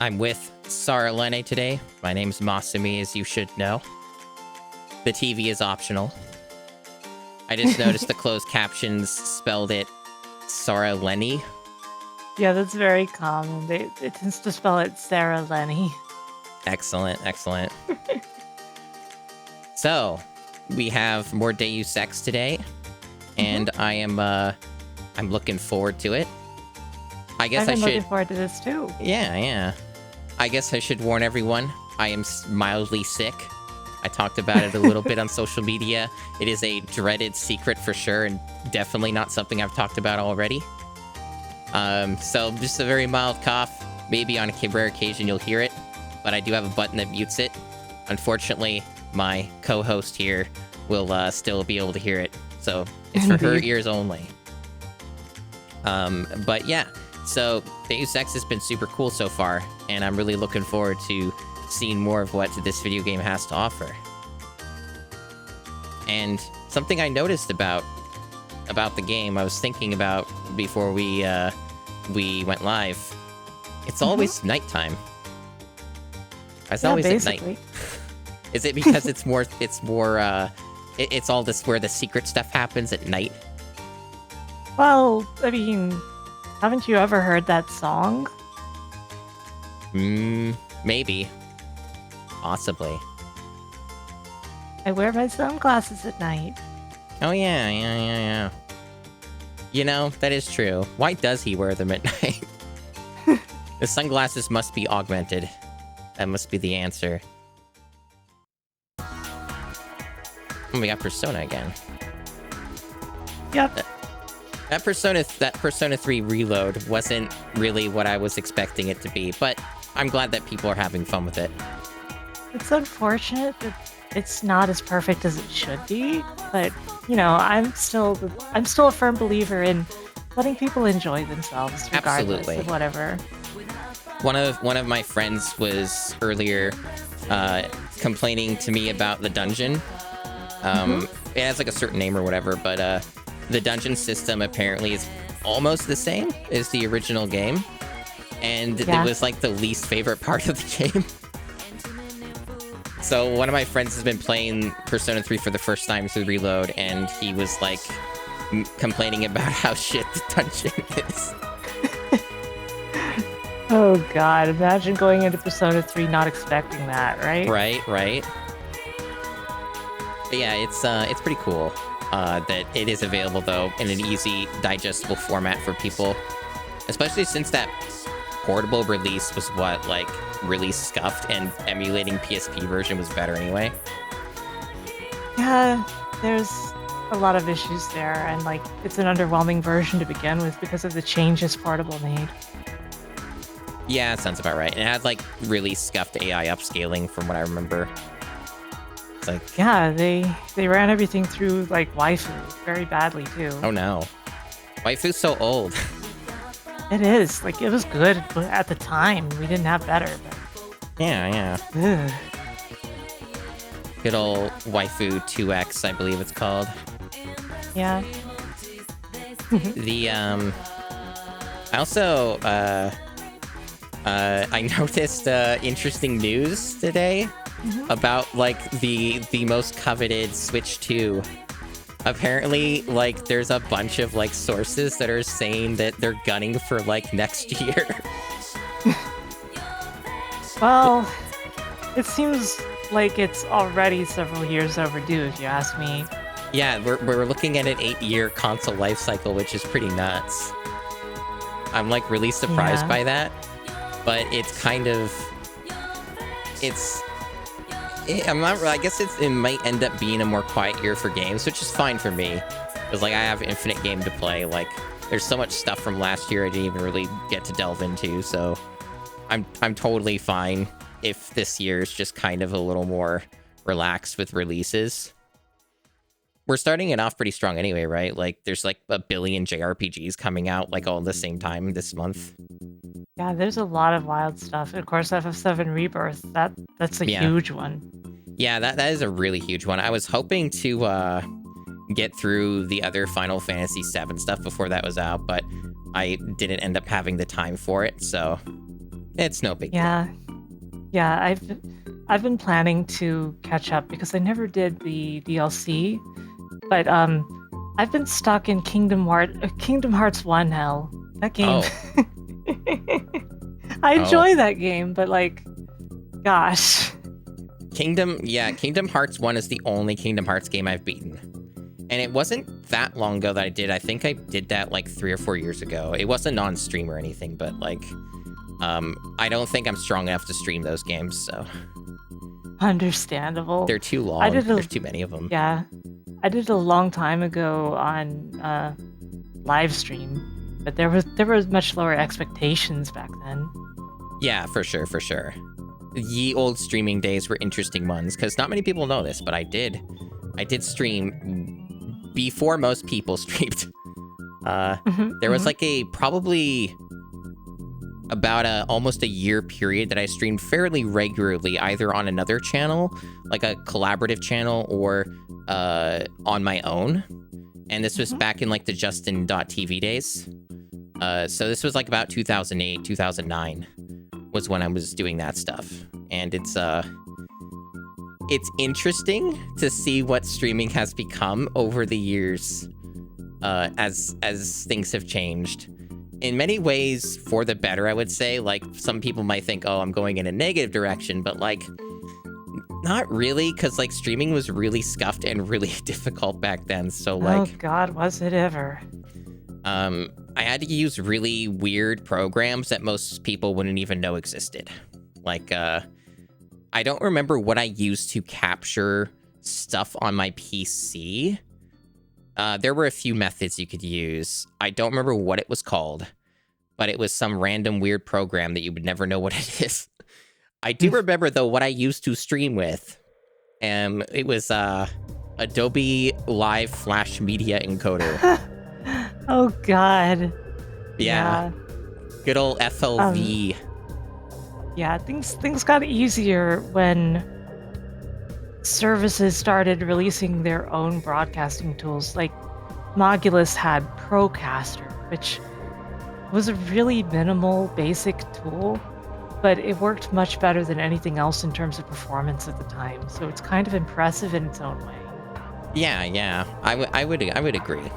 I'm with Sarah Lene today. My name's Masumi, as you should know. The TV is optional. I just noticed the closed captions spelled it Sarah Lenny. Yeah, that's very common. It tends to spell it Sarah Lenny. Excellent, excellent. So, we have more Deus Ex today, and I'm looking forward to it. I guess I'm looking forward to this too. Yeah. I guess I should warn everyone, I am mildly sick. I talked about it a little bit on social media. It is a dreaded secret for sure, and definitely not something I've talked about already. So just a very mild cough. Maybe on a rare occasion you'll hear it, but I do have a button that mutes it. Unfortunately, my co-host here will still be able to hear it, so it's for her ears only. But yeah, so Deus Ex has been super cool so far, and I'm really looking forward to seeing more of what this video game has to offer. And something I noticed about the game, I was thinking about before we went live. It's always nighttime. It's always basically at night. Is it because it's all this where the secret stuff happens at night? Well, I mean, haven't you ever heard that song? Maybe. Possibly. I wear my sunglasses at night. Oh, yeah. You know, that is true. Why does he wear them at night? The sunglasses must be augmented. That must be the answer. Oh, we got Persona again. Yep. That Persona 3 Reload wasn't really what I was expecting it to be, but I'm glad that people are having fun with it. It's unfortunate that it's not as perfect as it should be, but you know, I'm still a firm believer in letting people enjoy themselves regardless of whatever. One of my friends was earlier complaining to me about the dungeon. It has like a certain name or whatever, but the dungeon system apparently is almost the same as the original game, and it was like the least favorite part of the game. So one of my friends has been playing Persona 3 for the first time through Reload, and he was like complaining about how shit the dungeon is. Oh god, imagine going into Persona 3 not expecting that, right? Right. But yeah, it's pretty cool that it is available though in an easy, digestible format for people, especially since that portable release was really scuffed, and emulating PSP version was better anyway. Yeah, there's a lot of issues there, and like it's an underwhelming version to begin with because of the changes Portable made. Yeah, that sounds about right. And it had like really scuffed AI upscaling from what I remember. It's like, yeah, they ran everything through like waifu very badly too. Oh no. Waifu's so old. It is. Like, it was good at the time. We didn't have better. But... Yeah. Ugh. Good old Waifu 2X, I believe it's called. Yeah. I also, I noticed interesting news today about, like, the most coveted Switch 2. Apparently, like, there's a bunch of, like, sources that are saying that they're gunning for, like, next year. Well, it seems like it's already several years overdue, if you ask me. Yeah, we're looking at an 8-year console life cycle, which is pretty nuts. I'm, like, really surprised by that. But it's kind of... I guess it might end up being a more quiet year for games, which is fine for me. Because, like, I have infinite game to play. Like, there's so much stuff from last year I didn't even really get to delve into, so... I'm totally fine if this year is just kind of a little more relaxed with releases. We're starting it off pretty strong anyway, right? Like, there's, like, 1 billion JRPGs coming out, like, all at the same time this month. Yeah, there's a lot of wild stuff. Of course, FF7 Rebirth, that's a huge one. Yeah, that is a really huge one. I was hoping to get through the other Final Fantasy VII stuff before that was out, but I didn't end up having the time for it, so It's no big deal. Yeah, I've been planning to catch up because I never did the DLC, but I've been stuck in Kingdom Hearts 1 hell. That game. Oh. I Oh. enjoy that game, but like, gosh. Kingdom Hearts 1 is the only Kingdom Hearts game I've beaten. And it wasn't that long ago that I did. I think I did that like 3 or 4 years ago. It wasn't on stream or anything, but like, I don't think I'm strong enough to stream those games, so. Understandable. They're too long. There's too many of them. Yeah. I did it a long time ago on live stream, but there was much lower expectations back then. Yeah, for sure. Ye old streaming days were interesting ones, because not many people know this, but I did stream before most people streamed. There was like probably about almost a year period that I streamed fairly regularly, either on another channel, like a collaborative channel, or on my own. And this was back in like the Justin.tv days. So this was like about 2008, 2009 was when I was doing that stuff. And it's interesting to see what streaming has become over the years, as things have changed. In many ways, for the better, I would say. Like, some people might think, oh, I'm going in a negative direction, but like, not really, because like streaming was really scuffed and really difficult back then. So like, oh God, was it ever? I had to use really weird programs that most people wouldn't even know existed. Like, I don't remember what I used to capture stuff on my PC. There were a few methods you could use. I don't remember what it was called, but it was some random weird program that you would never know what it is. I do remember, though, what I used to stream with. It was Adobe Live Flash Media Encoder. Oh, God. Yeah. Good old FLV. Yeah, things got easier when services started releasing their own broadcasting tools. Like, Mogulus had Procaster, which was a really minimal, basic tool, but it worked much better than anything else in terms of performance at the time. So it's kind of impressive in its own way. Yeah. I would agree.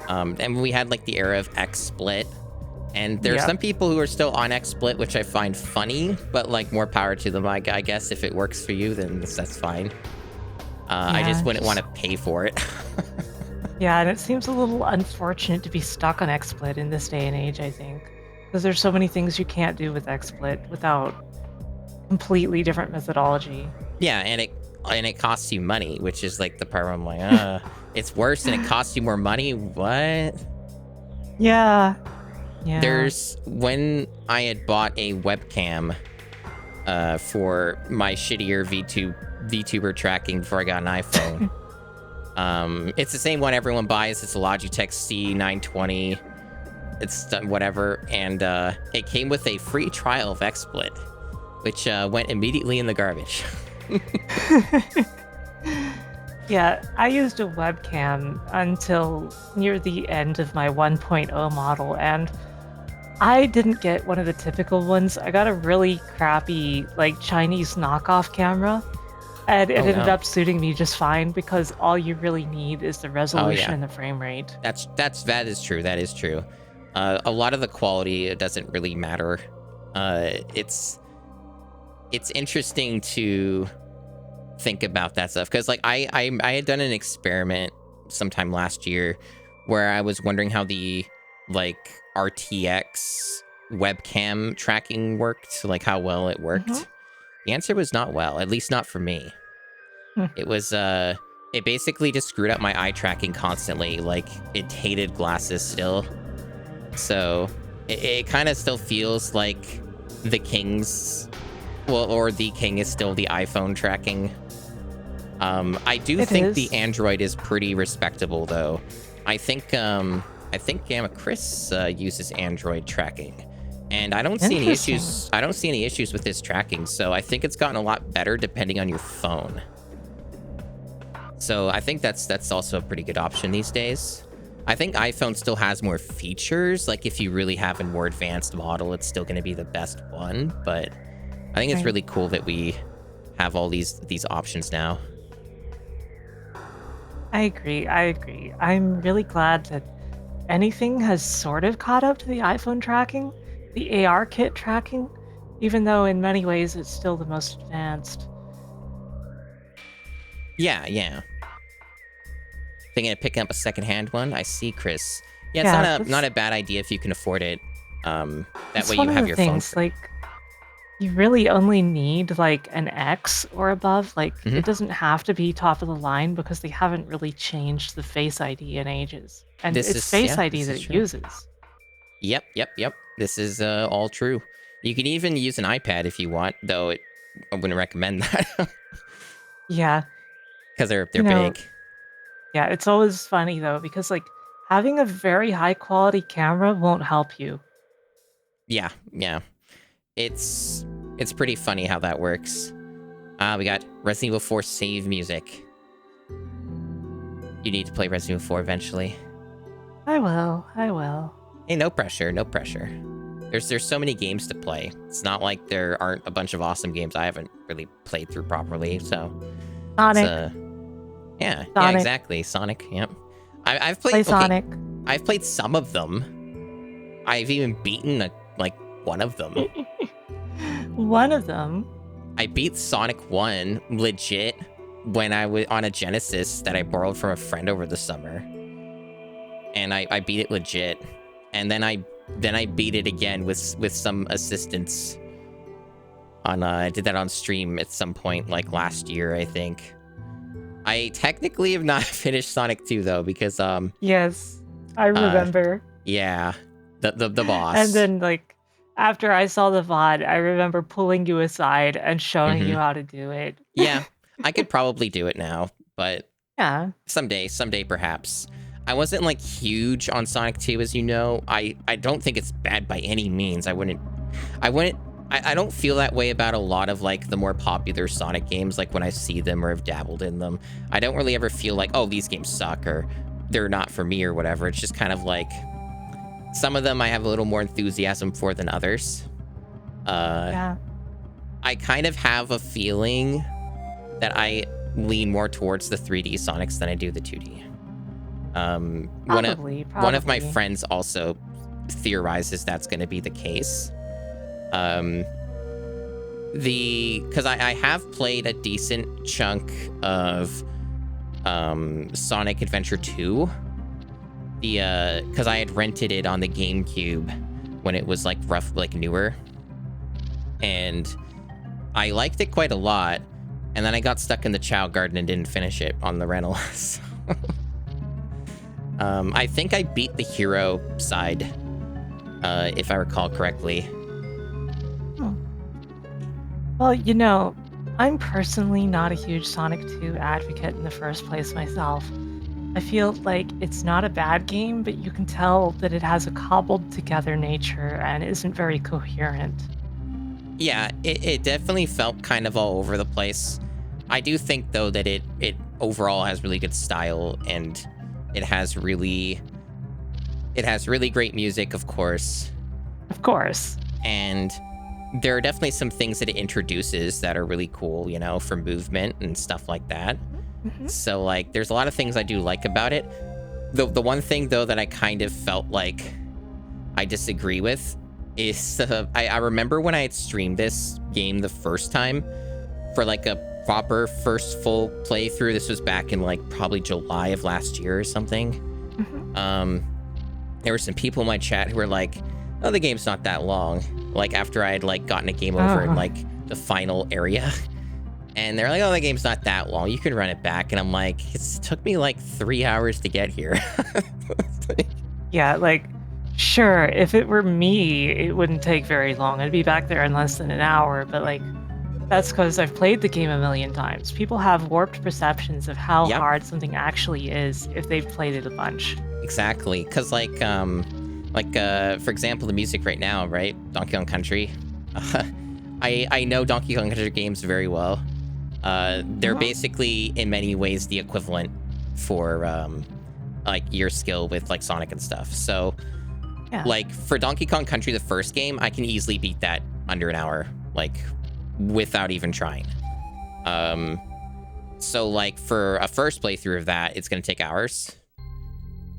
And we had like the era of XSplit. And there's some people who are still on XSplit, which I find funny, but like, more power to them. I guess if it works for you, then that's fine. I just wouldn't want to pay for it. Yeah, and it seems a little unfortunate to be stuck on XSplit in this day and age, I think. Because there's so many things you can't do with XSplit without completely different methodology. Yeah, and it costs you money, which is like the part where I'm like, it's worse and it costs you more money? What? Yeah. There's, when I had bought a webcam for my shittier VTuber tracking before I got an iPhone. It's the same one everyone buys. It's a Logitech C920. It's whatever. And it came with a free trial of XSplit, which went immediately in the garbage. Yeah, I used a webcam until near the end of my 1.0 model, and I didn't get one of the typical ones. I got a really crappy, like, Chinese knockoff camera, and it ended up suiting me just fine because all you really need is the resolution and the frame rate. That is true. That is true. A lot of the quality doesn't really matter. It's interesting to think about that stuff, because like I had done an experiment sometime last year where I was wondering how the like RTX webcam tracking worked, like how well it worked. The answer was not well, at least not for me. It was it basically just screwed up my eye tracking constantly. Like, it hated glasses still, so it kind of still feels like the King's, or the King is still the iPhone tracking. I do think the Android is pretty respectable, though. I think Gamma Chris uses Android tracking, and I don't see any issues. I don't see any issues with his tracking, so I think it's gotten a lot better depending on your phone. So I think that's also a pretty good option these days. I think iPhone still has more features. Like if you really have a more advanced model, it's still going to be the best one. But I think it's really cool that we have all these options now. I agree. I agree. I'm really glad that anything has sort of caught up to the iPhone tracking, the AR kit tracking, even though in many ways it's still the most advanced. Yeah, yeah. Thinking of picking up a secondhand one. I see, Chris. Yeah, it's Yeah, not a bad idea if you can afford it. That it's way one you of have the your phone. things, like, you really only need, like, an X or above. Like, Mhm. it doesn't have to be top of the line because they haven't really changed the Face ID in ages. And it's Face ID This that is it true. uses. Yep, yep, yep. This is all true. You can even use an iPad if you want, though I wouldn't recommend that Yeah. because they're You know, big. yeah, it's always funny though, because like having a very high quality camera won't help you. Yeah, yeah. It's pretty funny how that works. We got Resident Evil 4 save music. You need to play Resident Evil 4 eventually. I will. I will. Hey, no pressure, no pressure. There's so many games to play. It's not like there aren't a bunch of awesome games I haven't really played through properly. So it's Sonic. yeah, Sonic. exactly. Sonic. Yep. I've played. Play Okay, Sonic. I've played some of them. I've even beaten like one of them. One of them. I beat Sonic 1 legit when I was on a Genesis that I borrowed from a friend over the summer. And I beat it legit. And then I beat it again with some assistance. I did that on stream at some point like last year, I think. I technically have not finished Sonic 2 though, because Yes, I remember. yeah. The boss. And then like after I saw the VOD, I remember pulling you aside and showing you how to do it. Yeah. I could probably do it now, but Yeah. someday perhaps. I wasn't like huge on Sonic 2, as you know. I don't think it's bad by any means. I don't feel that way about a lot of like the more popular Sonic games, like when I see them or have dabbled in them. I don't really ever feel like, oh, these games suck or they're not for me or whatever. It's just kind of like some of them I have a little more enthusiasm for than others. Yeah. I kind of have a feeling that I lean more towards the 3D Sonics than I do the 2D. Probably. One of my friends also theorizes that's going to be the case. Because I have played a decent chunk of Sonic Adventure 2. Because I had rented it on the GameCube when it was like newer, and I liked it quite a lot. And then I got stuck in the Chow Garden and didn't finish it on the rental. I think I beat the hero side, if I recall correctly. Oh. Well, you know, I'm personally not a huge Sonic 2 advocate in the first place myself. I feel like it's not a bad game, but you can tell that it has a cobbled together nature and isn't very coherent. Yeah, it definitely felt kind of all over the place. I do think, though, that it overall has really good style, and it has really great music, of course. Of course. And there are definitely some things that it introduces that are really cool, you know, for movement and stuff like that. Mm-hmm. So, like, there's a lot of things I do like about it. The one thing, though, that I kind of felt like I disagree with is I remember when I had streamed this game the first time for like a proper first full playthrough. This was back in like probably July of last year or something. Mm-hmm. There were some people in my chat who were like, oh, the game's not that long. Like after I had like gotten a game over in like the final area. And they're like, oh, the game's not that long. You can run it back. And I'm like, it took me like 3 hours to get here. Yeah, like, sure, if it were me, it wouldn't take very long. I'd be back there in less than an hour, but like, that's because I've played the game a million times. People have warped perceptions of how hard something actually is if they've played it a bunch. Exactly, because like for example, the music right now, right? Donkey Kong Country. I know Donkey Kong Country games very well. They're basically in many ways the equivalent for like your skill with like Sonic and stuff. So Yeah. like for Donkey Kong Country, the first game, I can easily beat that under an hour, like without even trying. So like for a first playthrough of that, it's going to take hours.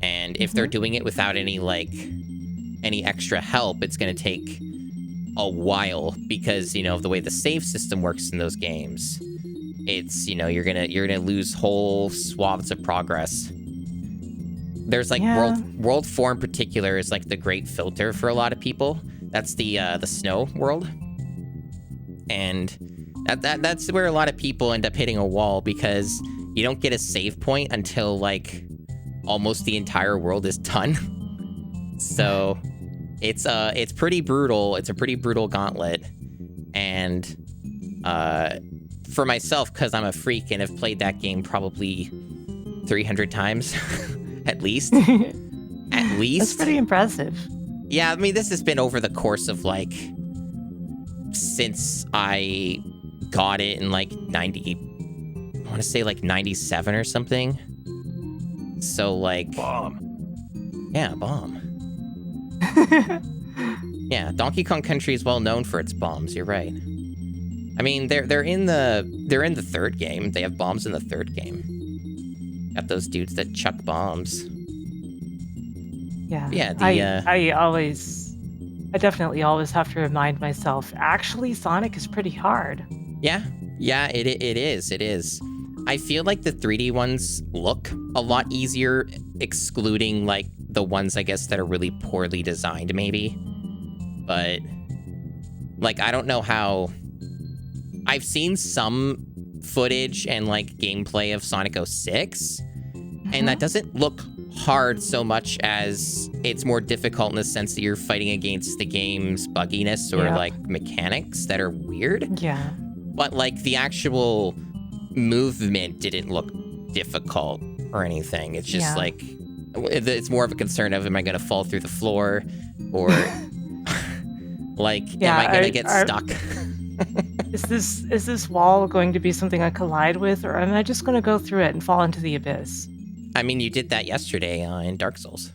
And if they're doing it without any extra help, it's going to take a while because, you know, of the way the save system works in those games. It's, you know, you're going to lose whole swaths of progress. There's like World 4 in particular is like the great filter for a lot of people. That's the snow world. And that's where a lot of people end up hitting a wall because you don't get a save point until like almost the entire world is done. So it's pretty brutal. It's a pretty brutal gauntlet. And for myself, because I'm a freak and have played that game probably 300 times at least. At least. That's pretty impressive. Yeah, I mean, this has been over the course of like since I got it in like 90, I want to say like 97 or something. So like bomb. Yeah, bomb. Yeah, Donkey Kong Country is well known for its bombs. You're right. I mean, they're in the third game. They have bombs in the third game. Got those dudes that chuck bombs. Yeah. Yeah. I definitely always have to remind myself. Actually, Sonic is pretty hard. Yeah. It is. I feel like the 3D ones look a lot easier, excluding like the ones I guess that are really poorly designed, maybe. But like, I don't know how. I've seen some footage and like gameplay of Sonic 06, and that doesn't look hard so much as it's more difficult in the sense that you're fighting against the game's bugginess or like mechanics that are weird. Yeah. But like the actual movement didn't look difficult or anything. It's just like, it's more of a concern of, am I going to fall through the floor or like, am I going to get stuck? Is this wall going to be something I collide with, or am I just going to go through it and fall into the abyss? I mean, you did that yesterday in Dark Souls.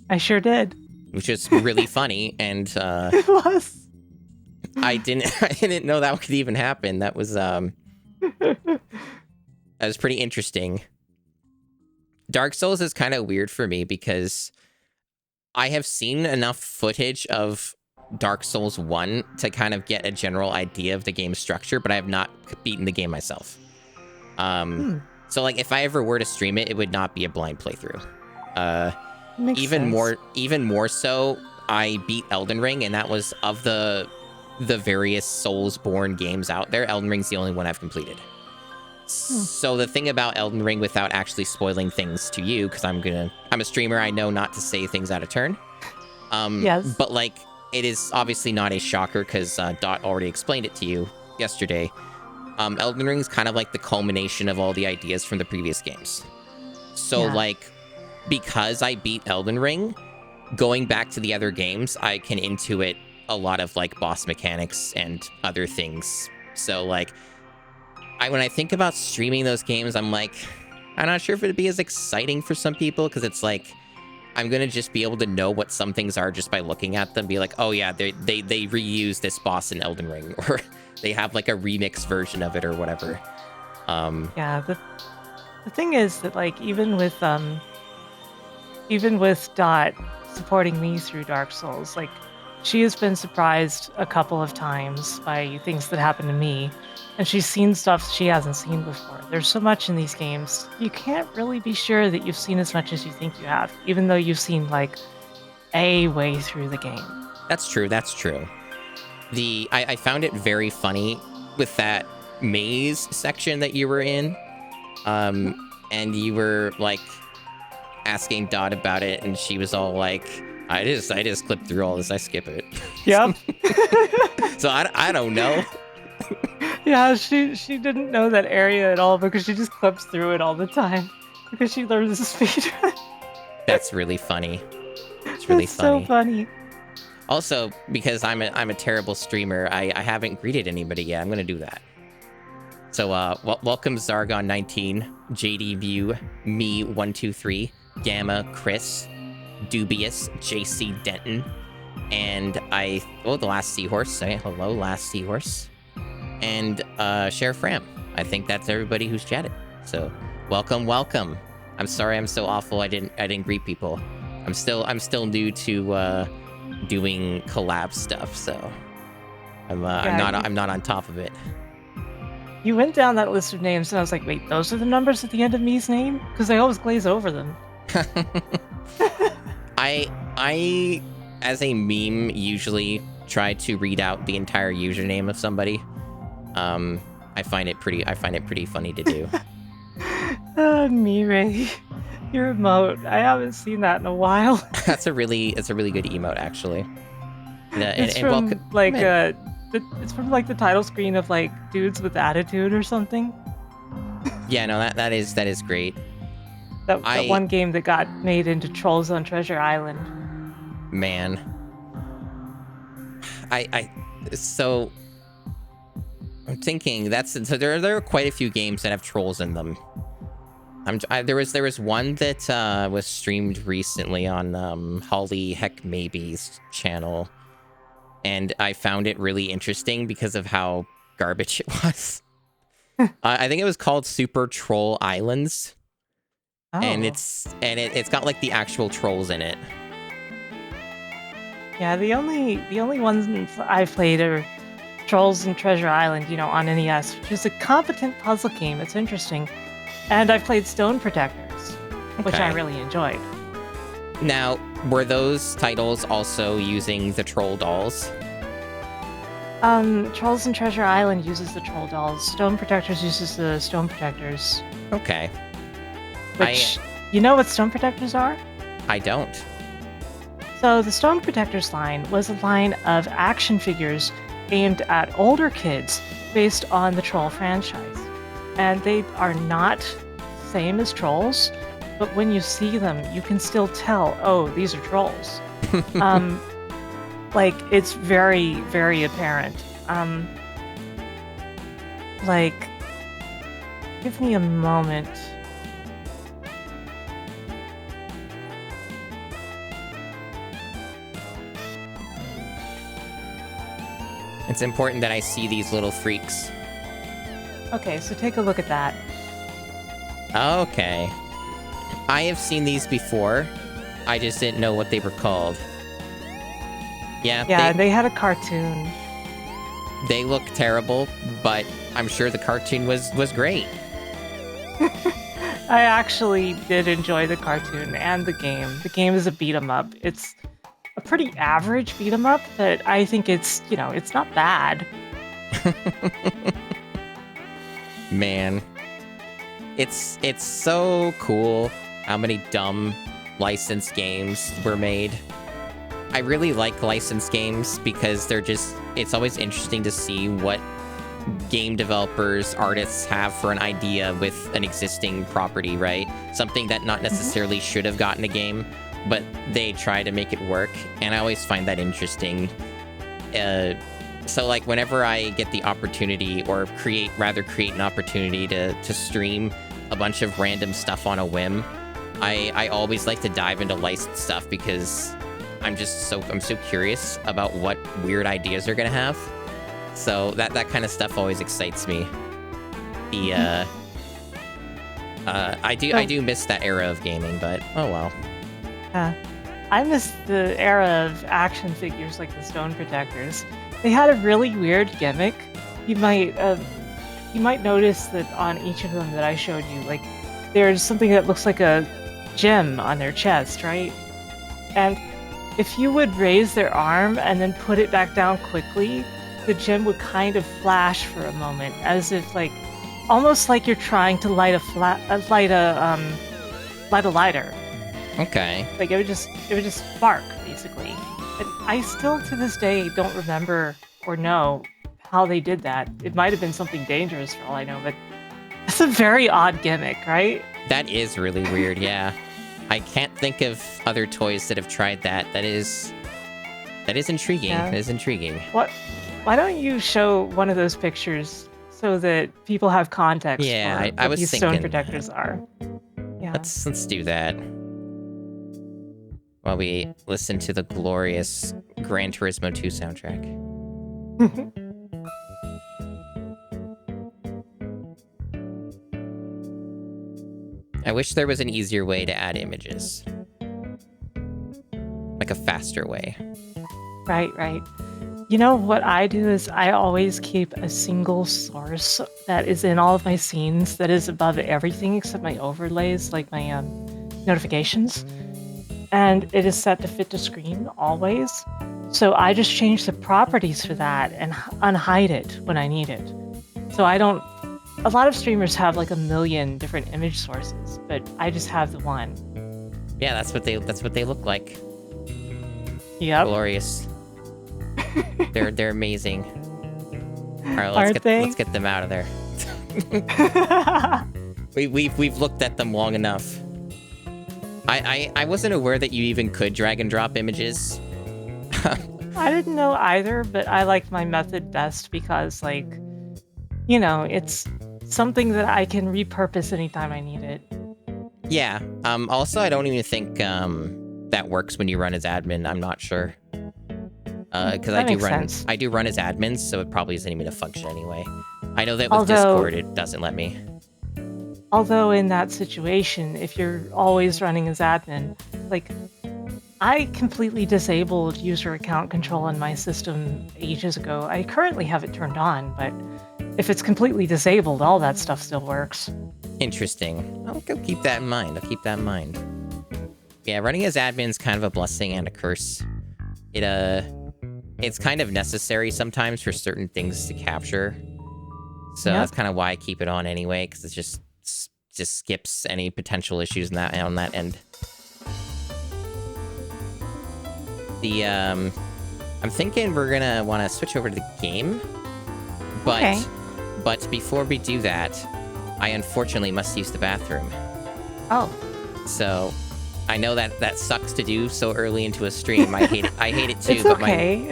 I sure did. Which is really funny, and it was. I didn't know that could even happen. That was pretty interesting. Dark Souls is kind of weird for me because I have seen enough footage of Dark Souls 1 to kind of get a general idea of the game's structure, but I have not beaten the game myself. So like if I ever were to stream it, it would not be a blind playthrough. Even more so, I beat Elden Ring, and that was of the various Soulsborne games out there, Elden Ring's the only one I've completed. So the thing about Elden Ring, without actually spoiling things to you, because I'm a streamer, I know not to say things out of turn. Yes. But like, it is obviously not a shocker because Dot already explained it to you yesterday. Elden Ring is kind of like the culmination of all the ideas from the previous games. So like, because I beat Elden Ring, going back to the other games, I can intuit a lot of like boss mechanics and other things. So like, when I think about streaming those games, I'm like, I'm not sure if it'd be as exciting for some people because it's like, I'm gonna just be able to know what some things are just by looking at them. Be like, oh yeah, they reuse this boss in Elden Ring, or they have like a remix version of it or whatever. Yeah, the thing is that like even with Dot supporting me through Dark Souls, like she has been surprised a couple of times by things that happen to me, and she's seen stuff she hasn't seen before. There's so much in these games, you can't really be sure that you've seen as much as you think you have, even though you've seen like a way through the game. That's true. I found it very funny with that maze section that you were in, and you were like asking Dot about it, and she was all like, I just clipped through all this, I skip it. Yep. So I don't know. Yeah, she didn't know that area at all because she just clips through it all the time because she learns the speedrun. That's really funny. It's really funny. So funny. Also, because I'm a terrible streamer, I haven't greeted anybody yet. I'm gonna do that. So welcome Zargon19, JD View, me 123, Gamma Chris, Dubious JC Denton, and the Last Seahorse. Say hello, Last Seahorse, and Sheriff Fram. I think that's everybody who's chatted. So welcome. I'm sorry I'm so awful. I didn't greet people. I'm still new to doing collab stuff, so I'm not on top of it. You went down that list of names, and I was like, wait, those are the numbers at the end of me's name? Because I always glaze over them. I as a meme usually try to read out the entire username of somebody. I find it pretty funny to do. Me, Ray. Your emote. I haven't seen that in a while. It's a really good emote, actually. It's from the title screen of like Dudes with Attitude or something. Yeah, no, that is great. That one game that got made into Trolls on Treasure Island. Man. So I'm thinking there are quite a few games that have trolls in them. There was one that was streamed recently on Holly Heck Maybe's channel, and I found it really interesting because of how garbage it was. I think it was called Super Troll Islands. Oh. And it's got like the actual trolls in it. Yeah, the only ones I've played are Trolls and Treasure Island, on NES, which is a competent puzzle game. It's interesting. And I've played Stone Protectors, which I really enjoyed. Now, were those titles also using the troll dolls? Trolls and Treasure Island uses the troll dolls. Stone Protectors uses the Stone Protectors. Okay. Which, you know what Stone Protectors are? I don't. So the Stone Protectors line was a line of action figures aimed at older kids based on the Troll franchise. And they are not same as trolls, but when you see them, you can still tell, oh, these are trolls. Like, it's very, very apparent. Give me a moment. It's important that I see these little freaks. Okay, so take a look at that. Okay. I have seen these before. I just didn't know what they were called. Yeah, they had a cartoon. They look terrible, but I'm sure the cartoon was great. I actually did enjoy the cartoon and the game. The game is a beat 'em up. It's a pretty average beat 'em up, but I think it's not bad. Man. It's so cool how many dumb licensed games were made. I really like licensed games because it's always interesting to see what game developers, artists have for an idea with an existing property, right? Something that not necessarily should have gotten a game, but they try to make it work, and I always find that interesting. So like whenever I get the opportunity or create an opportunity to stream a bunch of random stuff on a whim, I always like to dive into licensed stuff because I'm so curious about what weird ideas they're gonna have. So that kind of stuff always excites me. I do miss that era of gaming, but oh well. I miss the era of action figures like the Stone Protectors. They had a really weird gimmick. You might notice that on each of them that I showed you, like there's something that looks like a gem on their chest, right? And if you would raise their arm and then put it back down quickly, the gem would kind of flash for a moment, as if almost like you're trying to light a lighter. Okay. Like it would just spark, basically. And I still to this day don't remember or know how they did that. It might have been something dangerous for all I know, but it's a very odd gimmick, right? That is really weird, yeah. I can't think of other toys that have tried that. That is intriguing. Yeah. That is intriguing. Why don't you show one of those pictures so that people have context for I what was these thinking Stone Protectors are? Yeah. Let's do that. while we listen to the glorious Gran Turismo 2 soundtrack. I wish there was an easier way to add images. Like a faster way. Right. You know, what I do is I always keep a single source that is in all of my scenes that is above everything except my overlays, like my notifications. And it is set to fit to screen always. So I just change the properties for that and unhide it when I need it. So I don't... A lot of streamers have like a million different image sources, but I just have the one. Yeah, that's what they look like. Yep. Glorious. They're amazing. All right, let's get them out of there. We've looked at them long enough. I wasn't aware that you even could drag and drop images. I didn't know either, but I liked my method best because, like, you know, it's something that I can repurpose anytime I need it. Yeah. Also, I don't even think that works when you run as admin. I'm not sure. Because I do run as admin, so it probably isn't even a function anyway. I know that with Discord, it doesn't let me. Although in that situation, if you're always running as admin, like, I completely disabled user account control on my system ages ago. I currently have it turned on, but if it's completely disabled, all that stuff still works. Interesting. I'll keep that in mind. Yeah, running as admin is kind of a blessing and a curse. It's kind of necessary sometimes for certain things to capture. So that's kind of why I keep it on anyway, because it just skips any potential issues on that end. I'm thinking we're gonna want to switch over to the game, but before we do that, I unfortunately must use the bathroom. Oh. So I know that sucks to do so early into a stream. I hate it too. It's but okay.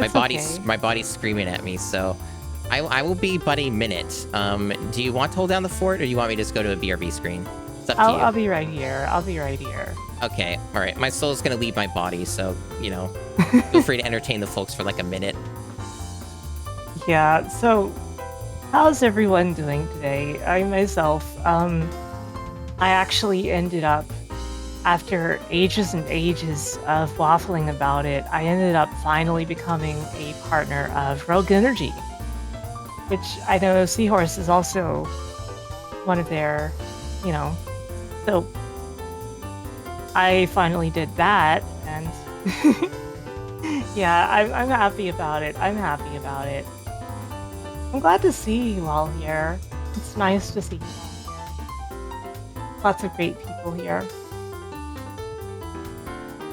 my body's screaming at me. So I will be but a minute. Do you want to hold down the fort, or do you want me to just go to a BRB screen? It's up to you. I'll be right here. Okay. All right. My soul's gonna leave my body, so you know, feel free to entertain the folks for like a minute. Yeah. So, how's everyone doing today? I myself, I actually ended up, after ages and ages of waffling about it, I ended up finally becoming a partner of Rogue Energy, which I know Seahorse is also one of their, you know, so I finally did that, and yeah, I'm happy about it. I'm glad to see you all here. It's nice to see you all here. Lots of great people here.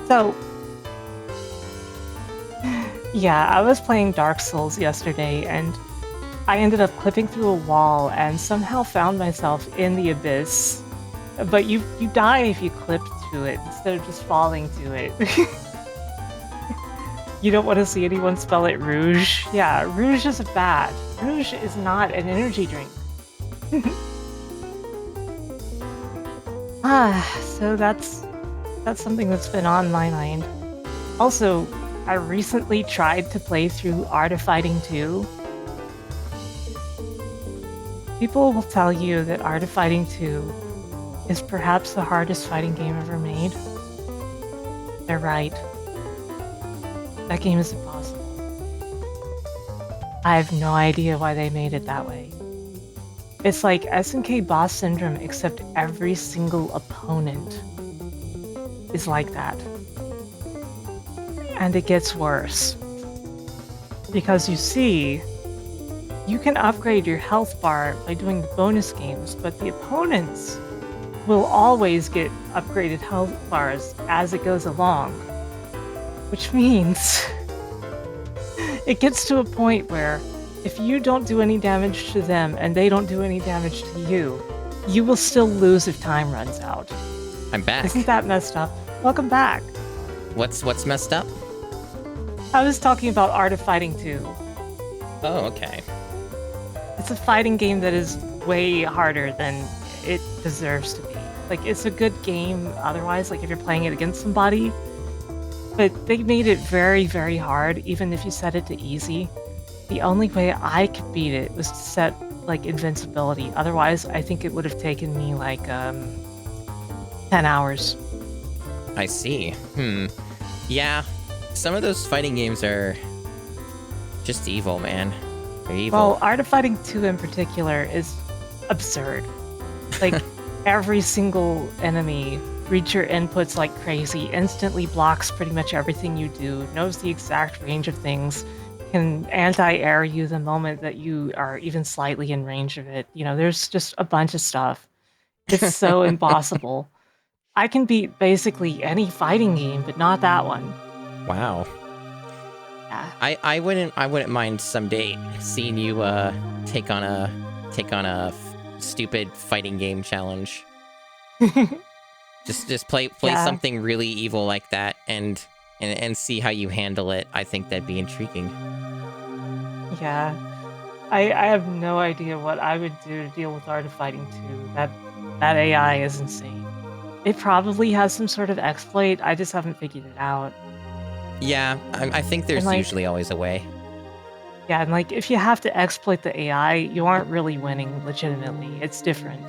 So, yeah, I was playing Dark Souls yesterday, and I ended up clipping through a wall and somehow found myself in the abyss. But you die if you clip to it instead of just falling to it. You don't want to see anyone spell it Rouge? Yeah, Rouge is bad. Rouge is not an energy drink. So that's something that's been on my mind. Also, I recently tried to play through Art of Fighting 2. People will tell you that Art of Fighting 2 is perhaps the hardest fighting game ever made. They're right. That game is impossible. I have no idea why they made it that way. It's like SNK boss syndrome, except every single opponent is like that. And it gets worse. Because you see, you can upgrade your health bar by doing the bonus games, but the opponents will always get upgraded health bars as it goes along. Which means it gets to a point where if you don't do any damage to them and they don't do any damage to you, you will still lose if time runs out. I'm back. Isn't that messed up? Welcome back. What's messed up? I was talking about Art of Fighting 2. Oh, okay. It's a fighting game that is way harder than it deserves to be. Like, it's a good game otherwise, like if you're playing it against somebody, But they made it very, very hard, even if you set it to easy. The only way I could beat it was to set, like, invincibility. Otherwise, I think it would have taken me, like, 10 hours. I see. Yeah, some of those fighting games are just evil, man. They're evil. Well, Art of Fighting 2 in particular is absurd. Like, every single enemy reads your inputs like crazy, instantly blocks pretty much everything you do, knows the exact range of things, can anti-air you the moment that you are even slightly in range of it. You know, there's just a bunch of stuff. It's so impossible. I can beat basically any fighting game, but not that one. Wow. Yeah. I wouldn't mind someday seeing you take on a stupid fighting game challenge. just play Yeah. something really evil like that and see how you handle it. I think that'd be intriguing. Yeah. I have no idea what I would do to deal with Art of Fighting 2. That AI is insane. It probably has some sort of exploit. I just haven't figured it out. Yeah, I think there's usually always a way. Yeah, and like if you have to exploit the AI, you aren't really winning legitimately. It's different.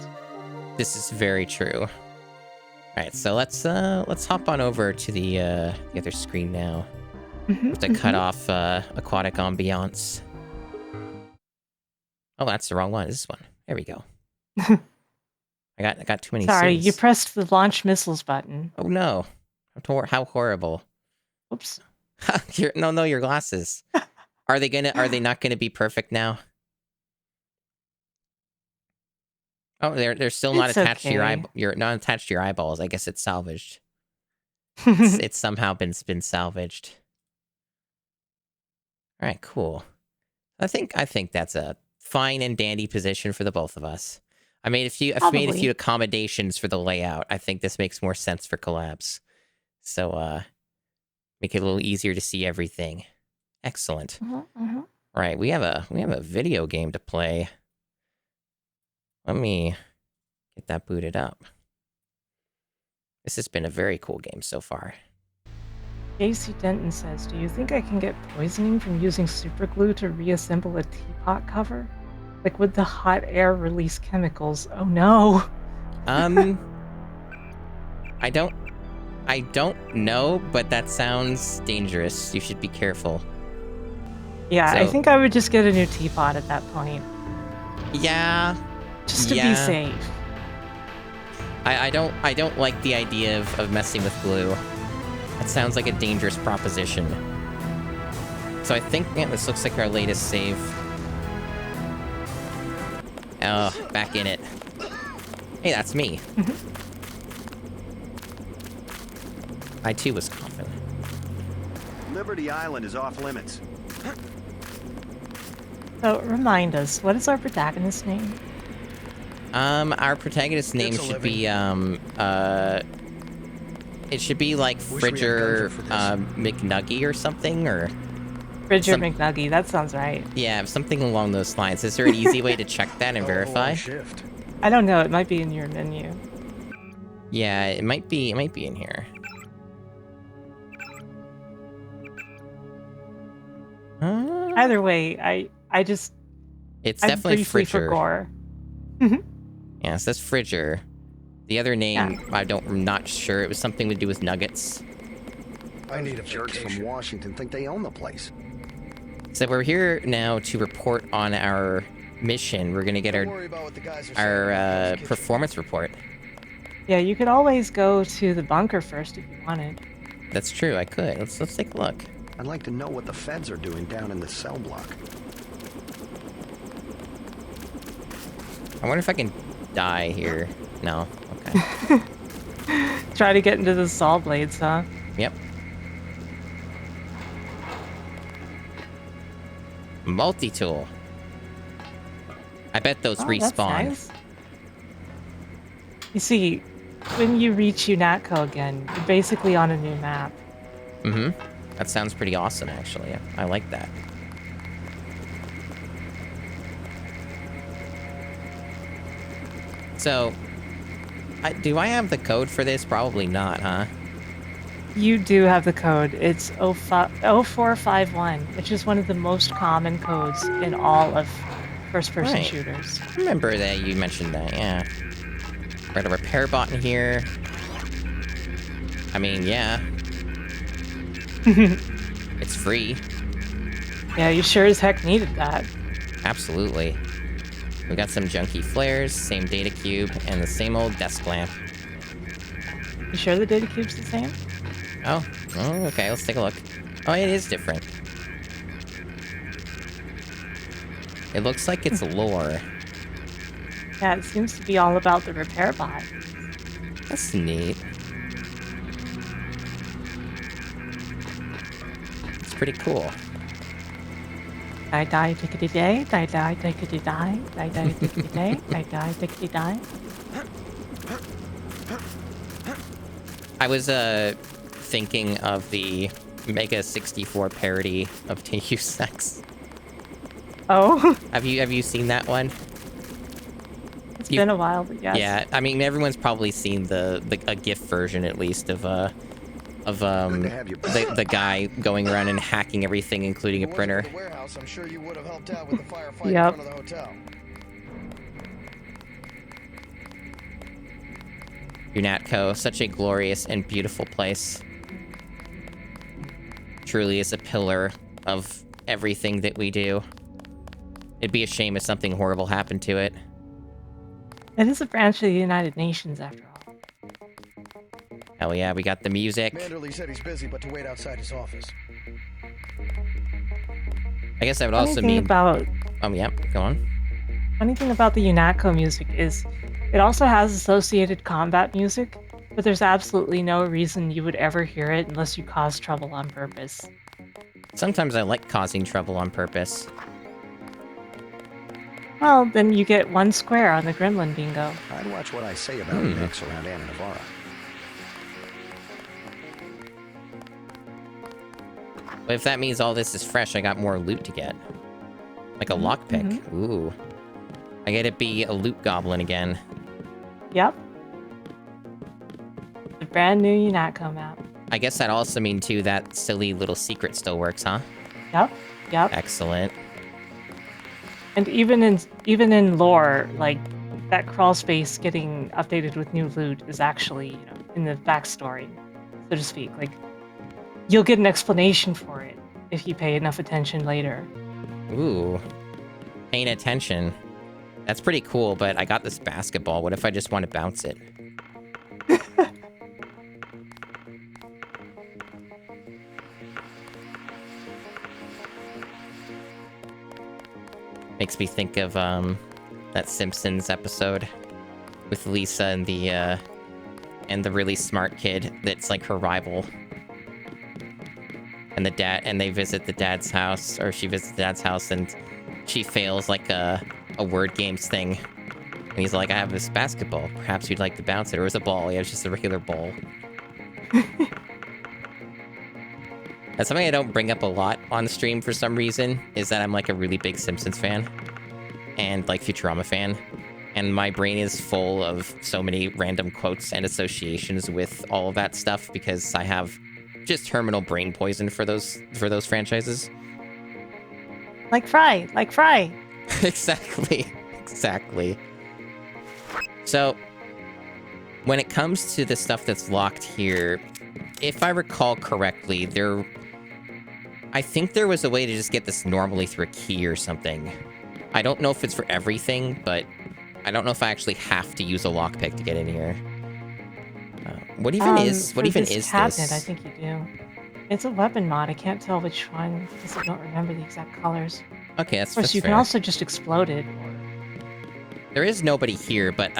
This is very true. All right, so let's hop on over to the other screen now. To cut off aquatic ambiance. Oh, that's the wrong one. This one. There we go. I got too many. Sorry, C's. you pressed the launch missiles button. Oh no! How horrible! Oops. No, your glasses. Are they not gonna be perfect now? Oh, they're still not attached to your eye. You're not attached to your eyeballs. I guess it's salvaged. It's somehow been salvaged. All right, cool. I think that's a fine and dandy position for the both of us. I've made a few accommodations for the layout. I think this makes more sense for collabs. So make it a little easier to see everything. Excellent. All right, we have a video game to play. Let me get that booted up. This has been a very cool game so far. Casey Denton says, "Do you think I can get poisoning from using super glue to reassemble a teapot cover? Like, would the hot air release chemicals? Oh no." I don't know, but that sounds dangerous. You should be careful. Yeah, I think I would just get a new teapot at that point. Yeah. Just to be safe. I don't like the idea of messing with glue. That sounds like a dangerous proposition. So I think, yeah, this looks like our latest save. Oh, back in it. Hey, that's me. I too was coughing. Liberty Island is off limits. So remind us, what is our protagonist's name? Our protagonist's name should be it should be like Fridger McNuggy or something, or Fridger McNuggy, that sounds right. Yeah, something along those lines. Is there an easy way to check that and verify? I don't know, it might be in your menu. Yeah, it might be in here. Either way, it's definitely Fridger. Gore. Yeah, it says Fridger. The other name, yeah. I'm not sure. It was something to do with nuggets. I need a jerks from Washington think they own the place. So we're here now to report on our mission. We're gonna get our performance report. Yeah, you could always go to the bunker first if you wanted. That's true. I could. Let's take a look. I'd like to know what the feds are doing down in the cell block. I wonder if I can die here. No. Okay. Try to get into the saw blades, huh? Yep. Multi-tool. I bet those respawn. That's nice. You see, when you reach UNATCO again, you're basically on a new map. That sounds pretty awesome, actually. I like that. So, do I have the code for this? Probably not, huh? You do have the code. It's 0451, which is one of the most common codes in all of first-person Right. shooters. I remember that you mentioned that, yeah. Got a repair bot in here. I mean, yeah. It's free. Yeah, you sure as heck needed that. Absolutely. We got some junky flares, same data cube, and the same old desk lamp. You sure the data cube's the same? Oh, okay, let's take a look. Oh, it is different. It looks like it's lore. Yeah, it seems to be all about the repair bot. That's neat. It's pretty cool. Die die tickety day, die die tickety die, die die tickety day, die die tickety die. I was thinking of the Mega 64 parody of Deus Ex. Oh, Have you seen that one? it's been a while, but yes. Yeah, I mean everyone's probably seen a GIF version at least of the guy going around and hacking everything, including a printer. I'm sure you would have helped out with the firefight Yep. in front of the hotel. UNATCO, such a glorious and beautiful place. Truly is a pillar of everything that we do. It'd be a shame if something horrible happened to it. It is a branch of the United Nations, after all. Hell yeah, we got the music. Manderley said he's busy, but to wait outside his office. I guess that would Funny also thing mean... about yeah, go on. Funny thing about the UNATCO music is it also has associated combat music, but there's absolutely no reason you would ever hear it unless you cause trouble on purpose. Sometimes I like causing trouble on purpose. Well, then you get 1 square on the Gremlin bingo. I'd watch what I say about mix around Anna Navarra. But if that means all this is fresh, I got more loot to get. Like a lockpick. Ooh. I get to be a loot goblin again. Yep. The brand new UNATCO map. I guess that also mean too that silly little secret still works, huh? Yep. Excellent. And even in lore, like that crawl space getting updated with new loot is actually, in the backstory, so to speak. Like you'll get an explanation for it if you pay enough attention later. Ooh. Paying attention. That's pretty cool, but I got this basketball. What if I just want to bounce it? Makes me think of that Simpsons episode with Lisa and the really smart kid that's like her rival. And they visit the dad's house, or she visits the dad's house, and she fails like a word games thing. And he's like, I have this basketball. Perhaps you'd like to bounce it. Or it was a ball. Yeah, it was just a regular ball. That's something I don't bring up a lot on stream for some reason, is that I'm like a really big Simpsons fan. And like Futurama fan. And my brain is full of so many random quotes and associations with all of that stuff because I have just terminal brain poison for those franchises. Like Fry. Exactly. So, when it comes to the stuff that's locked here, if I recall correctly, I think there was a way to just get this normally through a key or something. I don't know if it's for everything, but I don't know if I actually have to use a lockpick to get in here. What even is this? Cabinet, I think you do. It's a weapon mod. I can't tell which one because I don't remember the exact colors. Okay, that's fair. Of course, you can also just explode it. There is nobody here, but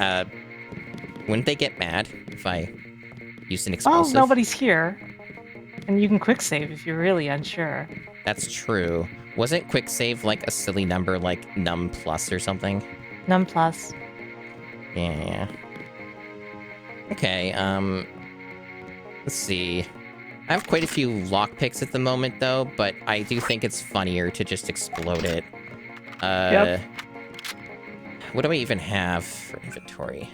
wouldn't they get mad if I used an explosive? Well, nobody's here. And you can quick save if you're really unsure. That's true. Wasn't quick save like a silly number like num plus or something? Num plus. Yeah. Okay, let's see. I have quite a few lockpicks at the moment, though, but I do think it's funnier to just explode it. Yep. What do I even have for inventory?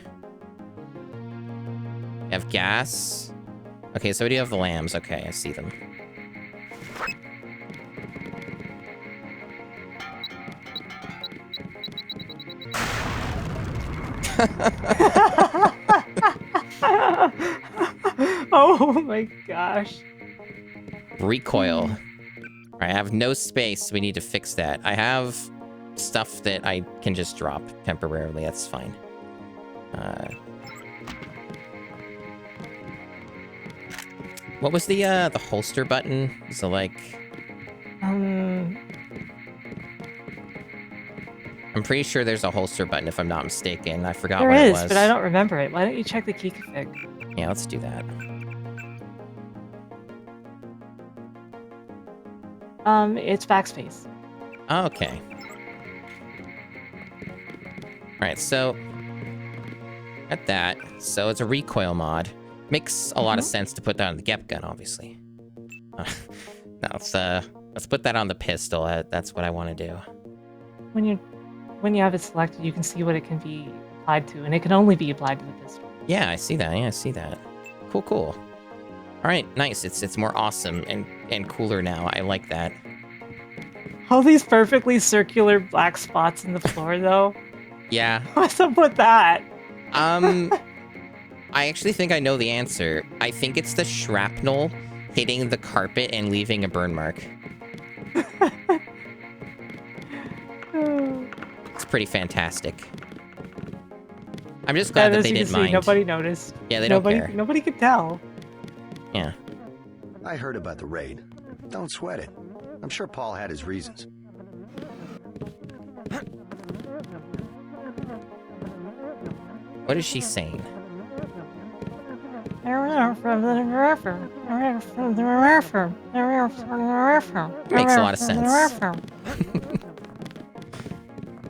I have gas. Okay, so we do have the lambs. Okay, I see them. Oh my gosh. Recoil. I have no space. We need to fix that. I have stuff that I can just drop temporarily. That's fine. What was the holster button? So like, I'm pretty sure there's a holster button if I'm not mistaken. I forgot what it was. There is, but I don't remember it. Why don't you check the key config? Yeah, let's do that. It's backspace. Oh, okay. Alright, so at that. So it's a recoil mod. Makes a lot of sense to put that on the Gep gun, obviously. No, let's put that on the pistol. That's what I want to do. When you have it selected, you can see what it can be applied to, and it can only be applied to the pistol. Yeah, I see that. Yeah, I see that. Cool, cool. All right, nice. It's more awesome and cooler now. I like that. All these perfectly circular black spots in the floor, though. Yeah. What's up with that? I actually think I know the answer. I think it's the shrapnel hitting the carpet and leaving a burn mark. It's pretty fantastic. I'm just glad that they didn't mind. Nobody noticed. Yeah, they don't care. Nobody could tell. Yeah. I heard about the raid. Don't sweat it. I'm sure Paul had his reasons. What is she saying? Makes a lot of sense.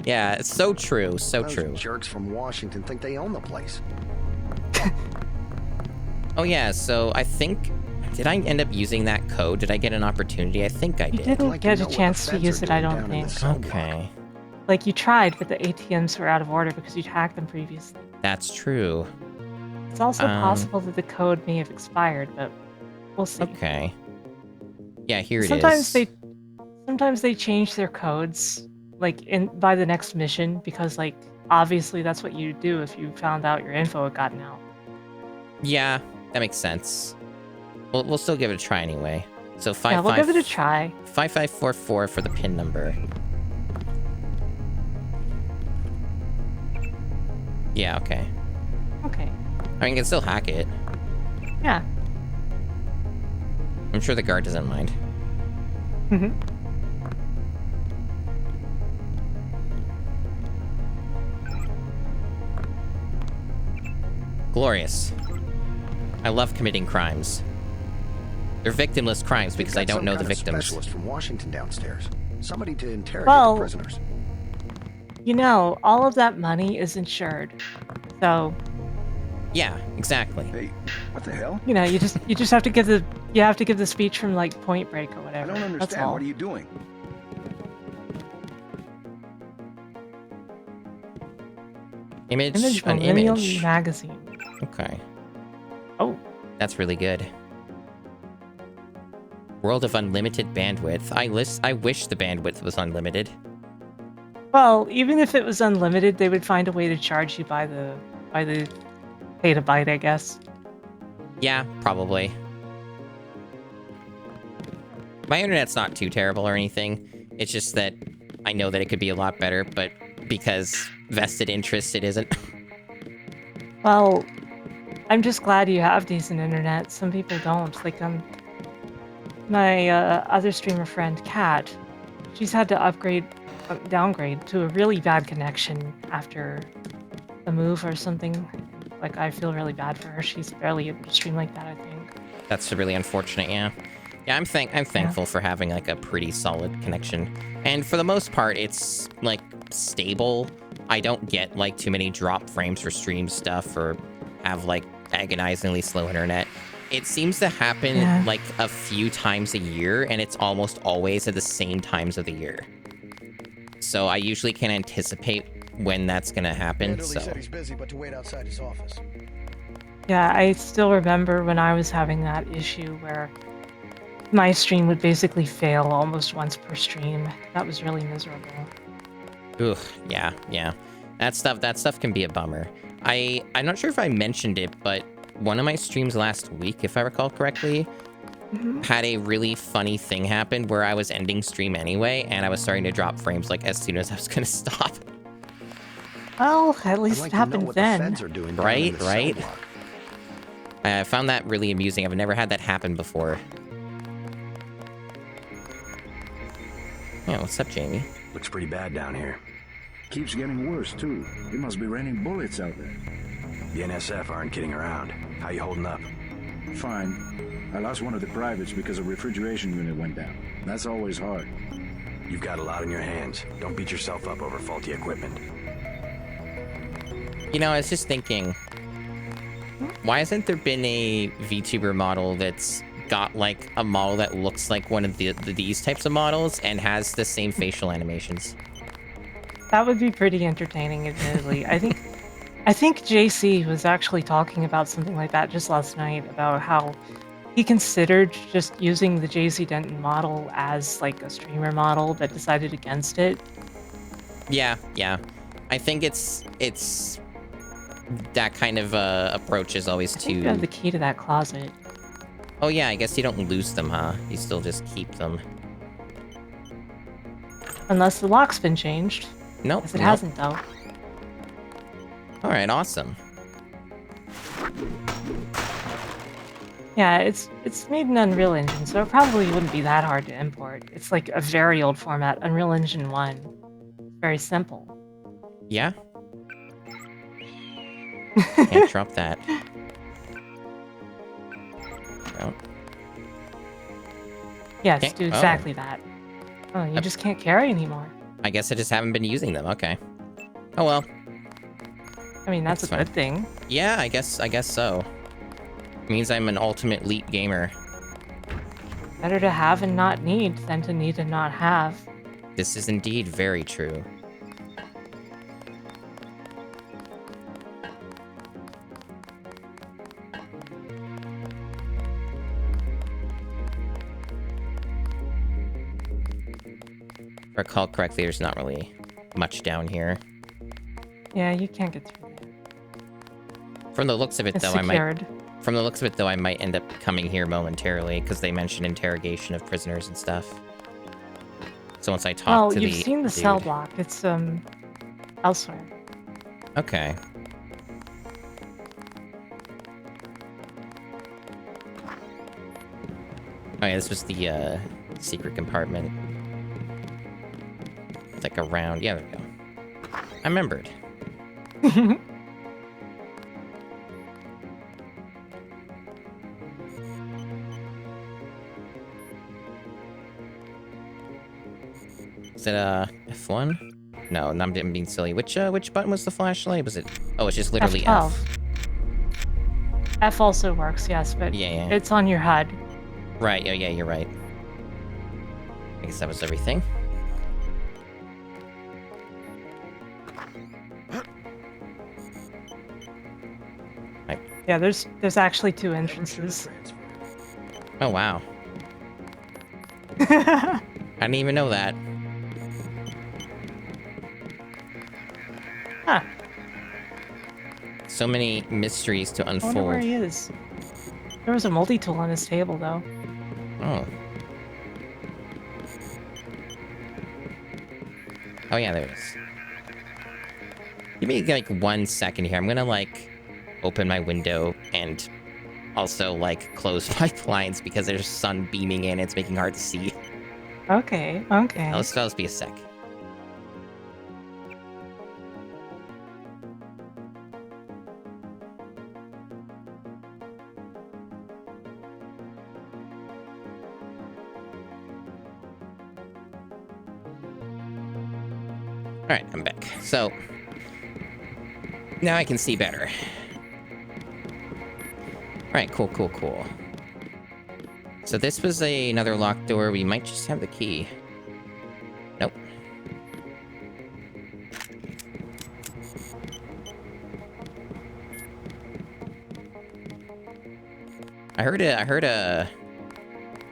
Yeah, it's so true, so Those true. jerks from Washington think they own the place. Oh yeah, so I think... Did I end up using that code? Did I get an opportunity? I think I You did. didn't get a chance to use it, I don't think. Okay. Like, you tried, but the ATMs were out of order because you'd hacked them previously. That's true. It's also possible that the code may have expired, but we'll see. Okay. Yeah, here it Sometimes is. Sometimes they change their codes, like, by the next mission, because, like, obviously that's what you'd do if you found out your info had gotten out. Yeah, that makes sense. We'll still give it a try anyway. So Yeah, we'll give it a try. 5544 for the pin number. Yeah, okay. Okay. I mean, you can still hack it. Yeah. I'm sure the guard doesn't mind. Mm-hmm. Glorious. I love committing crimes. They're victimless crimes because I don't know the victims. Specialist from Washington downstairs. Somebody to interrogate Well, the prisoners. You know, all of that money is insured, so. Yeah, exactly. Hey, what the hell? You know, you just have to give the speech from like Point Break or whatever. I don't That's understand. all. What are you doing? Image from an Millennial image. Magazine. Okay. Oh. That's really good. World of unlimited bandwidth. I wish the bandwidth was unlimited. Well, even if it was unlimited, they would find a way to charge you by the petabyte, I guess. Yeah, probably. My internet's not too terrible or anything. It's just that I know that it could be a lot better, but because vested interest, it isn't. Well, I'm just glad you have decent internet. Some people don't. Like, my other streamer friend, Kat, she's had to downgrade to a really bad connection after a move or something. Like, I feel really bad for her. She's barely able to stream like that, I think. That's really unfortunate, yeah. Yeah, I'm thankful for having, like, a pretty solid connection. And for the most part, it's, like, stable. I don't get, like, too many drop frames for stream stuff or have, like, agonizingly slow internet. It seems to happen, like, a few times a year, and it's almost always at the same times of the year. So I usually can anticipate when that's gonna happen, so... said he's busy, but to wait outside his office. Yeah, I still remember when I was having that issue where my stream would basically fail almost once per stream. That was really miserable. Ugh, yeah, yeah. That stuff can be a bummer. I'm not sure if I mentioned it, but one of my streams last week, if I recall correctly, had a really funny thing happen where I was ending stream anyway, and I was starting to drop frames like as soon as I was gonna stop. Well, at I'd least like it to know happened what then. the feds are doing down Right, in the right. cell block. I found that really amusing. I've never had that happen before. Yeah, what's up, Jamie? Looks pretty bad down here. Keeps getting worse, too. It must be raining bullets out there. The NSF aren't kidding around. How you holding up? Fine. I lost one of the privates because a refrigeration unit went down. That's always hard. You've got a lot on your hands. Don't beat yourself up over faulty equipment. You know, I was just thinking, why hasn't there been a VTuber model that's got like a model that looks like one of these types of models and has the same facial animations? That would be pretty entertaining, admittedly. I think JC was actually talking about something like that just last night, about how he considered just using the JC Denton model as like a streamer model, but decided against it. Yeah, yeah. I think it's that kind of approach is always I think you have too... the key to that closet. Oh yeah, I guess you don't lose them, huh? You still just keep them. Unless the lock's been changed. Nope. Guess it nope. hasn't, though. All right, awesome. Yeah, it's made in Unreal Engine, so it probably wouldn't be that hard to import. It's like a very old format, Unreal Engine 1. Very simple. Yeah. Can't drop that. No. Yes, Can't- do exactly that. Oh, you just can't carry anymore. I guess I just haven't been using them. Okay. Oh well. I mean, that's That's a fine. good thing. Yeah, I guess so. Means I'm an ultimate leap gamer. Better to have and not need than to need and not have. This is indeed very true. If I recall correctly, there's not really much down here. Yeah, you can't get through there. From the looks of it, It's though, secured. I might end up coming here momentarily because they mentioned interrogation of prisoners and stuff. So once I talk Well, to you've the seen the cell dude- block. It's elsewhere. Okay. Oh yeah, this was the secret compartment. It's like around. Yeah, there we go. I remembered. Is it F1? No, I'm being silly. Which button was the flashlight? Was it? Oh, it's just literally F12. F. F also works, yes, but Yeah. it's on your HUD. Right. Oh yeah, you're right. I guess that was everything. Yeah, there's actually 2 entrances. Oh wow. I didn't even know that. Huh. So many mysteries to I wonder where unfold. he is. There was a multi-tool on his table, though. Oh. Oh yeah, there it is. Give me like 1 second here. I'm gonna like open my window and also like close my blinds because there's sun beaming in. It's making it hard to see. Okay. Let's just be a sec. Alright, I'm back. So, now I can see better. Alright, cool. So this was another locked door. We might just have the key. Nope. I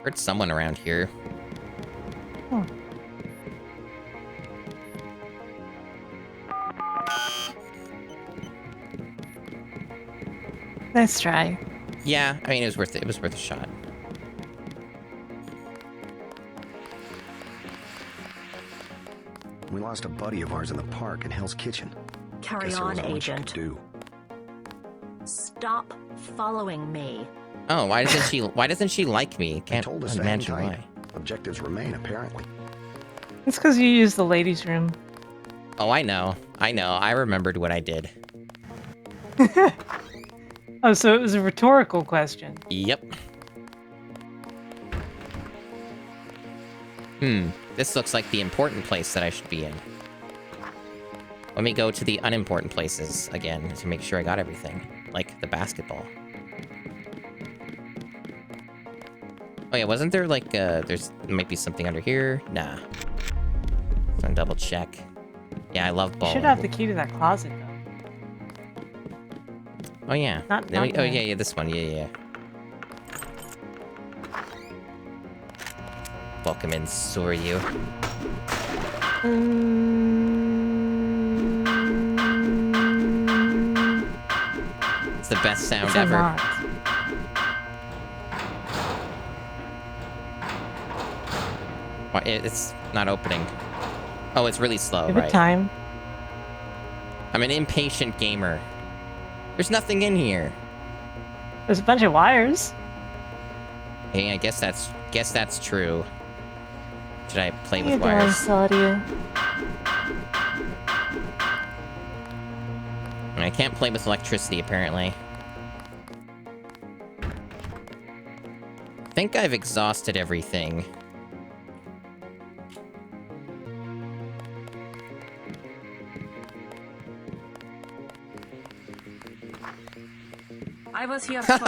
heard someone around here. Hmm. Nice try. Yeah, I mean, it was worth it. It was worth a shot. We lost a buddy of ours in the park in Hell's Kitchen. Carry Guess there on, wasn't much Agent. to do. Stop following me. Oh, why doesn't she like me? They Can't told us to hang imagine tight. why. Objectives remain, apparently. It's because you used the ladies' room. Oh, I know. I remembered what I did. Oh, so it was a rhetorical question. Yep. This looks like the important place that I should be in. Let me go to the unimportant places again to make sure I got everything. Like the basketball. Oh yeah, wasn't there like, there might be something under here? Nah. Let's double check. Yeah, I love You ball. should have the key to that closet, though. Oh yeah. Not Oh there. yeah, this one. Yeah. Welcome in, Soryu. It's the best sound Is it ever. not? Why, it's not opening. Oh, it's really slow, Give right? it time. I'm an impatient gamer. There's nothing in here. There's a bunch of wires. Hey, I guess that's true. Should I play How you with doing, wires? Sadia? I can't play with electricity, apparently. I think I've exhausted everything. I was here first.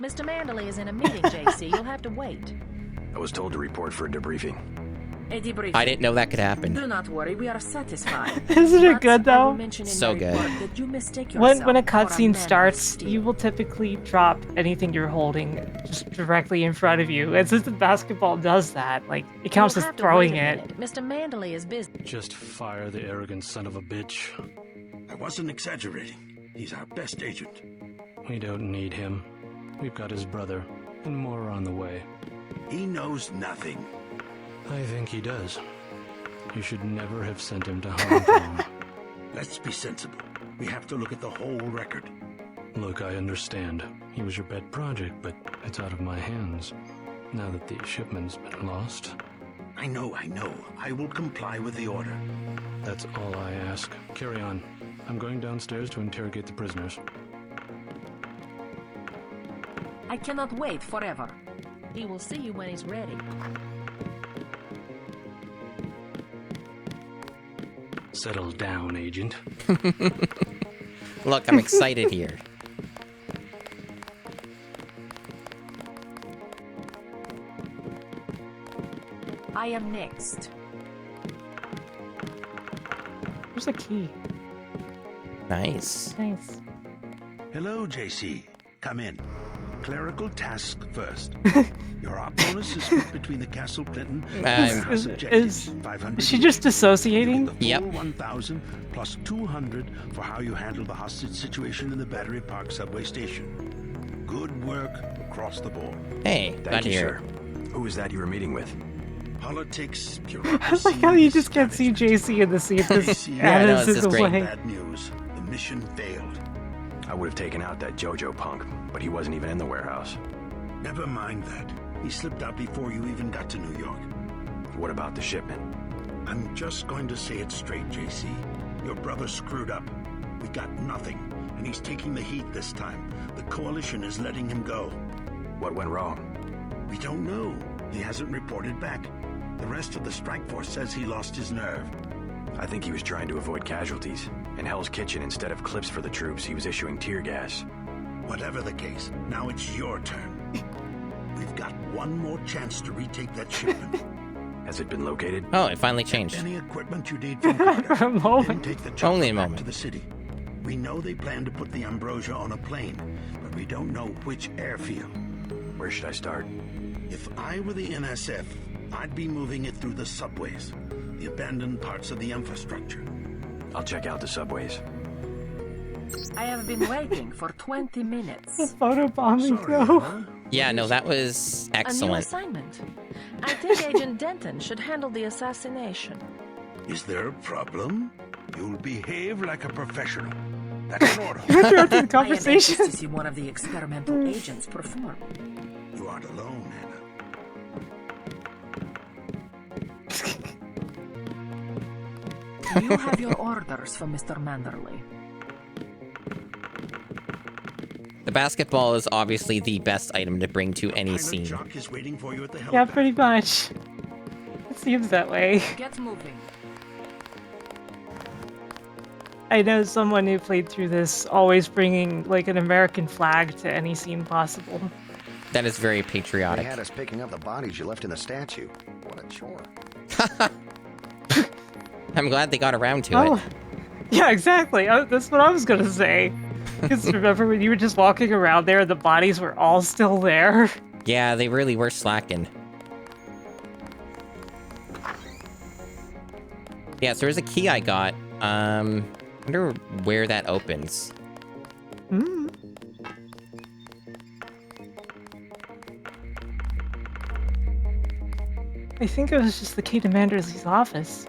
Mr. Manderley is in a meeting, JC. You'll have to wait. I was told to report for a debriefing. A debriefing. I didn't know that could happen. Do not worry, we are satisfied. Isn't it But good, I will though? mention in So my good. report that you mistake When a yourself for cutscene man of starts, steel. you will typically drop anything you're holding just directly in front of you. It's just the basketball does that. Like, it counts You'll as have to throwing wait a it. minute. Mr. Manderley is busy. Just fire the arrogant son of a bitch. I wasn't exaggerating. He's our best agent. We don't need him. We've got his brother, and more are on the way. He knows nothing. I think he does. You should never have sent him to Hong Kong. Let's be sensible. We have to look at the whole record. Look, I understand. He was your pet project, but it's out of my hands. Now that the shipment's been lost. I know. I will comply with the order. That's all I ask. Carry on. I'm going downstairs to interrogate the prisoners. I cannot wait forever. He will see you when he's ready. Settle down, Agent. Look, I'm excited here. I am next. There's a key. Nice. Nice. Hello, JC. Come in. Clerical task first. Your op bonus is split between the Castle Clinton and warehouse objectives. 500 Is she just dissociating? You get the Yep. full 1,000 plus 200 for how you handle the hostage situation in the Battery Park subway station. Good work across the board. Hey, got Thank you, here. sir. Who was that you were meeting with? Politics, I bureaucracy, like how you just can't see JC in the scene. This Yeah, I know, Anna's this in is the great. way. Bad news. The mission failed. I would have taken out that JoJo punk, but he wasn't even in the warehouse. Never mind that. He slipped out before you even got to New York. What about the shipment? I'm just going to say it straight, JC. Your brother screwed up. We got nothing, and he's taking the heat this time. The Coalition is letting him go. What went wrong? We don't know. He hasn't reported back. The rest of the strike force says he lost his nerve. I think he was trying to avoid casualties. In Hell's Kitchen, instead of clips for the troops, he was issuing tear gas. Whatever the case, now it's your turn. We've got one more chance to retake that shipment. Has it been located? Oh, it finally changed. Any equipment you need from Carter. For a moment. Then take the Only chopper a back moment. to the city. We know they plan to put the Ambrosia on a plane, but we don't know which airfield. Where should I start? If I were the NSF, I'd be moving it through the subways, the abandoned parts of the infrastructure. I'll check out the subways. I have been waiting for 20 The minutes. photo bombing, Sorry, though. huh? Yeah, no, that was A new excellent. assignment. I think Agent Denton should handle the assassination. Is there a problem? You'll behave like a professional. That's an order. You're interrupting the I am conversation. anxious to see one of the experimental agents perform. You aren't alone, Hannah. You have your orders for Mr. Manderley. Mm. The basketball is obviously the best item to bring to any Pilot scene. Jock is waiting for you at the Yeah, helipad. pretty much. It seems that way. Get moving. I know someone who played through this always bringing like an American flag to any scene possible. That is very They patriotic. had us picking up the bodies you left in the statue. What a chore. I'm glad they got around to Oh, it. yeah, exactly. That's what I was gonna say. Because remember when you were just walking around there and the bodies were all still there? Yeah, they really were slacking. Yeah, so there's a key I got. Wonder where that opens. Hmm. I think it was just the key to Manderley's office.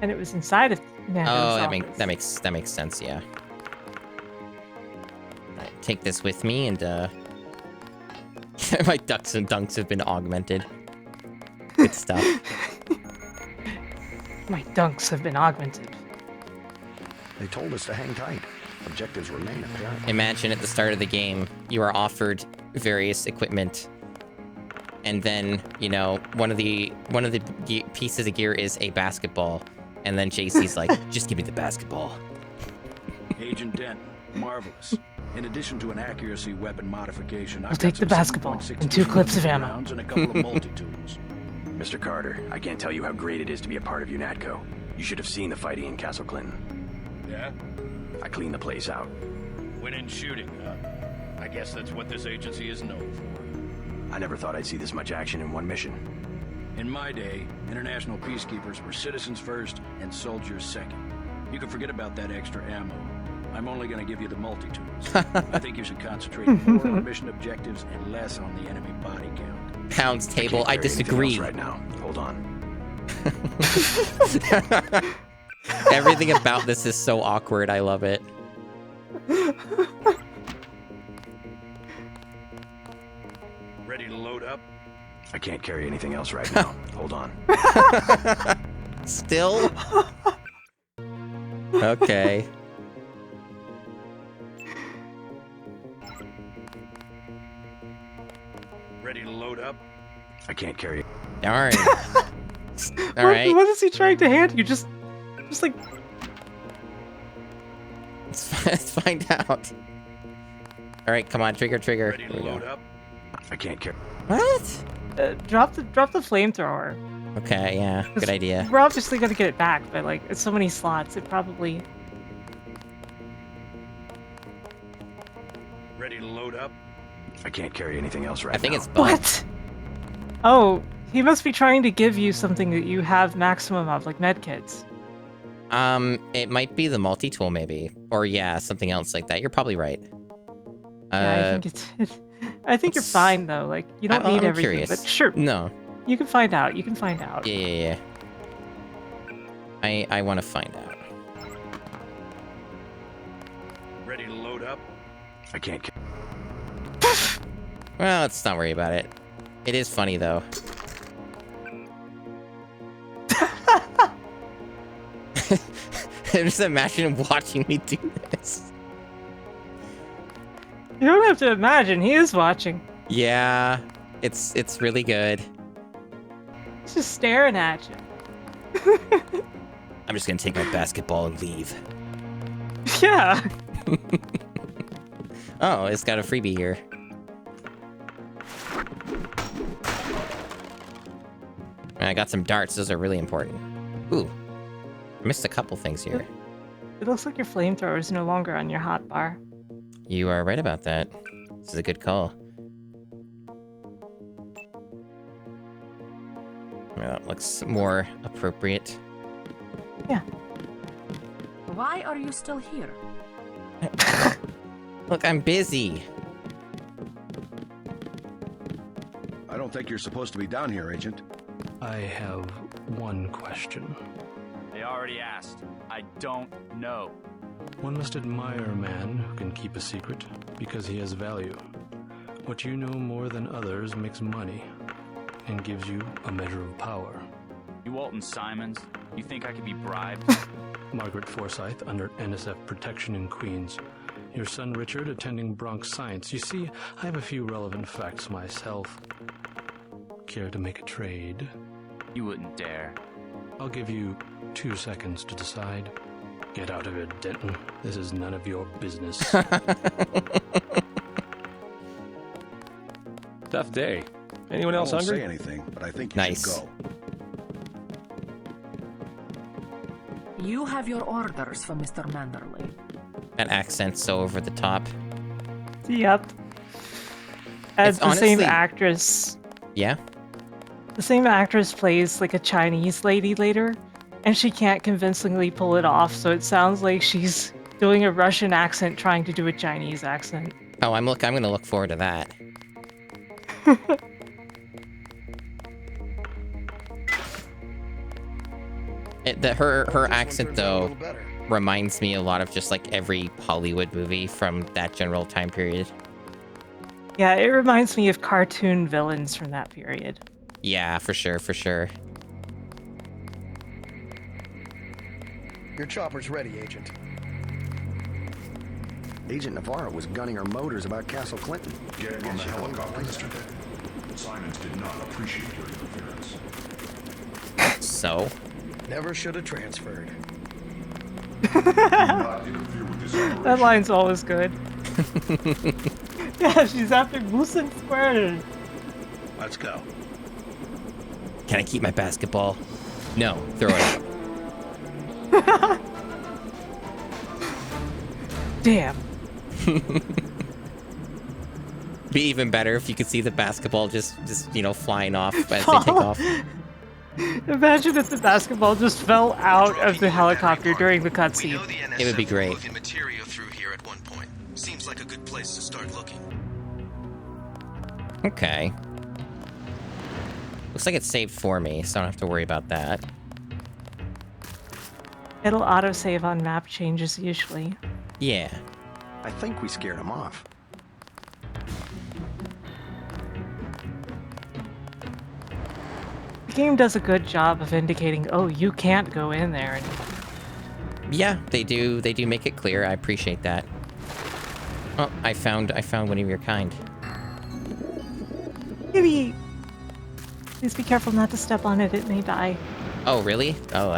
And it was inside of Manderley's Oh, office. that makes sense, yeah. Take this with me and my ducks and dunks have been augmented. Good stuff. My dunks have been augmented. They told us to hang tight. Objectives remain apparent. Imagine at the start of the game, you are offered various equipment, and then, you know, one of the pieces of gear is a basketball, and then JC's like, just give me the basketball. Agent Denton, marvelous. In addition to an accuracy weapon modification, I'll take the basketball and 2 clips of ammo. rounds and a couple of multi-tools. Mr. Carter, I can't tell you how great it is to be a part of UNATCO. You should have seen the fighting in Castle Clinton. Yeah? I cleaned the place out. Winning shooting, huh? I guess that's what this agency is known for. I never thought I'd see this much action in one mission. In my day, international peacekeepers were citizens first and soldiers second. You can forget about that extra ammo. I'm only going to give you the multi-tools. I think you should concentrate more on mission objectives and less on the enemy body count. Pounds table, I Can't carry anything disagree. else right now. Hold on. Everything about this is so awkward, I love it. Ready to load up? I can't carry anything else right now. Hold on. Still? Okay. Ready to load up? I can't carry. Darn. All right. What is he trying to hand you? Just like, Let's find out. All right, come on, trigger. Ready Here to we go. load up? I can't carry. What? drop the flamethrower. Okay, yeah, good idea. We're obviously gonna get it back, but like, it's so many slots, it probably. Ready to load up? I can't carry anything else right I think now. it's bugged. What? Oh, he must be trying to give you something that you have maximum of, like medkits. It might be the multi-tool, maybe, or yeah, something else like that. You're probably right. Yeah, I think it's. I think you're fine though. Like, you don't need I'm everything, curious. but sure, No. you can find out. You can find out. Yeah. I want to find out. Ready to load up? I can't. Well, let's not worry about it. It is funny though. Just imagine watching me do this. You don't have to imagine. He is watching. Yeah, it's really good. He's just staring at you. I'm just gonna take my basketball and leave. Yeah. Oh, it's got a freebie here. I got some darts. Those are really important. Ooh, I missed a couple things here. It looks like your flamethrower is no longer on your hotbar. You are right about that. This is a good call. Well, that looks more appropriate. Yeah. Why are you still here? Look, I'm busy. I don't think you're supposed to be down here, Agent. I have one question. They already asked. I don't know. One must admire a man who can keep a secret because he has value. What you know more than others makes money and gives you a measure of power. You Walton Simons? You think I could be bribed? Margaret Forsyth under NSF protection in Queens. Your son Richard attending Bronx Science. You see, I have a few relevant facts myself. Care to make a trade? You wouldn't dare. I'll give you 2 seconds to decide. Get out of here, Denton. This is none of your business. Tough day. Anyone else I won't hungry? say anything, but I think you Nice. should go. You have your orders for Mr. Manderley. That accent's so over the top. Yep. As It's the same honestly- actress. Yeah? The same actress plays like a Chinese lady later, and she can't convincingly pull it off, so it sounds like she's doing a Russian accent trying to do a Chinese accent. Oh, I'm gonna look forward to that. Her accent though reminds me a lot of just like every Hollywood movie from that general time period. Yeah, it reminds me of cartoon villains from that period. Yeah, for sure, for sure. Your chopper's ready, Agent. Agent Navarro was gunning her motors about Castle Clinton. Get on the helicopter yesterday. Simons did not appreciate your interference. So? Never should have transferred. Do not interfere with this operation. That line's always good. Yeah, she's after Goose and Square. Let's go. Can I keep my basketball? No, throw it out. Damn. Be even better if you could see the basketball just you know, flying off as they take off. Imagine if the basketball just fell out of the helicopter during the cutscene. It would be great. Material through here at one point. Seems like a good place to start looking. Okay. Looks like it's saved for me, so I don't have to worry about that. It'll autosave on map changes usually. Yeah. I think we scared him off. The game does a good job of indicating, oh, you can't go in there anymore. Yeah, they do make it clear. I appreciate that. Oh, I found one of your kind. Maybe. Please be careful not to step on it, it may die. Oh, really? Oh,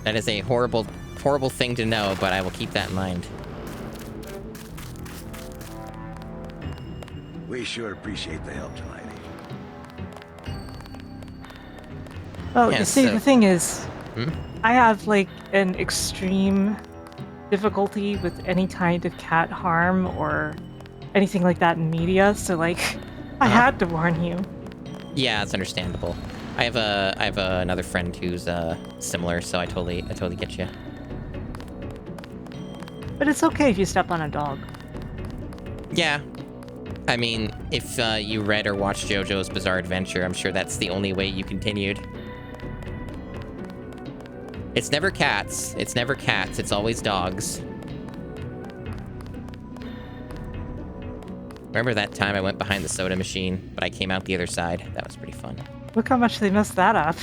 that is a horrible thing to know, but I will keep that in mind. We sure appreciate the help tonight. Well, Yeah, you see, so- the thing is, Hmm? I have, like, an extreme difficulty with any kind of cat harm or anything like that in media, so, like, I had to warn you. Yeah, it's understandable. I have another friend who's similar, so I totally get you. But it's okay if you step on a dog. Yeah. I mean, if you read or watched JoJo's Bizarre Adventure, I'm sure that's the only way you continued. It's never cats. It's never cats. It's always dogs. Remember that time I went behind the soda machine, but I came out the other side? That was pretty fun. Look how much they messed that up.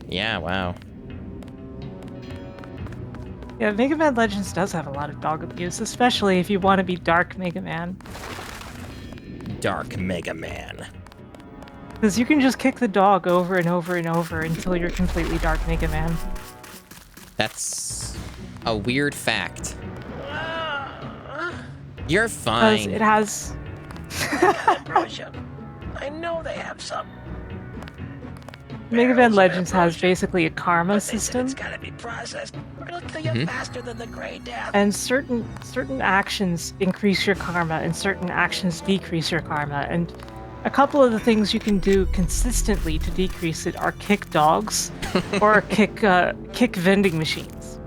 Yeah, wow. Yeah, Mega Man Legends does have a lot of dog abuse, especially if you want to be Dark Mega Man. Dark Mega Man. Because you can just kick the dog over and over and over until you're completely Dark Mega Man. That's a weird fact. You're Because fine. it has... Ambrosia. I know they have some. Mega Man Legends has basically a karma system. It's gotta be processed, or it'll kill you faster than the Grey Death. And certain actions increase your karma, and certain actions decrease your karma. And a couple of the things you can do consistently to decrease it are kick dogs, or kick vending machines.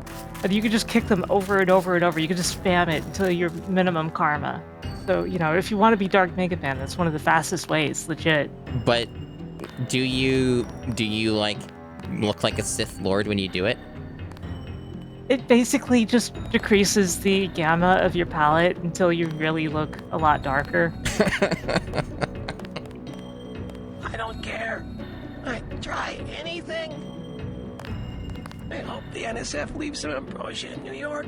And you can just kick them over and over and over. You can just spam it until your minimum karma. So, you know, if you want to be Dark Mega Man, that's one of the fastest ways, legit. But do you like look like a Sith Lord when you do it? It basically just decreases the gamma of your palette until you really look a lot darker. I don't care. I'd try anything. I hope the NSF leaves some ambrosia in New York.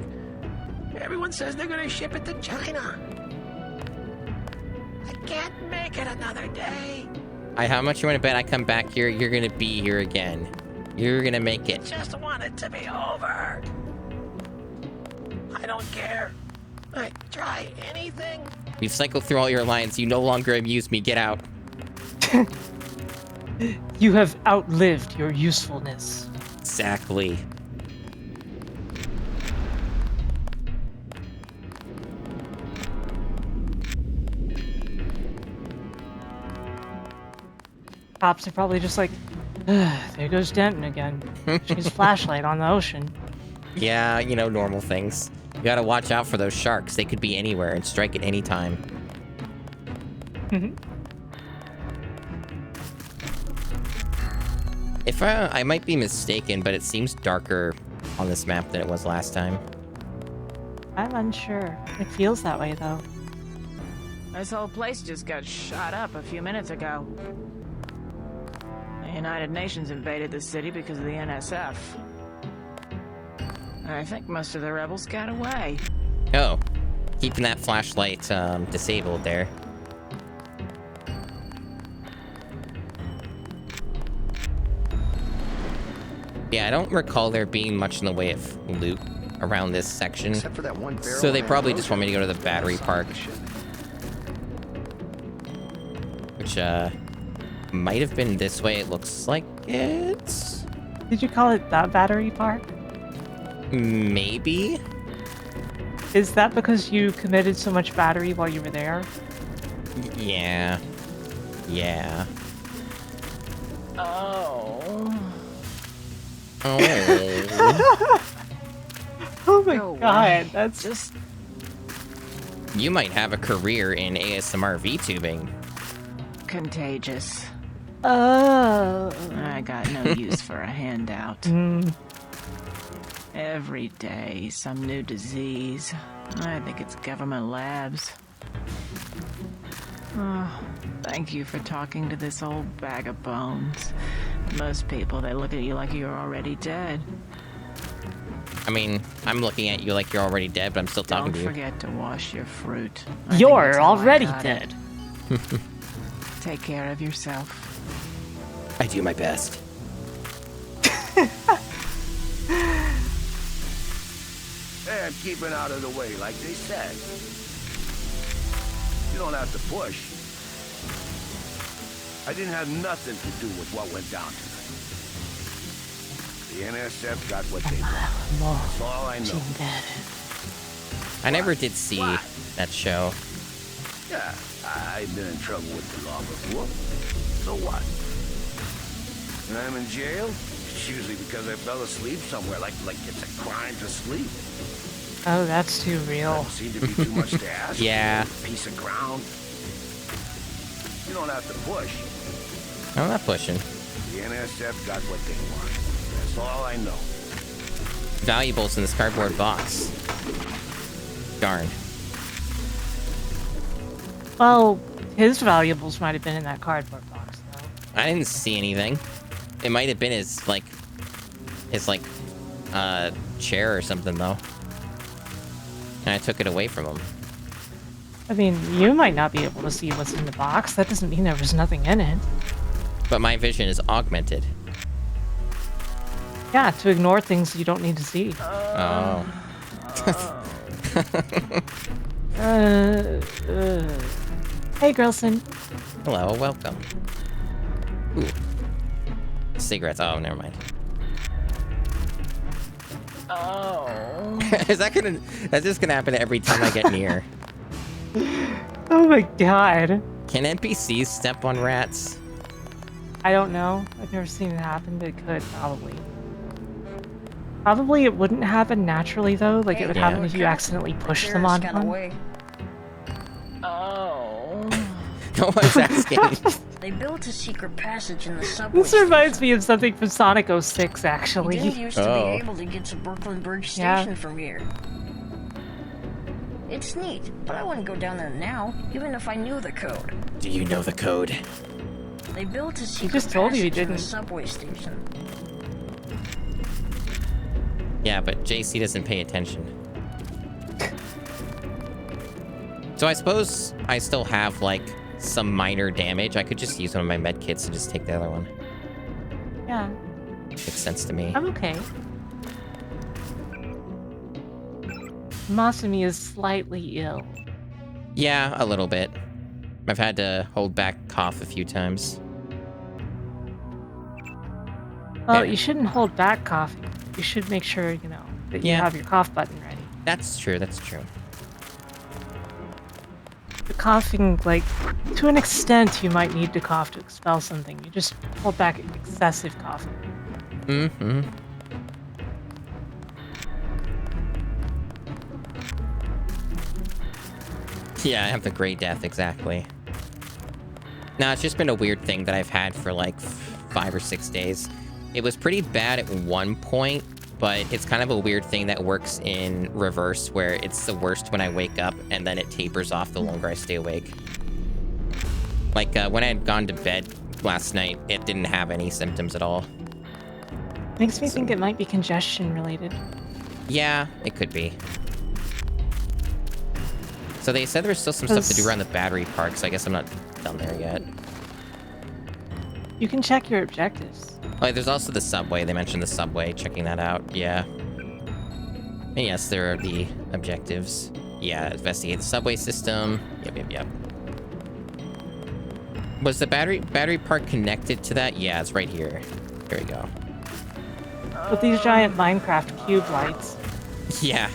Everyone says they're gonna ship it to China. I can't make it another day. How much you want to bet I come back here, you're gonna be here again. You're gonna make it. Just want it to be over. I don't care. I'd try anything. We've cycled through all your lines. You no longer amuse me. Get out. You have outlived your usefulness. Exactly. Cops are probably just like, there goes Denton again. She's flashlight on the ocean. Yeah, you know, normal things. You gotta watch out for those sharks. They could be anywhere and strike at any time. If I might be mistaken, but it seems darker on this map than it was last time. I'm unsure. It feels that way, though. This whole place just got shot up a few minutes ago. The United Nations invaded the city because of the NSF. I think most of the rebels got away. Oh, keeping that flashlight disabled there. Yeah, I don't recall there being much in the way of loot around this section. Except for that one barrel. So they probably just want me to go to the battery park. Which, might have been this way. It looks like it. Did you call it that battery park? Maybe? Is that because you committed so much battery while you were there? Yeah. Yeah. Oh. Oh. Oh my god, that's just... You might have a career in ASMR VTubing. Contagious. Oh. I got no use for a handout. Every day, some new disease. I think it's government labs. Oh, thank you for talking to this old bag of bones. Most people, they look at you like you're already dead. I mean, I'm looking at you like you're already dead, but I'm still talking to you. Don't forget to wash your fruit. You're already dead. Take care of yourself. I do my best. And keeping out of the way, like they said. You don't have to push. I didn't have nothing to do with what went down tonight. The NSF got what they wanted. That's all I know. I never did see that show. Yeah, I've been in trouble with the law before. So what? When I'm in jail, it's usually because I fell asleep somewhere, like it's a crime to sleep. Oh, that's too real. Doesn't seem to be too much to ask. Yeah. A piece of ground. You don't have to push. I'm not pushing. The NSF got what they wanted. That's all I know. Valuables in this cardboard box. Darn. Well, his valuables might have been in that cardboard box, though. I didn't see anything. It might have been his chair or something, though. And I took it away from him. I mean, you might not be able to see what's in the box. That doesn't mean there was nothing in it. But my vision is augmented. Yeah, to ignore things you don't need to see. Oh. Hey, Grilson. Hello, welcome. Ooh. Cigarettes. Oh, never mind. Oh. That's just gonna happen every time I get near. Oh my god. Can NPCs step on rats? I don't know. I've never seen it happen, but it could, probably. Probably it wouldn't happen naturally, though. Like, it would happen if you accidentally push them on one. Oh. No one's asking. They built a secret passage in the subway. This reminds me of something from Sonic 06, actually. You didn't used to be able to get to Brooklyn Bridge Station from here. It's neat, but I wouldn't go down there now, even if I knew the code. Do you know the code? They built a secret He just told you he passage in the didn't. subway station. Yeah, but JC doesn't pay attention. So I suppose I still have, like, some minor damage. I could just use one of my med kits to just take the other one. Yeah. Makes sense to me. I'm okay. Masumi is slightly ill. Yeah, a little bit. I've had to hold back cough a few times. Well, you shouldn't hold back coughing. You should make sure, you know, that you have your cough button ready. That's true, that's true. The coughing, like, to an extent, you might need to cough to expel something. You just hold back excessive coughing. Mm-hmm. Yeah, I have the Grey Death, exactly. Now, it's just been a weird thing that I've had for like 5 or 6 days. It was pretty bad at one point, but it's kind of a weird thing that works in reverse, where it's the worst when I wake up, and then it tapers off the longer I stay awake. Like, when I had gone to bed last night, it didn't have any symptoms at all. Makes me think it might be congestion related. Yeah, it could be. So they said there was still some stuff to do around the battery park, so I guess I'm not done there yet. You can check your objectives. Oh, there's also the subway. They mentioned the subway, checking that out. Yeah. And yes, there are the objectives. Yeah, investigate the subway system. Yep. Was the battery park connected to that? Yeah, it's right here. Here we go. With these giant Minecraft cube lights. Yeah.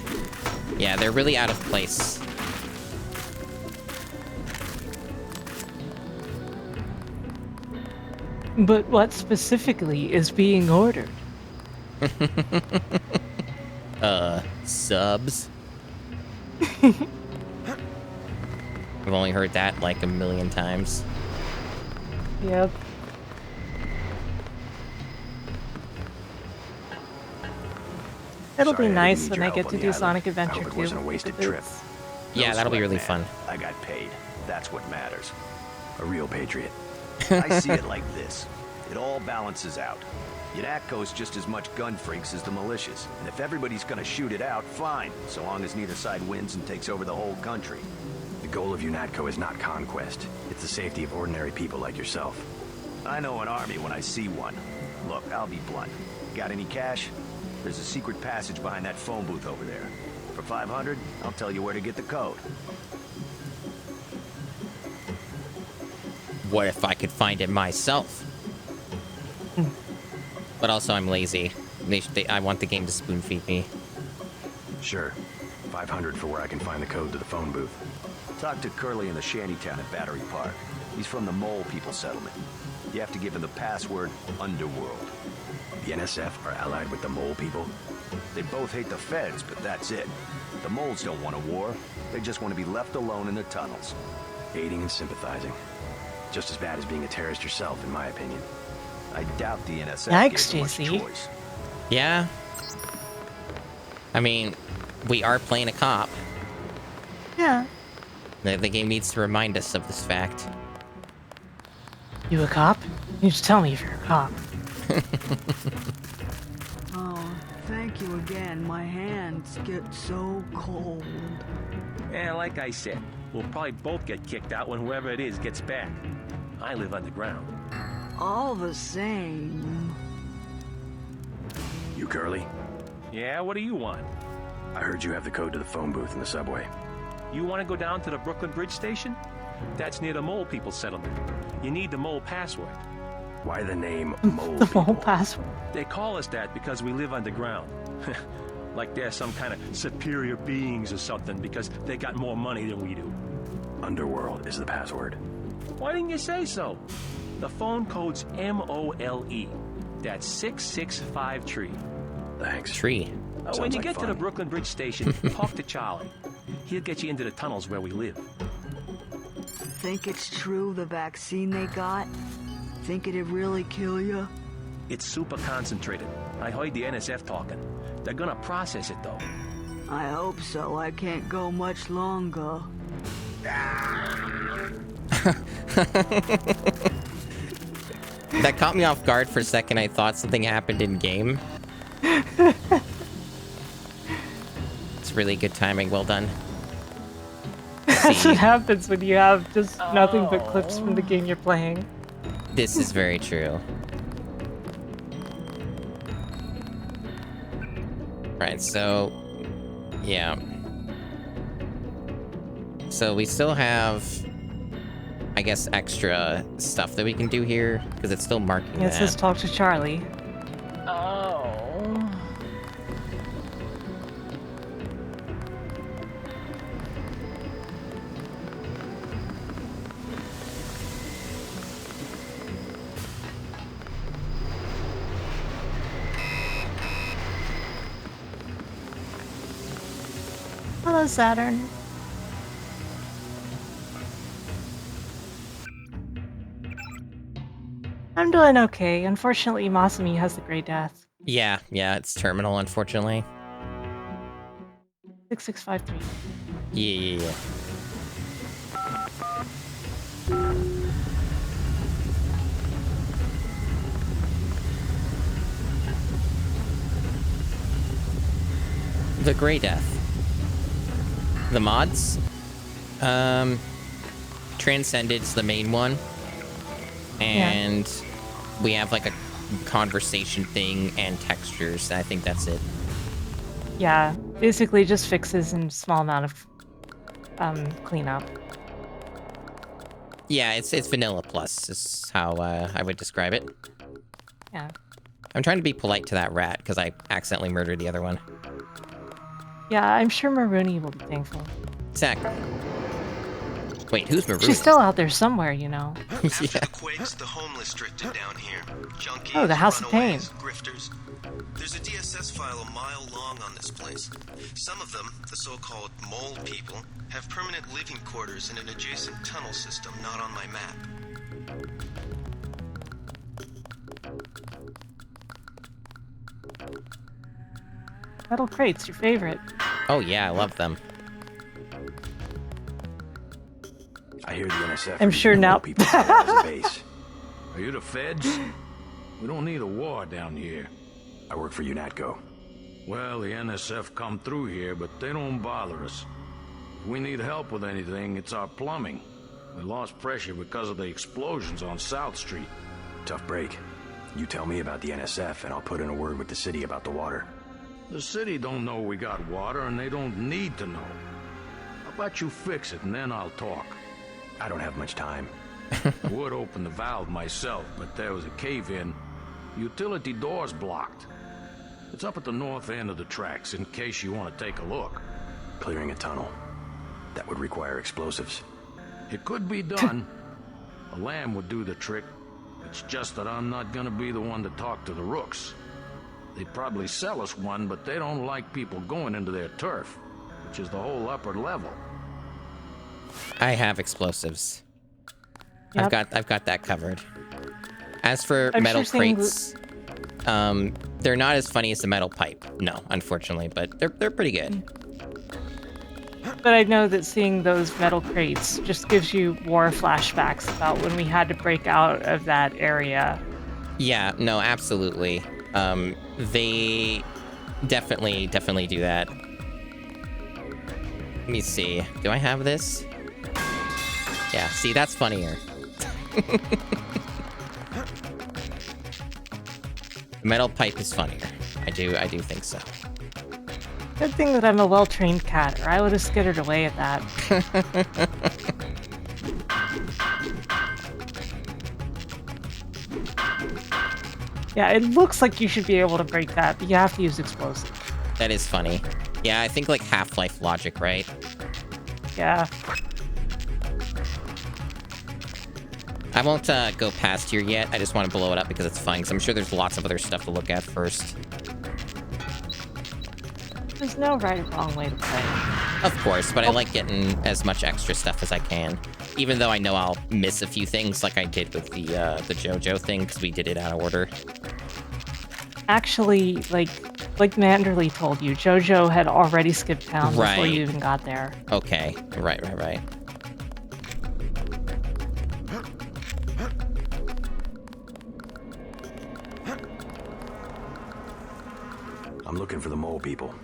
Yeah, they're really out of place. But what specifically is being ordered? Subs. I've only heard that like a million times. Yep. It'll be nice when I get to do Sonic Adventure 2. Wasn't a wasted trip. Yeah, that'll be really fun. I got paid. That's what matters. A real patriot. I see it like this. It all balances out. UNATCO's just as much gun freaks as the militias. And if everybody's gonna shoot it out, fine. So long as neither side wins and takes over the whole country. The goal of UNATCO is not conquest. It's the safety of ordinary people like yourself. I know an army when I see one. Look, I'll be blunt. Got any cash? There's a secret passage behind that phone booth over there. For 500, I'll tell you where to get the code. What if I could find it myself? But also, I'm lazy. I want the game to spoon feed me. Sure. 500 for where I can find the code to the phone booth. Talk to Curly in the shantytown at Battery Park. He's from the Mole People settlement. You have to give him the password Underworld. The NSF are allied with the Mole People? They both hate the feds, but that's it. The Moles don't want a war. They just want to be left alone in their tunnels. Aiding and sympathizing. Just as bad as being a terrorist yourself, in my opinion. I doubt the NSF Yikes, gave them JC. much choice. Yeah. I mean, we are playing a cop. Yeah. The game needs to remind us of this fact. You a cop? You just tell me if you're a cop. Oh, thank you again. My hands get so cold. Yeah, like I said, we'll probably both get kicked out when whoever it is gets back. I live underground. All the same. You Curly? Yeah, what do you want? I heard you have the code to the phone booth in the subway. You want to go down to the Brooklyn Bridge Station? That's near the Mole People settlement. You need the Mole password. Why the name Mole The People? mole password. They call us that because we live underground. Like they're some kind of superior beings or something because they got more money than we do. Underworld is the password. Why didn't you say so? The phone code's MOLE. That's 665 tree. Thanks. Tree. When you get to the Brooklyn Bridge station, talk to Charlie. He'll get you into the tunnels where we live. Think it's true, the vaccine they got? Think it'd really kill you? It's super concentrated. I heard the NSF talking. They're gonna process it, though. I hope so. I can't go much longer. That caught me off guard for a second. I thought something happened in game. It's really good timing. Well done. That's what happens when you have just nothing but clips from the game you're playing. This is very true. Right, so... yeah. So we still have... I guess extra stuff that we can do here, because it's still marking Yeah, it that. says talk to Charlie. Oh. Hello, Saturn. I'm doing okay. Unfortunately, Masumi has the Grey Death. Yeah, it's terminal, unfortunately. 6653. Yeah. The Grey Death. The mods? Transcended's the main one. And we have like a conversation thing and textures. I think that's it. Yeah, basically just fixes and small amount of cleanup. Yeah, it's vanilla plus is how I would describe it. Yeah. I'm trying to be polite to that rat because I accidentally murdered the other one. Yeah, I'm sure Maruni will be thankful. Exactly. Wait, who's Maruni? She's still out there somewhere, you know. After the quakes, the homeless drifted down here. Junkies, Oh, the House of Pain. runaways, grifters. There's a DSS file a mile long on this place. Some of them, the so-called mole people, have permanent living quarters in an adjacent tunnel system not on my map. Metal crates, your favorite. Oh yeah, I love them. I hear the NSF. I'm sure now. People as a base. Are you the feds? We don't need a war down here. I work for UNATCO. Well, the NSF come through here, but they don't bother us. If we need help with anything, it's our plumbing. We lost pressure because of the explosions on South Street. Tough break. You tell me about the NSF, and I'll put in a word with the city about the water. The city don't know we got water, and they don't need to know. How about you fix it, and then I'll talk. I don't have much time. I would open the valve myself, but there was a cave-in. Utility door's blocked. It's up at the north end of the tracks, in case you want to take a look. Clearing a tunnel. That would require explosives. It could be done. A lamb would do the trick. It's just that I'm not gonna be the one to talk to the rooks. They'd probably sell us one, but they don't like people going into their turf, which is the whole upper level. I have explosives. Yep. I've got that covered. As for I'm metal sure crates, they're not as funny as the metal pipe. No, unfortunately, but they're pretty good. But I know that seeing those metal crates just gives you war flashbacks about when we had to break out of that area. Yeah, no, absolutely. They definitely do that. Let me see. Do I have this? Yeah, see, that's funnier. The metal pipe is funnier. I do think so. Good thing that I'm a well-trained cat, or I would have skittered away at that. Yeah, it looks like you should be able to break that, but you have to use explosives. That is funny. Yeah, I think like Half-Life logic, right? Yeah. I won't go past here yet. I just want to blow it up because it's fun, because I'm sure there's lots of other stuff to look at first. There's no right or wrong way to play. Of course, but I like getting as much extra stuff as I can. Even though I know I'll miss a few things, like I did with the JoJo thing, because we did it out of order. Actually, like Manderley told you, JoJo had already skipped town before you even got there. Okay. Right. I'm looking for the mole people.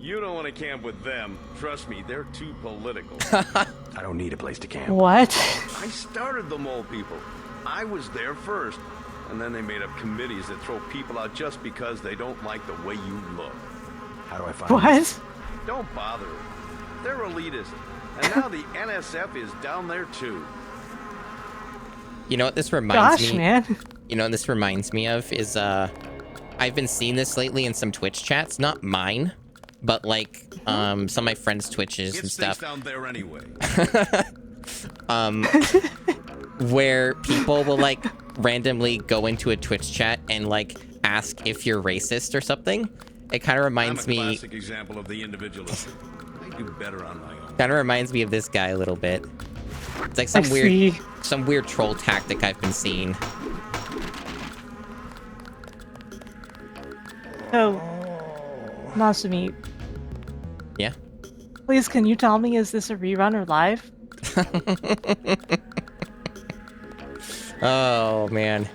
You don't want to camp with them. Trust me, they're too political. I don't need a place to camp. What? I started the mole people. I was there first. And then they made up committees that throw people out just because they don't like the way you look. How do I find What? Don't bother. They're elitist. And now the NSF is down there too. You know what this reminds me? Gosh, man. You know what this reminds me of is I've been seeing this lately in some Twitch chats, not mine, but like some of my friends' Twitches and stuff. Down there anyway. Where people will like randomly go into a Twitch chat and like ask if you're racist or something. It kind of reminds me. I'm a classic example of the individualist. I do better on my own. Kind of reminds me of this guy a little bit. It's like some weird troll tactic I've been seeing. So, Masumi. Yeah? Please, can you tell me, is this a rerun or live? Oh, man.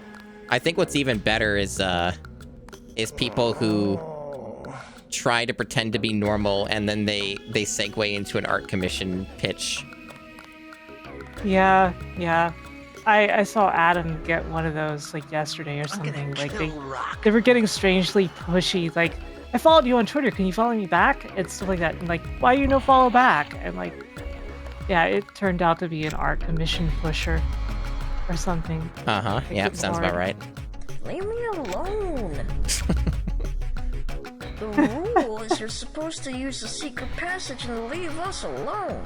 I think what's even better is people who try to pretend to be normal and then they segue into an art commission pitch. Yeah. I saw Adam get one of those like yesterday or something. Like they were getting strangely pushy. Like, I followed you on Twitter. Can you follow me back? And stuff like that. And like, why you no follow back? And like, yeah, it turned out to be an art commission pusher or something. Uh-huh. Yeah, sounds about right. Leave me alone. The rule is you're supposed to use the secret passage and leave us alone.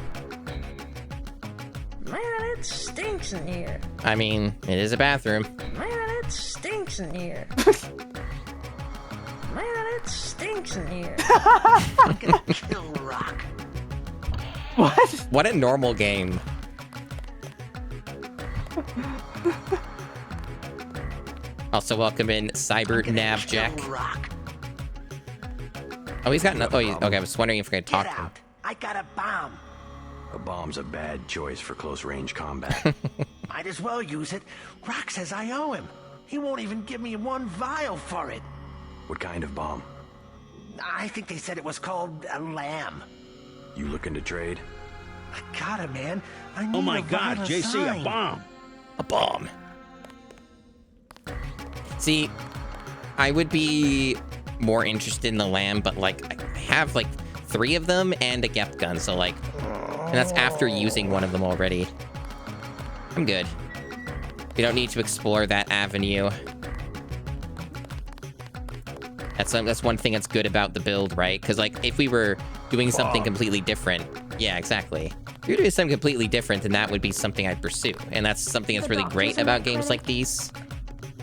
Man, it stinks in here. I mean, it is a bathroom. Man, it stinks in here. Man, it stinks in here. I'm gonna kill Rock. What? What a normal game. Also welcome in Cyber Navjack. Oh, he's got no. Oh, okay. I was wondering if I could talk to him. I got a bomb. A bomb's a bad choice for close-range combat. Might as well use it. Rock says I owe him. He won't even give me one vial for it. What kind of bomb? I think they said it was called a lamb. You looking to trade? I got it, man. I need Oh my a God, vial JC, sign. a bomb! A bomb. See, I would be more interested in the lamb, but like I have like 3 of them and a Gep gun, so like, and that's after using one of them already. I'm good. We don't need to explore that avenue. That's one thing that's good about the build, right? Because like if we were doing something completely different, yeah, exactly. If you're doing something completely different, then that would be something I'd pursue, and that's something that's really great about games like these.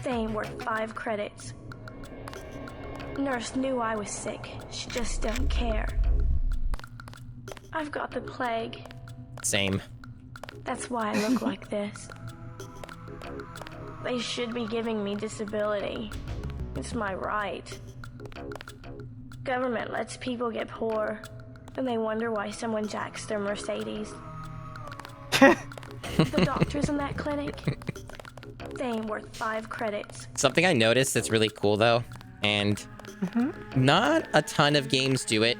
They ain't worth 5 credits. Nurse knew I was sick. She just don't care. I've got the plague. Same. That's why I look like this. They should be giving me disability. It's my right. Government lets people get poor, and they wonder why someone jacks their Mercedes. The doctors in that clinic, they ain't worth 5 credits. Something I noticed that's really cool though, and not a ton of games do it,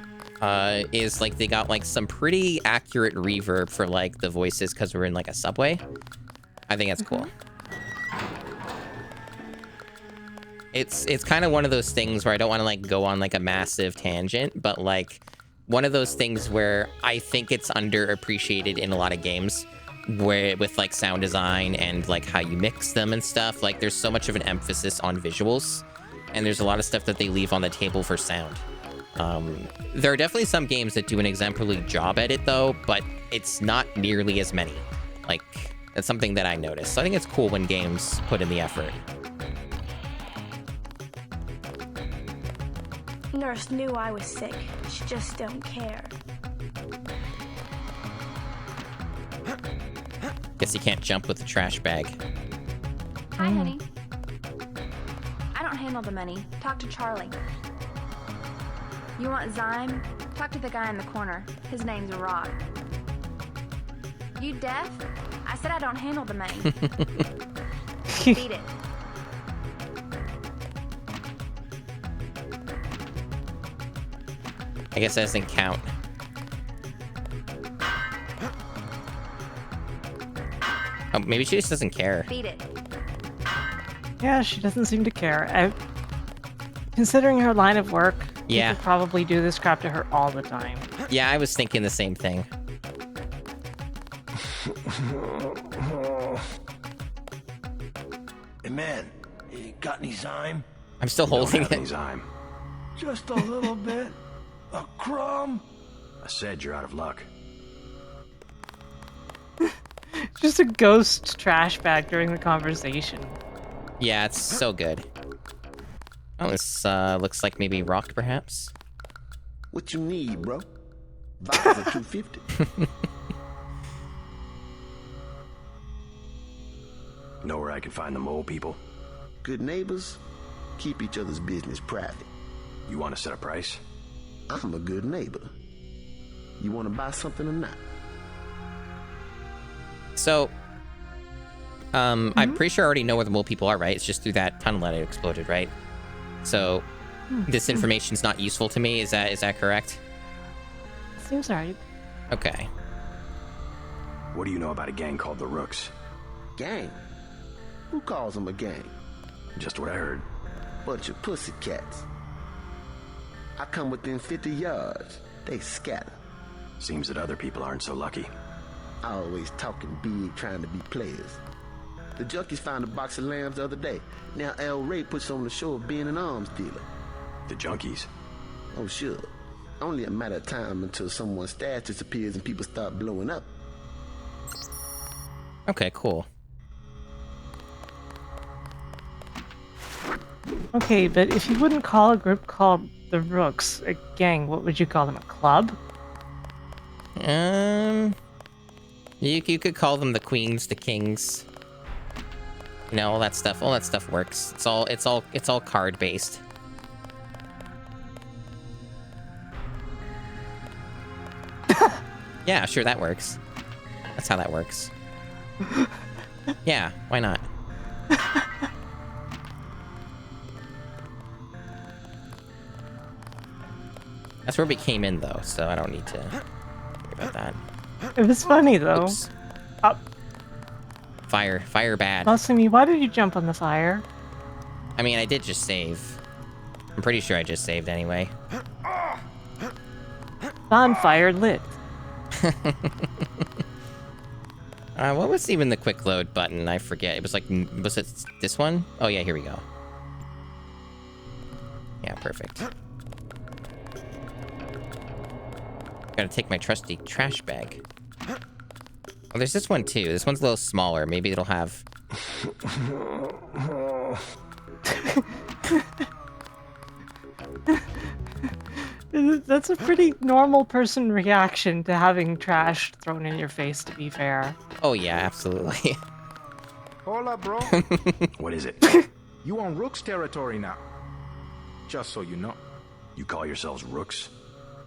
is like they got like some pretty accurate reverb for like the voices because we're in like a subway. I think that's cool. It's kind of one of those things where I don't want to like go on like a massive tangent, but like one of those things where I think it's underappreciated in a lot of games. where with like sound design and like how you mix them and stuff. Like there's so much of an emphasis on visuals, and there's a lot of stuff that they leave on the table for sound. There are definitely some games that do an exemplary job at it though, but it's not nearly as many. Like, that's something that I noticed. So I think it's cool when games put in the effort. Nurse knew I was sick. She just don't care. Guess you can't jump with the trash bag. Hi, honey. I don't handle the money. Talk to Charlie. You want Zyme? Talk to the guy in the corner. His name's Rod. You deaf? I said I don't handle the money. Beat it. I guess that doesn't count. Oh, maybe she just doesn't care. Beat it. Yeah, she doesn't seem to care. Considering her line of work, yeah, you could probably do this crap to her all the time. Yeah, I was thinking the same thing. Hey man, you got any Zyme? I'm still holding it. Zyme. Just a little bit. A crumb. I said you're out of luck. Just a ghost trash bag during the conversation. Yeah, it's so good. Oh, this looks like maybe rock, perhaps? What you need, bro? Vodka for $2.50. Know where I can find the mole people? Good neighbors keep each other's business private. You want to set a price? I'm a good neighbor. You want to buy something or not? So, I'm pretty sure I already know where the mole people are, right? It's just through that tunnel that it exploded, right? So, this information's not useful to me. Is that correct? Seems right. Okay. What do you know about a gang called the Rooks? Gang? Who calls them a gang? Just what I heard. Bunch of pussycats. I come within 50 yards. They scatter. Seems that other people aren't so lucky. Always talking big, trying to be players. The junkies found a box of lambs the other day. Now El Rey puts on the show of being an arms dealer. The junkies? Oh, sure. Only a matter of time until someone's stash disappears and people start blowing up. Okay, cool. Okay, but if you wouldn't call a group called the Rooks a gang, what would you call them? A club? You could call them the Queens, the Kings. You know, all that stuff works. It's all card based. Yeah, sure, that works. That's how that works. Yeah, why not? That's where we came in, though, so I don't need to worry about that. It was funny, though. Oops. Fire bad. Masumi, why did you jump on the fire? I mean, I did just save. I'm pretty sure I just saved anyway. Bonfire lit. What was even the quick load button? I forget. It was like, was it this one? Oh yeah, here we go. Yeah, perfect. Gotta take my trusty trash bag. Oh, there's this one too. This one's a little smaller. Maybe it'll have... That's a pretty normal person reaction to having trash thrown in your face, to be fair. Oh yeah, absolutely. Hold up, bro. What is it? You on Rook's territory now. Just so you know. You call yourselves Rooks?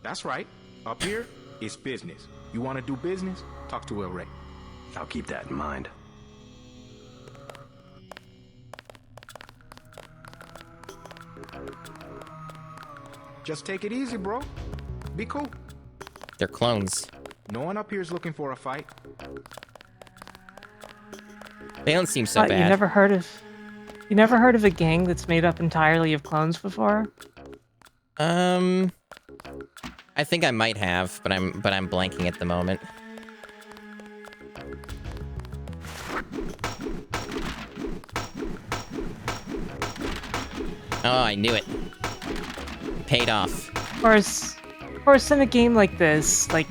That's right. Up here, it's business. You want to do business? Talk to El Rey. I'll keep that in mind. Just take it easy, bro. Be cool. They're clones. No one up here is looking for a fight. They don't seem so bad. You never heard of a gang that's made up entirely of clones before? I think I might have, but I'm blanking at the moment. Oh, I knew it. Paid off. Of course, in a game like this, like,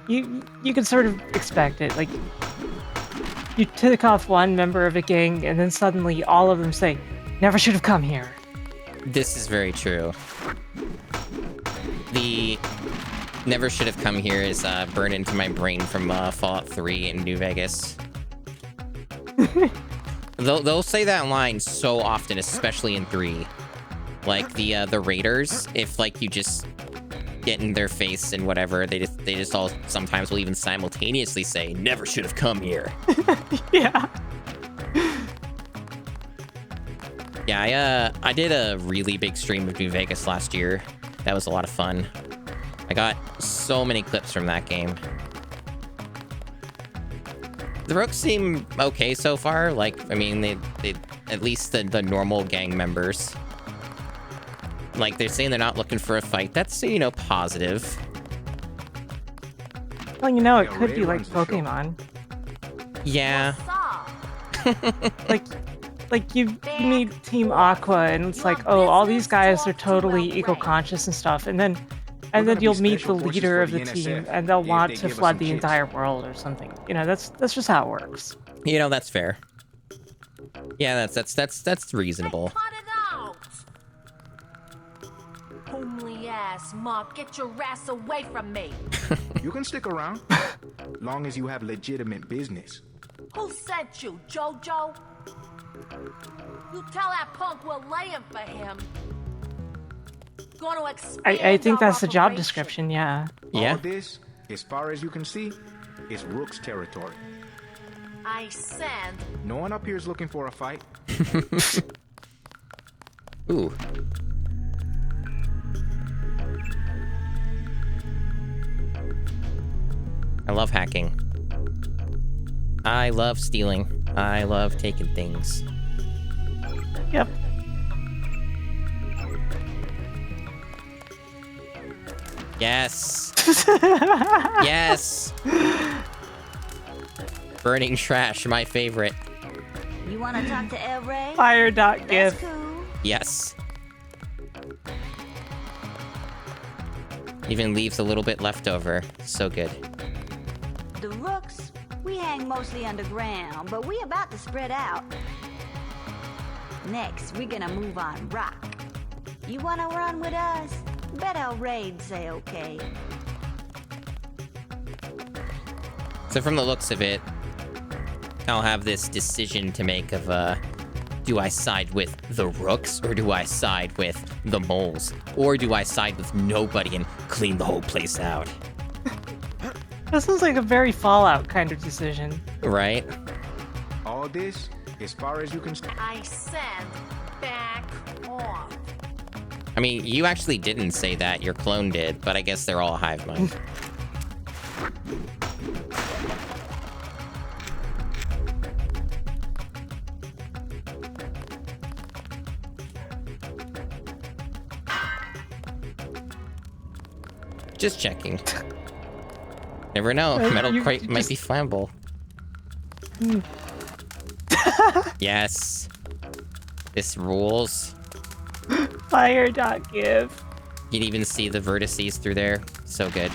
you can sort of expect it. Like, you tick off one member of a gang, and then suddenly all of them say, "Never should have come here." This is very true. The never should have come here is burned into my brain from Fallout 3 in New Vegas. They'll say that line so often, especially in 3. Like the raiders, if like you just get in their face and whatever, they just all sometimes will even simultaneously say, "Never should have come here." Yeah. Yeah, I did a really big stream of New Vegas last year. That was a lot of fun. I got so many clips from that game. The Rooks seem okay so far. Like, I mean, they at least the normal gang members. Like, they're saying they're not looking for a fight. That's, you know, positive. Well, you know, it could be like Pokemon. Yeah. Like you meet Team Aqua, and it's like, oh, all these guys are totally eco-conscious and stuff, and then you'll meet the leader of the team, and they'll want to flood the entire world or something. You know, that's just how it works. You know, that's fair. Yeah, that's reasonable. Homely ass Mark, get your ass away from me. You can stick around, long as you have legitimate business. Who sent you, Jojo? You tell that punk we're laying for him. Gonna expand I think that's the job operation. description, yeah. All this, as far as you can see, is Rook's territory. I send. No one up here is looking for a fight. Ooh. I love hacking. I love stealing. I love taking things. Yep. Yes. Yes. Burning trash, my favorite. You want to talk to El Rey? Fire.gif. Cool. Yes. Even leaves a little bit left over. So good. The Rooks, we hang mostly underground, but we about to spread out. Next, we're gonna move on rock. You wanna run with us? Bet El Rey'd say okay. So from the looks of it, I'll have this decision to make of, do I side with the Rooks, or do I side with the Moles? Or do I side with nobody and clean the whole place out? This is like a very Fallout kind of decision. Right? All this, as far as you can... I send back off. I mean, you actually didn't say that, your clone did, but I guess they're all hive mind. Just checking. Never know, metal crate might be flammable. Yes. This rules. Fire.gif. You can even see the vertices through there. So good.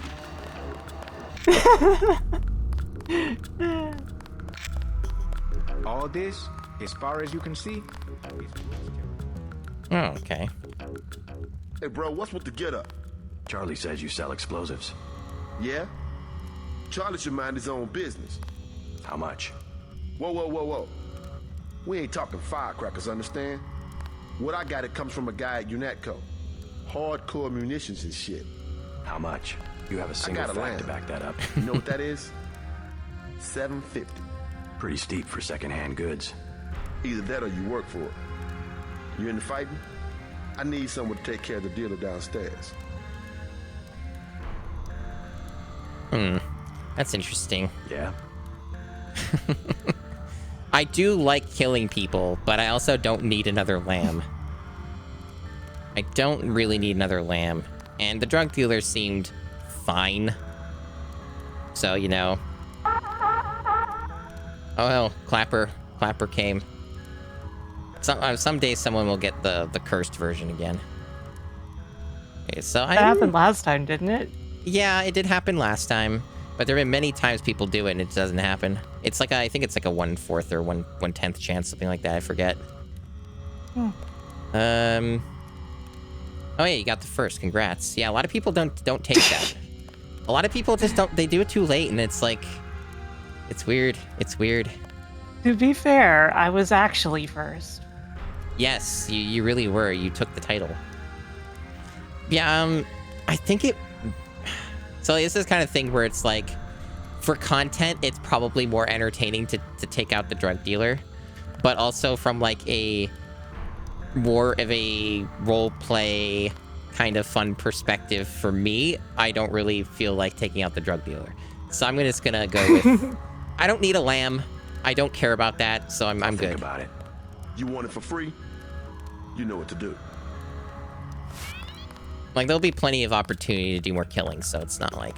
All this, as far as you can see, is... Oh, okay. Hey, bro, what's with the get-up? Charlie says you sell explosives. Yeah? Charlie should mind his own business. How much? Whoa, whoa, whoa, whoa. We ain't talking firecrackers, understand? What I got, it comes from a guy at UNATCO. Hardcore munitions and shit. How much? You have a single fact to back that up. You know what that is? $750. Pretty steep for secondhand goods. Either that or you work for it. You into fighting? I need someone to take care of the dealer downstairs. That's interesting. Yeah. I do like killing people, but I also don't need another lamb. I don't really need another lamb. And the drug dealer seemed fine. So, you know. Oh, well, Clapper came. Someday someone will get the cursed version again. Okay, so that happened last time, didn't it? Yeah, it did happen last time, but there have been many times people do it and it doesn't happen. It's like I think it's like a 1/4 or 1/10 chance, something like that. I forget. Hmm. Oh yeah, you got the first. Congrats. Yeah, a lot of people don't take that. A lot of people just don't. They do it too late, and it's like, it's weird. It's weird. To be fair, I was actually first. Yes, you really were. You took the title. Yeah, I think it... So it's this kind of thing where it's like, for content, it's probably more entertaining to take out the drug dealer. But also from like a more of a role-play kind of fun perspective for me, I don't really feel like taking out the drug dealer. So I'm just gonna go with... I don't need a lamb. I don't care about that, so I'm good. Think about it. You want it for free? You know what to do. Like, there'll be plenty of opportunity to do more killing, so it's not like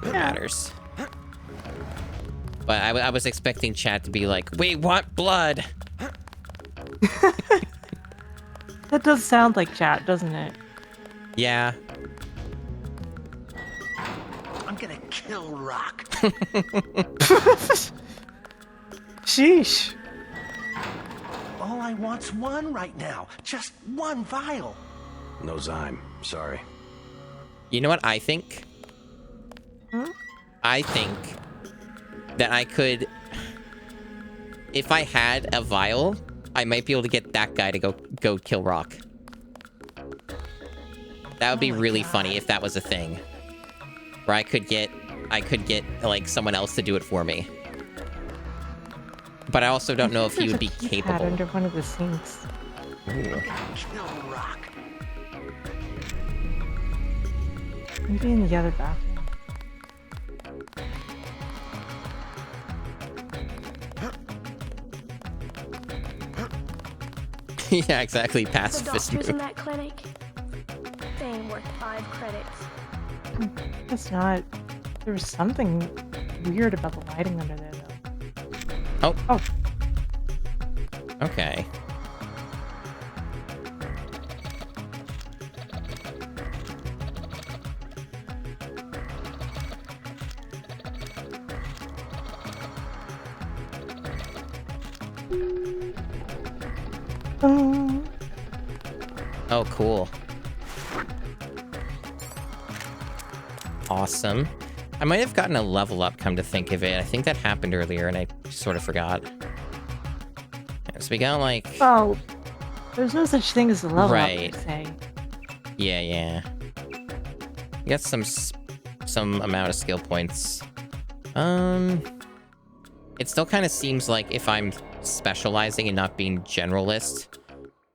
it matters. But I was expecting chat to be like, we want blood! That does sound like chat, doesn't it? Yeah. I'm gonna kill Rock. Sheesh. All I want's one right now. Just one vial. No Zyme. Sorry. You know what I think? I think that I could... If I had a vial, I might be able to get that guy to go kill Rock. That would be really funny if that was a thing. Where I could get like someone else to do it for me. But I also don't know if he would be capable. Under one of the sinks. Ooh. Kill Rock. Maybe in the other bathroom. Yeah, exactly. The Pacifist doctors in move. that clinic, they ain't worth 5 credits. That's not... There was something weird about the lighting under there, though. Oh. Okay. Oh, cool. Awesome. I might have gotten a level up, come to think of it. I think that happened earlier, and I sort of forgot. So we got, like... Oh, there's no such thing as a level right. up, per se. Yeah. We got some amount of skill points. It still kind of seems like if I'm specializing and not being generalist,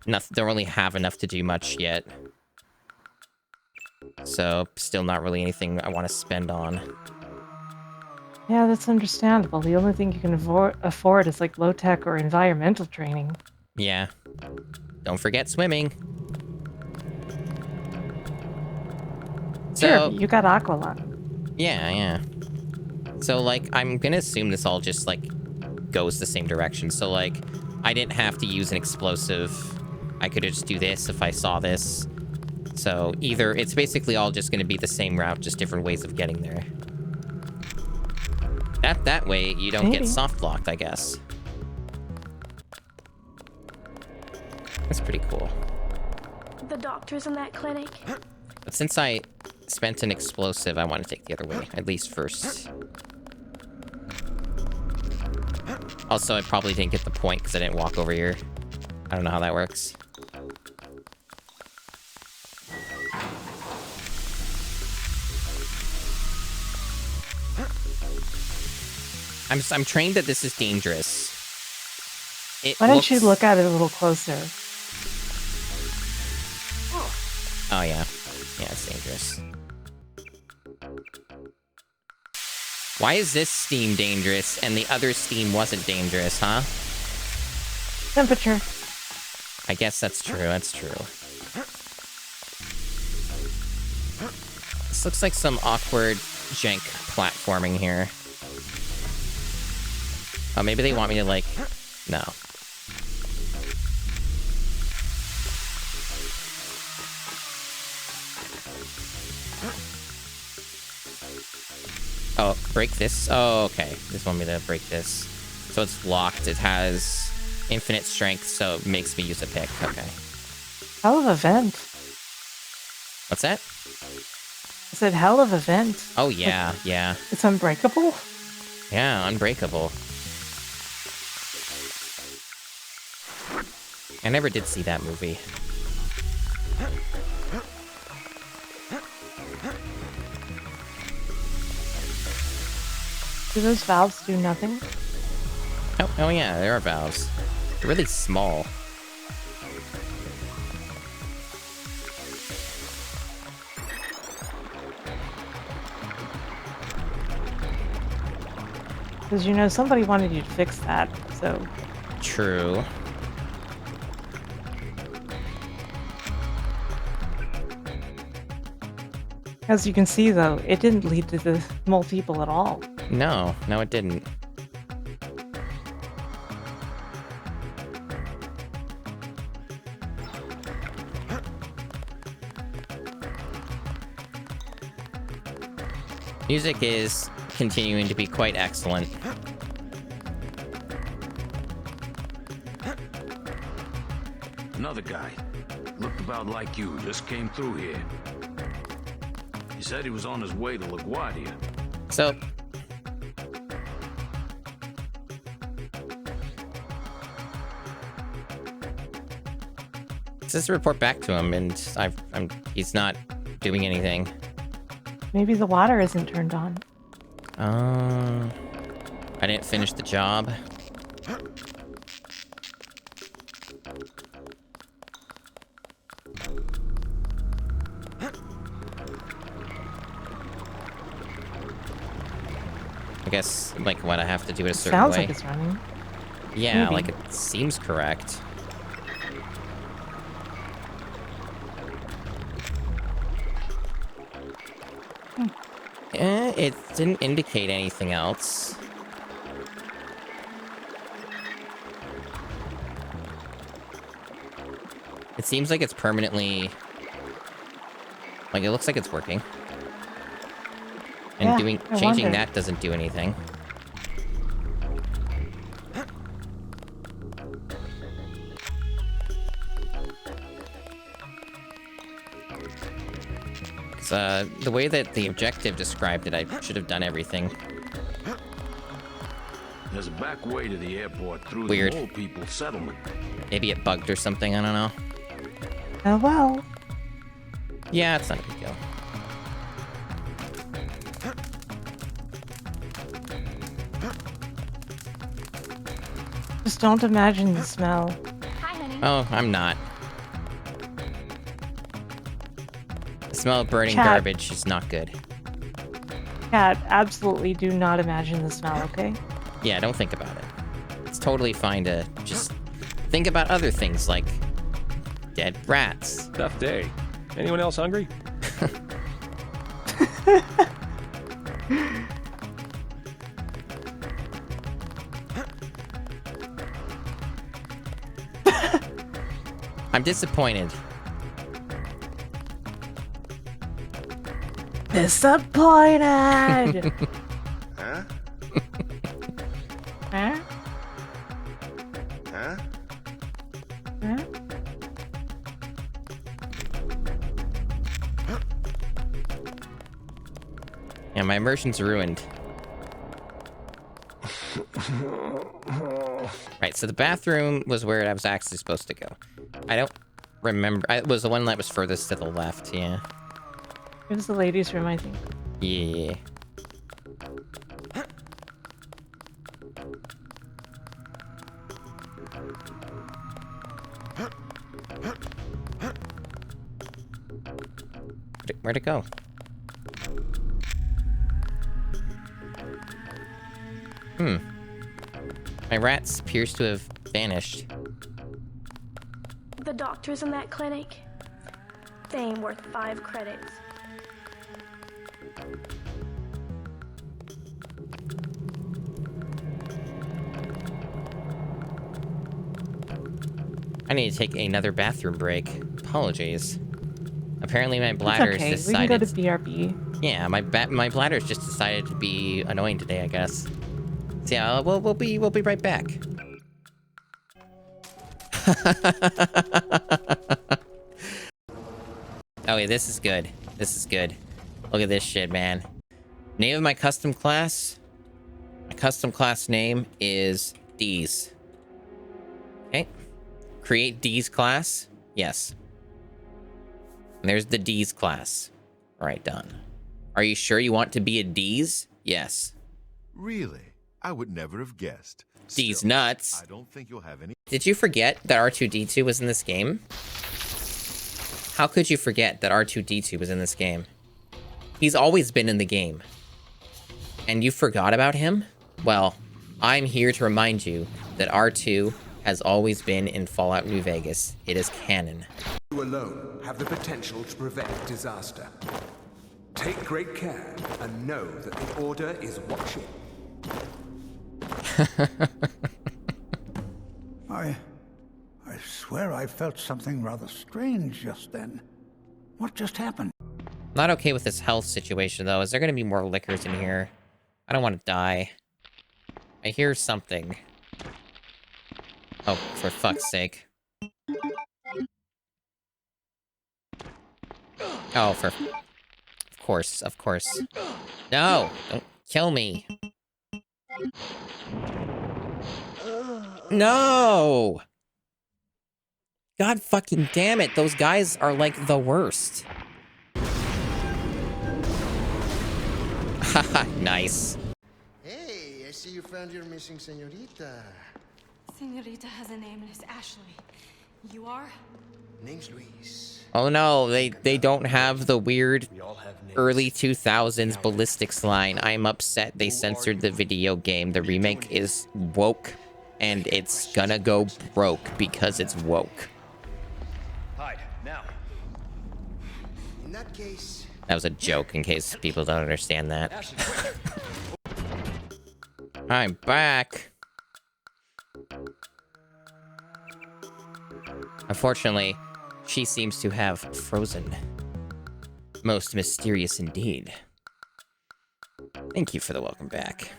don't really have enough to do much yet. So, still not really anything I want to spend on. Yeah, that's understandable. The only thing you can afford is like low-tech or environmental training. Yeah. Don't forget swimming. Sure, So, you got Aqualung. Yeah. So, like, I'm gonna assume this all just, like, goes the same direction. So, like, I didn't have to use an explosive. I could just do this if I saw this. So, either it's basically all just gonna be the same route, just different ways of getting there. That way, you don't get soft-locked, I guess. That's pretty cool. The doctors in that clinic, But since I spent an explosive, I want to take the other way, at least first. Also, I probably didn't get the point because I didn't walk over here. I don't know how that works. I'm trained that this is dangerous. Why don't you look at it a little closer? Oh, yeah. Yeah, it's dangerous. Why is this steam dangerous and the other steam wasn't dangerous, huh? Temperature. I guess that's true, that's true. This looks like some awkward jank platforming here. Oh, maybe they want me to, like... No. Oh, break this? Oh, okay. Just want me to break this. So it's locked. It has infinite strength, so it makes me use a pick. Okay. Hell of a vent. What's that? I said hell of a vent. Oh, yeah, yeah. It's unbreakable? Yeah, unbreakable. I never did see that movie. Do those valves do nothing? Oh yeah, there are valves. They're really small. Because, you know, somebody wanted you to fix that, so... True. As you can see, though, it didn't lead to the mole people at all. No, it didn't. Music is continuing to be quite excellent. Another guy. Looked about like you, just came through here. He said he was on his way to LaGuardia. So... Let's report back to him, and he's not doing anything. Maybe the water isn't turned on. I didn't finish the job. I guess, like, what I have to do it a certain way. Sounds like it's running. Yeah, Maybe. like, it seems correct. It didn't indicate anything else. It seems like it's permanently... Like, it looks like it's working. And Yeah, I changing wonder. that doesn't do anything. The way that the objective described it, I should have done everything. There's a back way to the airport through Weird. the Mole People settlement. Maybe it bugged or something, I don't know. Oh well. Yeah, it's not a big deal. Just don't imagine the smell. Hi, honey. Oh, I'm not. The smell of burning Chat. garbage is not good. Cat, absolutely do not imagine the smell, okay? Yeah, don't think about it. It's totally fine to just think about other things like dead rats. Tough day. Anyone else hungry? I'm disappointed. Disappointed! Huh? Huh? Huh? Huh? Yeah, my immersion's ruined. Right, so the bathroom was where I was actually supposed to go. I don't remember. It was the one that was furthest to the left, yeah. It was the ladies' room, I think. Yeah. Where'd it go? My rats appears to have vanished. The doctors in that clinic, they ain't worth 5 credits. I need to take another bathroom break. Apologies. apparently my bladder's okay. decided... We can go to BRB. Yeah, my bladder's just decided to be annoying today, I guess. So yeah, we'll be right back. Oh wait, this is good. This is good. Look at this shit, man. Name of my custom class? My custom class name is D's. Okay. Create D's class? Yes. And there's the D's class. Alright, done. Are you sure you want to be a D's? Yes. Really? I would never have guessed. D's Still, nuts. I don't think you'll have any... Did you forget that R2-D2 was in this game? How could you forget that R2-D2 was in this game? He's always been in the game. And you forgot about him? Well, I'm here to remind you that R2 has always been in Fallout New Vegas. It is canon. You alone have the potential to prevent disaster. Take great care and know that the Order is watching. I swear I felt something rather strange just then. What just happened? Not okay with this health situation, though. Is there going to be more lickers in here? I don't want to die. I hear something. Oh, for fuck's sake. Oh, for... Of course. No! Don't kill me. No! God fucking damn it, those guys are like the worst. Haha, nice. Hey, I see you found your missing señorita. Señorita has a name and it's Ashley. You are? Name's Luis. Oh no, they don't have the weird early 2000s ballistics line. I'm upset they censored the video game. The remake is woke, and it's gonna go broke because it's woke. Hide, now. In that case... That was a joke, in case people don't understand that. I'm back. Unfortunately, she seems to have frozen. Most mysterious indeed. Thank you for the welcome back.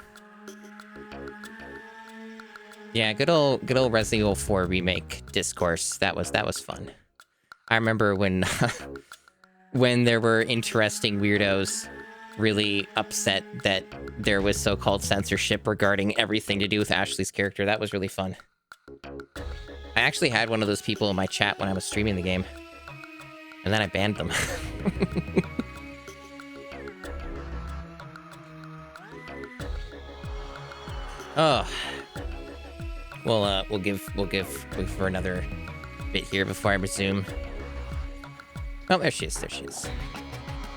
Yeah, good old Resident Evil 4 remake discourse. That was fun. I remember when when there were interesting weirdos really upset that there was so-called censorship regarding everything to do with Ashley's character. That was really fun. I actually had one of those people in my chat when I was streaming the game. And then I banned them. Oh. We'll give for another bit here before I resume. Oh, there she is.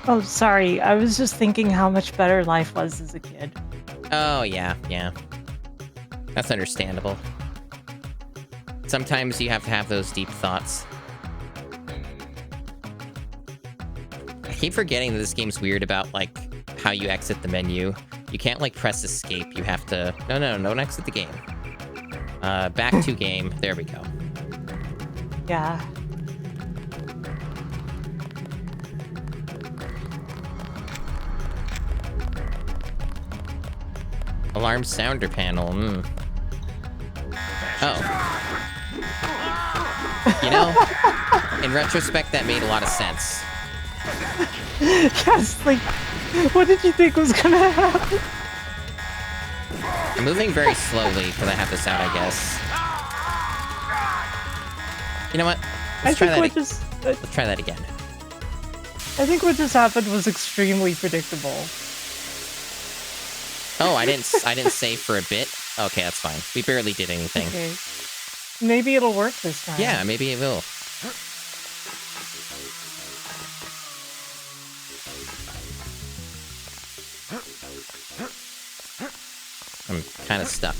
Oh, sorry. I was just thinking how much better life was as a kid. Oh, yeah. That's understandable. Sometimes you have to have those deep thoughts. I keep forgetting that this game's weird about, like, how you exit the menu. You can't, like, press escape. You have to... No, don't exit the game. Back to game. There we go. Yeah. Alarm sounder panel. Oh. You know, in retrospect, that made a lot of sense. Yes, like, what did you think was gonna happen? I'm moving very slowly because I have this out, I guess. You know what? Let's try that again. I think what just happened was extremely predictable. Oh, I didn't save for a bit. Okay, that's fine. We barely did anything. Okay. Maybe it'll work this time. Yeah, maybe it will. I'm kind of stuck.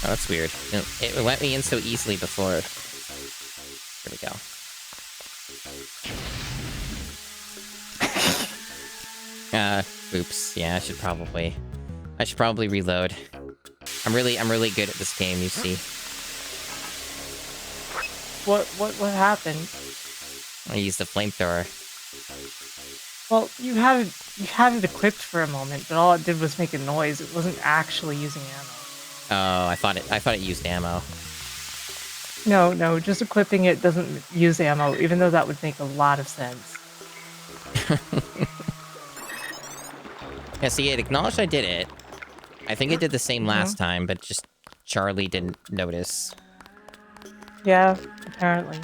Oh, that's weird. It let me in so easily before. Here we go. Oops. Yeah, I should probably reload. I'm really good at this game, you see. what happened? I used the flamethrower. Well, you had it equipped for a moment, but all it did was make a noise. It wasn't actually using ammo. Oh, I thought it used ammo. No, just equipping it doesn't use ammo, even though that would make a lot of sense. Yeah, see, it acknowledged I did it. I think it did the same last time, but just Charlie didn't notice. Yeah, apparently.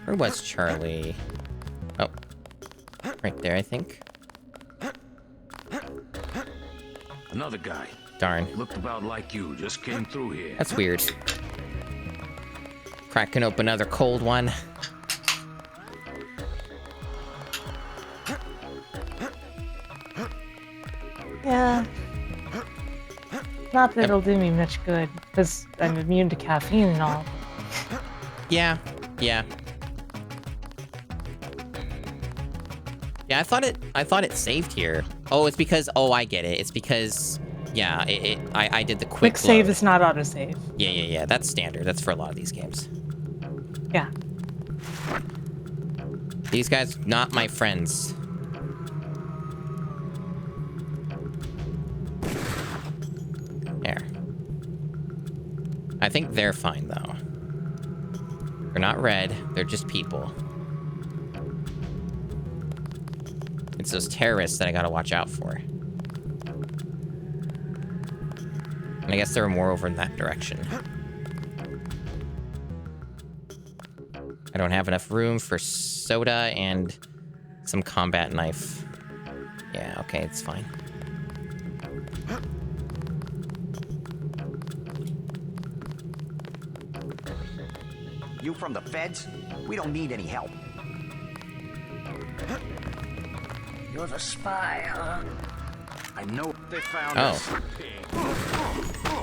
Where was Charlie? Oh. Right there, I think. Another guy. Darn. Looked about like you, just came through here. That's weird. Cracking open another cold one. Yeah. Not that it'll do me much good, because I'm immune to caffeine and all. Yeah. Yeah, I thought it saved here. Oh, it's because... Oh, I get it. It's because... Yeah, I did the quick save load. is not autosave. Yeah. That's standard. That's for a lot of these games. Yeah. These guys, not my friends. There. I think they're fine, though. They're not red. They're just people. It's those terrorists that I gotta watch out for. And I guess there were more over in that direction. I don't have enough room for soda and some combat knife. Yeah, okay, it's fine. You from the feds? We don't need any help. You're the spy, huh? I know they found us.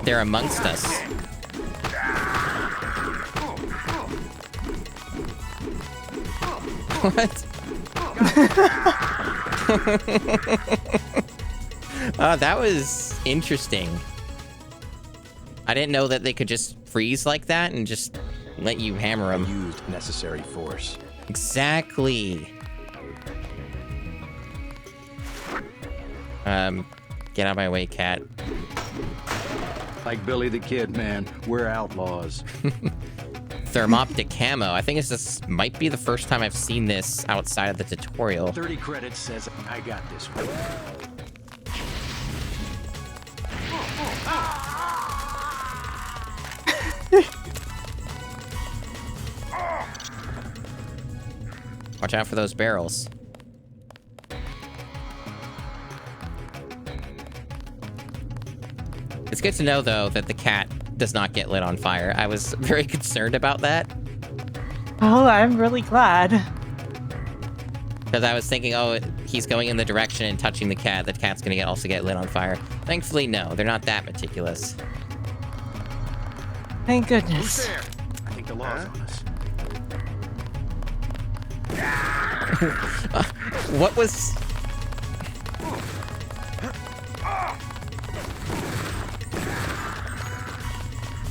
They're amongst us. What? That was interesting. I didn't know that they could just freeze like that and just let you hammer them. Used necessary force. Exactly. Get out of my way, cat. Like Billy the Kid, man. We're outlaws. Thermoptic camo. I think this might be the first time I've seen this outside of the tutorial. 30 credits says I got this one. Watch out for those barrels. It's good to know, though, that the cat does not get lit on fire. I was very concerned about that. Oh, I'm really glad. Because I was thinking, oh, he's going in the direction and touching the cat. The cat's going to also get lit on fire. Thankfully, no. They're not that meticulous. Thank goodness. I think the law's on us. What was...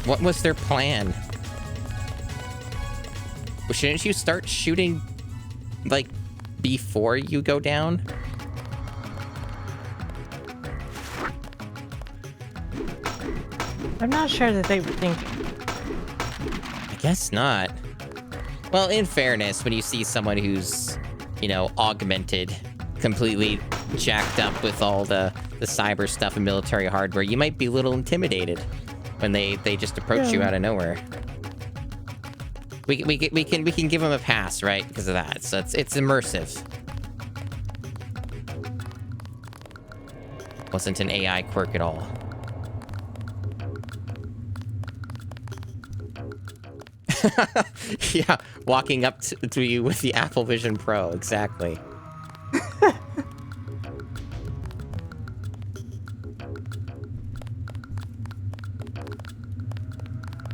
What was their plan? Well, shouldn't you start shooting, like, before you go down? I'm not sure that they were thinking. I guess not. Well, in fairness, when you see someone who's, you know, augmented, completely jacked up with all the cyber stuff and military hardware, you might be a little intimidated when they just approach you out of nowhere. We can give them a pass, right? Because of that. So it's immersive. Wasn't an AI quirk at all. Yeah, walking up to you with the Apple Vision Pro, exactly.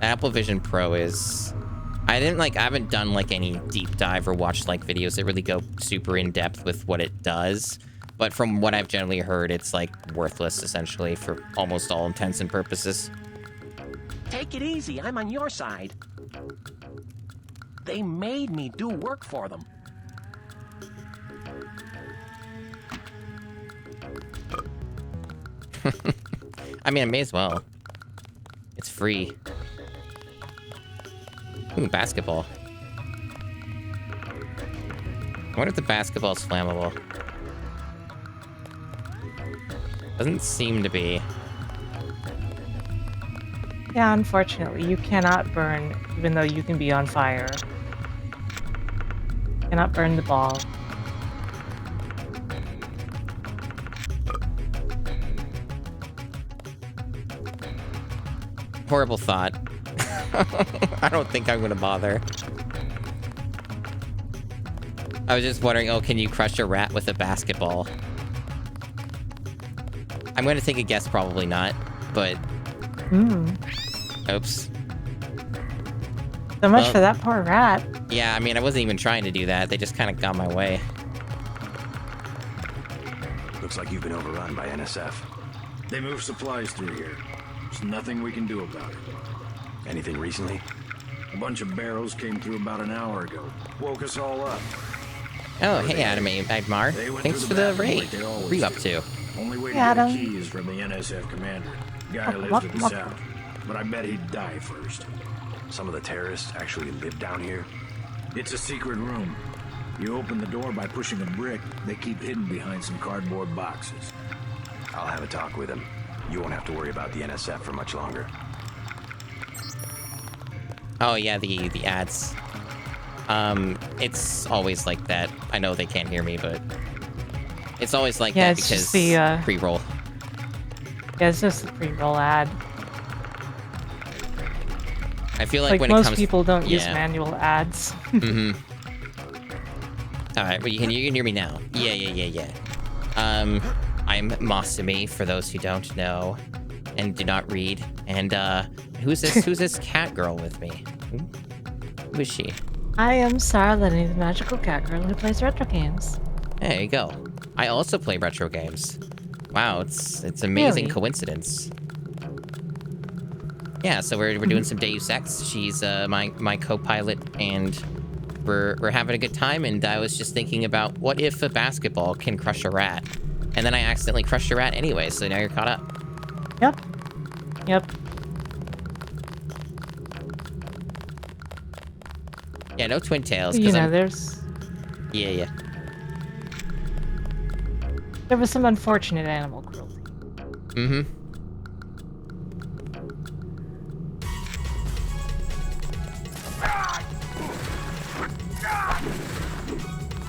Apple Vision Pro is I haven't done like any deep dive or watched like videos that really go super in depth with what it does. But from what I've generally heard, it's like worthless essentially for almost all intents and purposes. Take it easy. I'm on your side. They made me do work for them. I mean, I may as well. It's free. Ooh, basketball. I wonder if the basketball's flammable. Doesn't seem to be. Yeah, unfortunately, you cannot burn, even though you can be on fire. You cannot burn the ball. Horrible thought. I don't think I'm gonna bother. I was just wondering, oh, can you crush a rat with a basketball? I'm gonna take a guess, probably not, but... Oops. So much for that poor rat. Yeah, I mean, I wasn't even trying to do that. They just kind of got my way. Looks like you've been overrun by NSF. They move supplies through here. There's nothing we can do about it. Anything recently? A bunch of barrels came through about an hour ago. Woke us all up. Oh, hey, Admar. Thanks for the raid. What are you up to? Only way to get a key is from the NSF commander. Guy lives to the south. But I bet he'd die first. Some of the terrorists actually live down here? It's a secret room. You open the door by pushing a brick. They keep hidden behind some cardboard boxes. I'll have a talk with him. You won't have to worry about the NSF for much longer. Oh, yeah, the ads. It's always like that. I know they can't hear me, but... It's always like that because just the, pre-roll. Yeah, it's just the pre-roll ad. I feel like when most it comes... people don't use manual ads. Alright, but you can hear me now. Yeah. I'm Masumi, for those who don't know and do not read. And, who's this cat girl with me? Who is she? I am Sarah Lenny, the magical cat girl who plays retro games. There you go. I also play retro games. Wow, it's amazing Really? coincidence. Yeah, so we're doing some Deus Ex. She's my co-pilot, and we're having a good time. And I was just thinking about what if a basketball can crush a rat, and then I accidentally crushed a rat anyway. So now you're caught up. Yep. Yeah, no twin tails. You know, there's... Yeah. There was some unfortunate animal cruelty.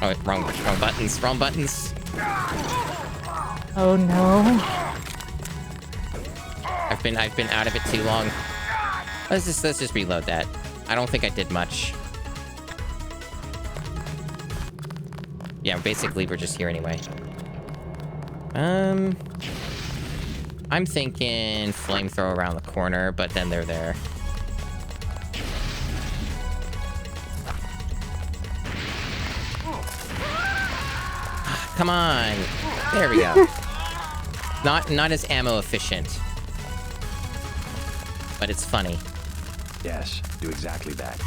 Oh, wait, wrong buttons. Oh no. I've been out of it too long. Let's just reload that. I don't think I did much. Yeah, basically we're just here anyway. I'm thinking flamethrower around the corner, but then they're there. Come on. There we go. Not as ammo efficient. But it's funny. Yes, do exactly that.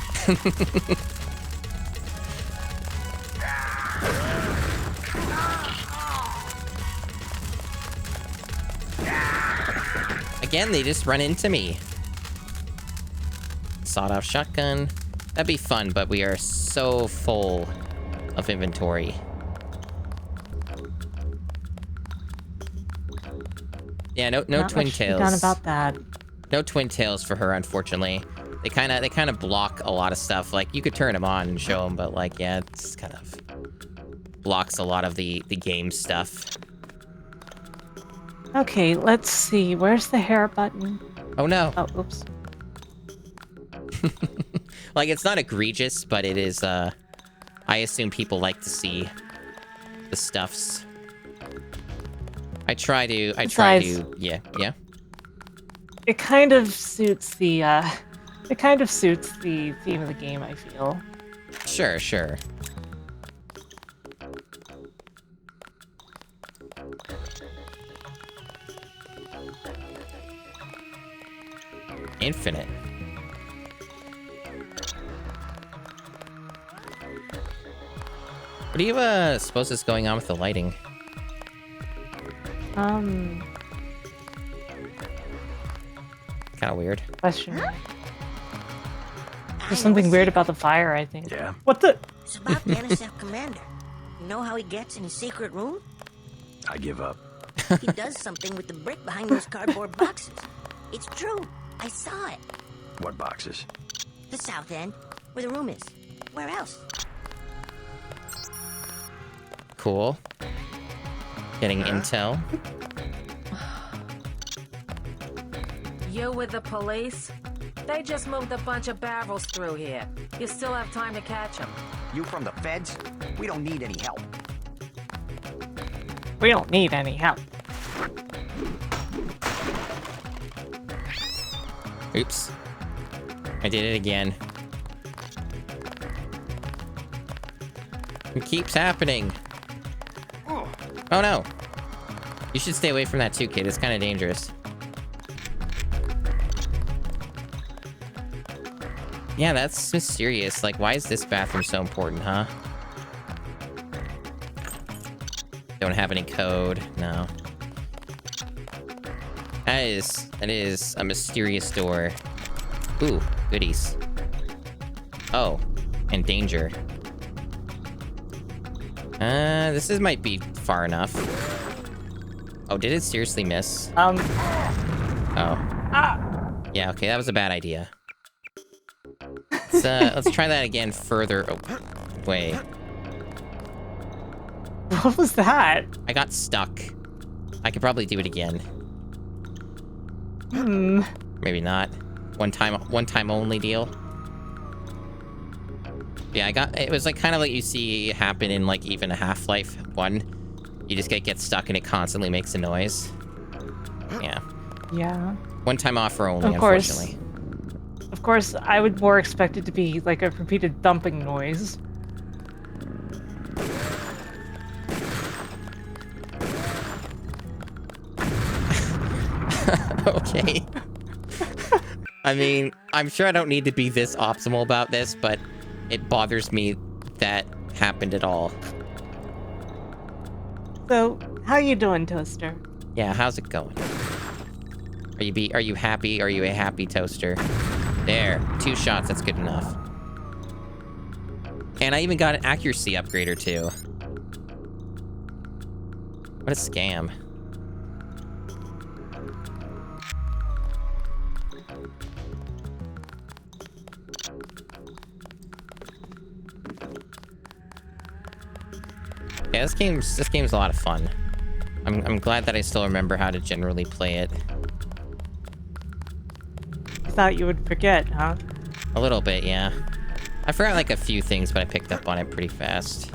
Again, they just run into me. Sawed-off shotgun. That'd be fun, but we are so full of inventory. Yeah, no twin tails. Done about that. No twin tails for her, unfortunately. They kind of block a lot of stuff. Like, you could turn them on and show them, but like, yeah, it's kind of blocks a lot of the game stuff. Okay, let's see. Where's the hair button? Oh no. Oh, oops. Like, it's not egregious, but it is, I assume people like to see the stuffs. I try to, yeah. It kind of suits the It kind of suits the theme of the game, I feel. Sure, sure. Infinite. What do you suppose is going on with the lighting? Kind of weird. Question. There's something weird about the fire, I think. Yeah. What the? It's about the NSF commander. You know how he gets in his secret room? I give up. He does something with the brick behind those cardboard boxes. It's true. I saw it. What boxes? The south end, where the room is. Where else? Cool. Getting intel. You with the police? They just moved a bunch of barrels through here. You still have time to catch them. You from the feds? We don't need any help. We don't need any help. Oops. I did it again. It keeps happening. Oh no. You should stay away from that too, kid. It's kind of dangerous. Yeah, that's mysterious. Like, why is this bathroom so important, huh? Don't have any code. No. That is a mysterious door. Ooh, goodies. Oh, and danger. This might be far enough. Oh, did it seriously miss? Oh. Yeah, okay, that was a bad idea. Let's try that again further. Oh, wait. What was that? I got stuck. I could probably do it again. Maybe not. One time only deal. Yeah, it was like kind of like you see happen in like even a Half-Life 1. You just get stuck and it constantly makes a noise. Yeah. Yeah. One time offer only, Of course. unfortunately. Of course, I would more expect it to be like a repeated thumping noise. Okay. I mean, I'm sure I don't need to be this optimal about this, but it bothers me that happened at all. So, how you doing, Toaster? Yeah, how's it going? Are you happy? Are you a happy toaster? There, 2 shots, that's good enough. And I even got an accuracy upgrader too. What a scam. Yeah, this game's a lot of fun. I'm glad that I still remember how to generally play it. I thought you would forget, huh? A little bit, yeah. I forgot like a few things, but I picked up on it pretty fast.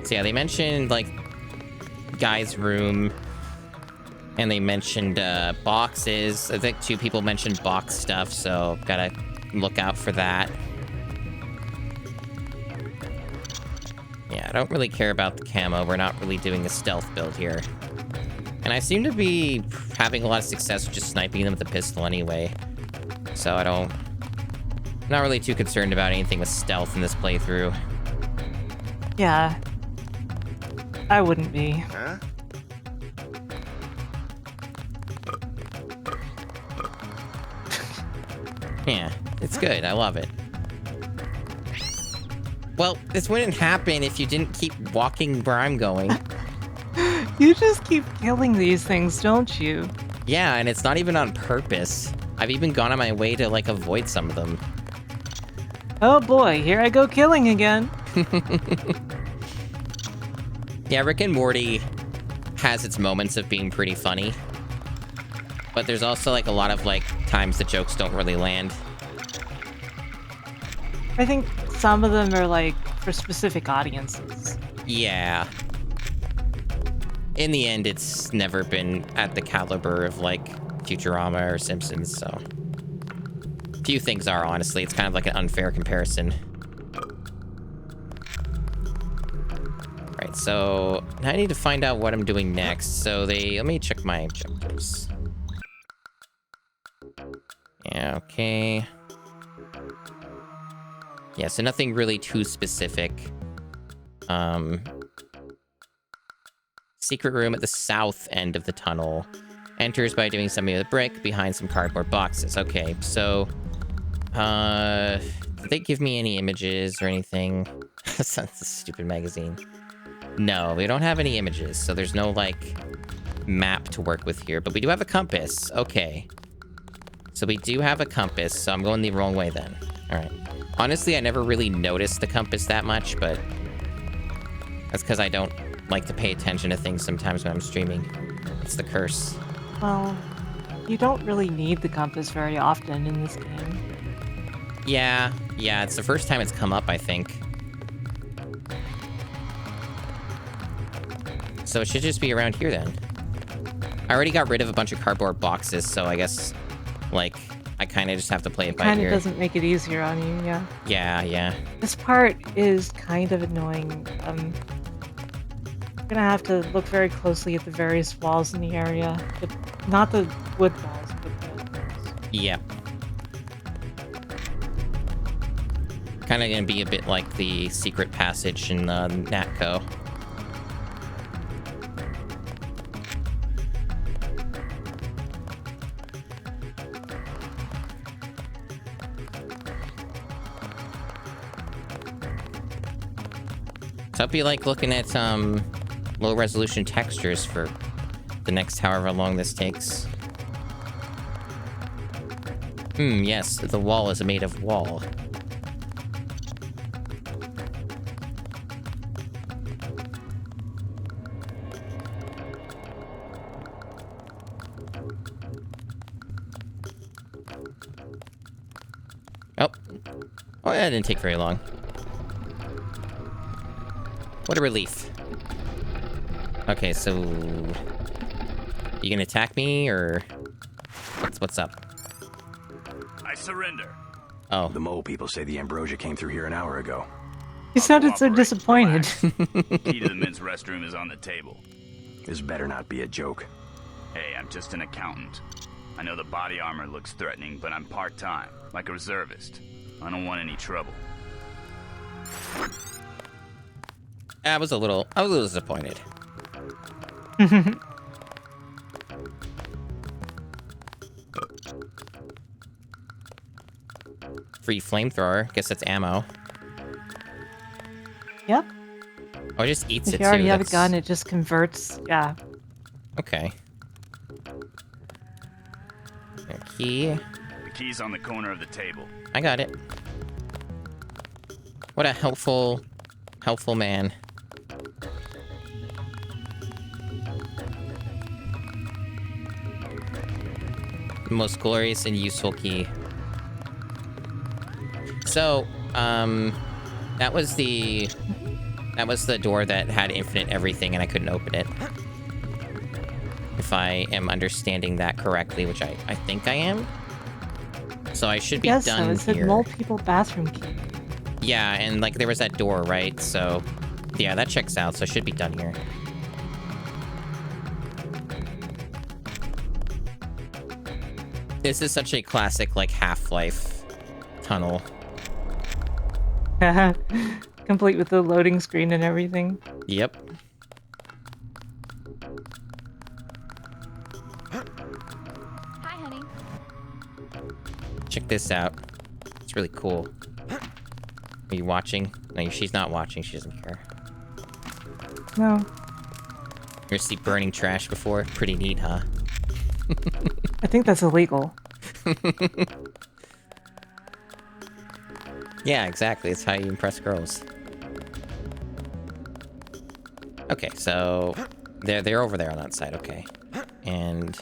So yeah, they mentioned like guy's room, and they mentioned boxes. I think 2 people mentioned box stuff, so gotta look out for that. Yeah, I don't really care about the camo. We're not really doing a stealth build here. And I seem to be having a lot of success with just sniping them with the pistol anyway. So I'm not really too concerned about anything with stealth in this playthrough. Yeah. I wouldn't be. Huh? Yeah, it's good. I love it. Well, this wouldn't happen if you didn't keep walking where I'm going. You just keep killing these things, don't you? Yeah, and it's not even on purpose. I've even gone on my way to, like, avoid some of them. Oh boy, here I go killing again. Yeah, Rick and Morty has its moments of being pretty funny. But there's also, like, a lot of, like, times the jokes don't really land. I think some of them are, like, for specific audiences. Yeah. in the end, it's never been at the caliber of, like, Futurama or Simpsons, so... Few things are, honestly. It's kind of like an unfair comparison. Right, so... Now I need to find out what I'm doing next. So let me check my objectives. Yeah, okay. Yeah, so nothing really too specific. Secret room at the south end of the tunnel. Enters by doing something with a brick behind some cardboard boxes. Okay, so... did they give me any images or anything? That's a stupid magazine. No, we don't have any images, so there's no, like, map to work with here. But we do have a compass. Okay. So we do have a compass, so I'm going the wrong way then. Alright. Honestly, I never really noticed the compass that much, but... That's because I don't like to pay attention to things sometimes when I'm streaming. It's the curse. Well, you don't really need the compass very often in this game. Yeah, it's the first time it's come up, I think. So it should just be around here then. I already got rid of a bunch of cardboard boxes, so I guess, like, I kind of just have to play it by ear. Kind of doesn't make it easier on you, yeah. Yeah. This part is kind of annoying. You're gonna have to look very closely at the various walls in the area. Not the wood walls, but the other walls. Yep. Kind of gonna be a bit like the secret passage in Natco. So I'll be like looking at low resolution textures for the next however long this takes. Yes, the wall is made of wall. Oh, that didn't take very long. What a relief. Okay, so... You gonna attack me, or... What's up? I surrender. Oh. The mole people say the ambrosia came through here an hour ago. You sounded so disappointed. Key to the men's restroom is on the table. This better not be a joke. Hey, I'm just an accountant. I know the body armor looks threatening, but I'm part-time, like a reservist. I don't want any trouble. I was a little disappointed. Free flamethrower. Guess that's ammo. Yep. Oh, it just eats it If too. you already have a gun, it just converts. Yeah. Okay. A key. The key's on the corner of the table. I got it. What a helpful man. The most glorious and useful key. So, that was the door that had infinite everything and I couldn't open it. If I am understanding that correctly, which I think I am. So I should be done so. It said here. multiple bathroom key. Yeah, and like there was that door, right? So, yeah, that checks out, so I should be done here. This is such a classic, like, Half-Life tunnel. Complete with the loading screen and everything. Yep. Hi, honey. Check this out. It's really cool. Are you watching? No, she's not watching. She doesn't care. No. You ever see burning trash before? Pretty neat, huh? I think that's illegal. Yeah, exactly. It's how you impress girls. Okay, so they're over there on that side. Okay, and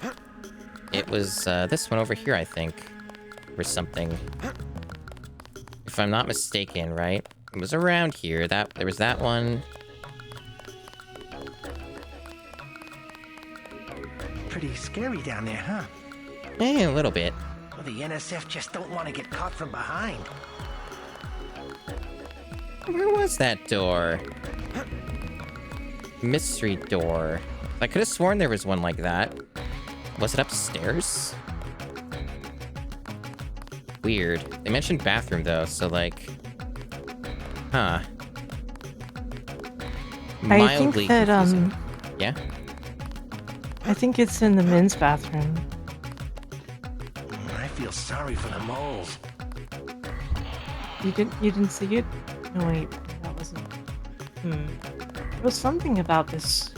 it was this one over here, I think, or something. If I'm not mistaken, right? It was around here. There was that one. pretty scary down there, huh? A little bit. Well, the NSF just don't want to get caught from behind. Where was that door? Mystery door. I could have sworn there was one like that. Was it upstairs? Weird. They mentioned bathroom though, so like... Huh. I think that, confusing. Yeah? I think it's in the men's bathroom. I feel sorry for the moles. You didn't see it? No, wait, that wasn't... There was something about this.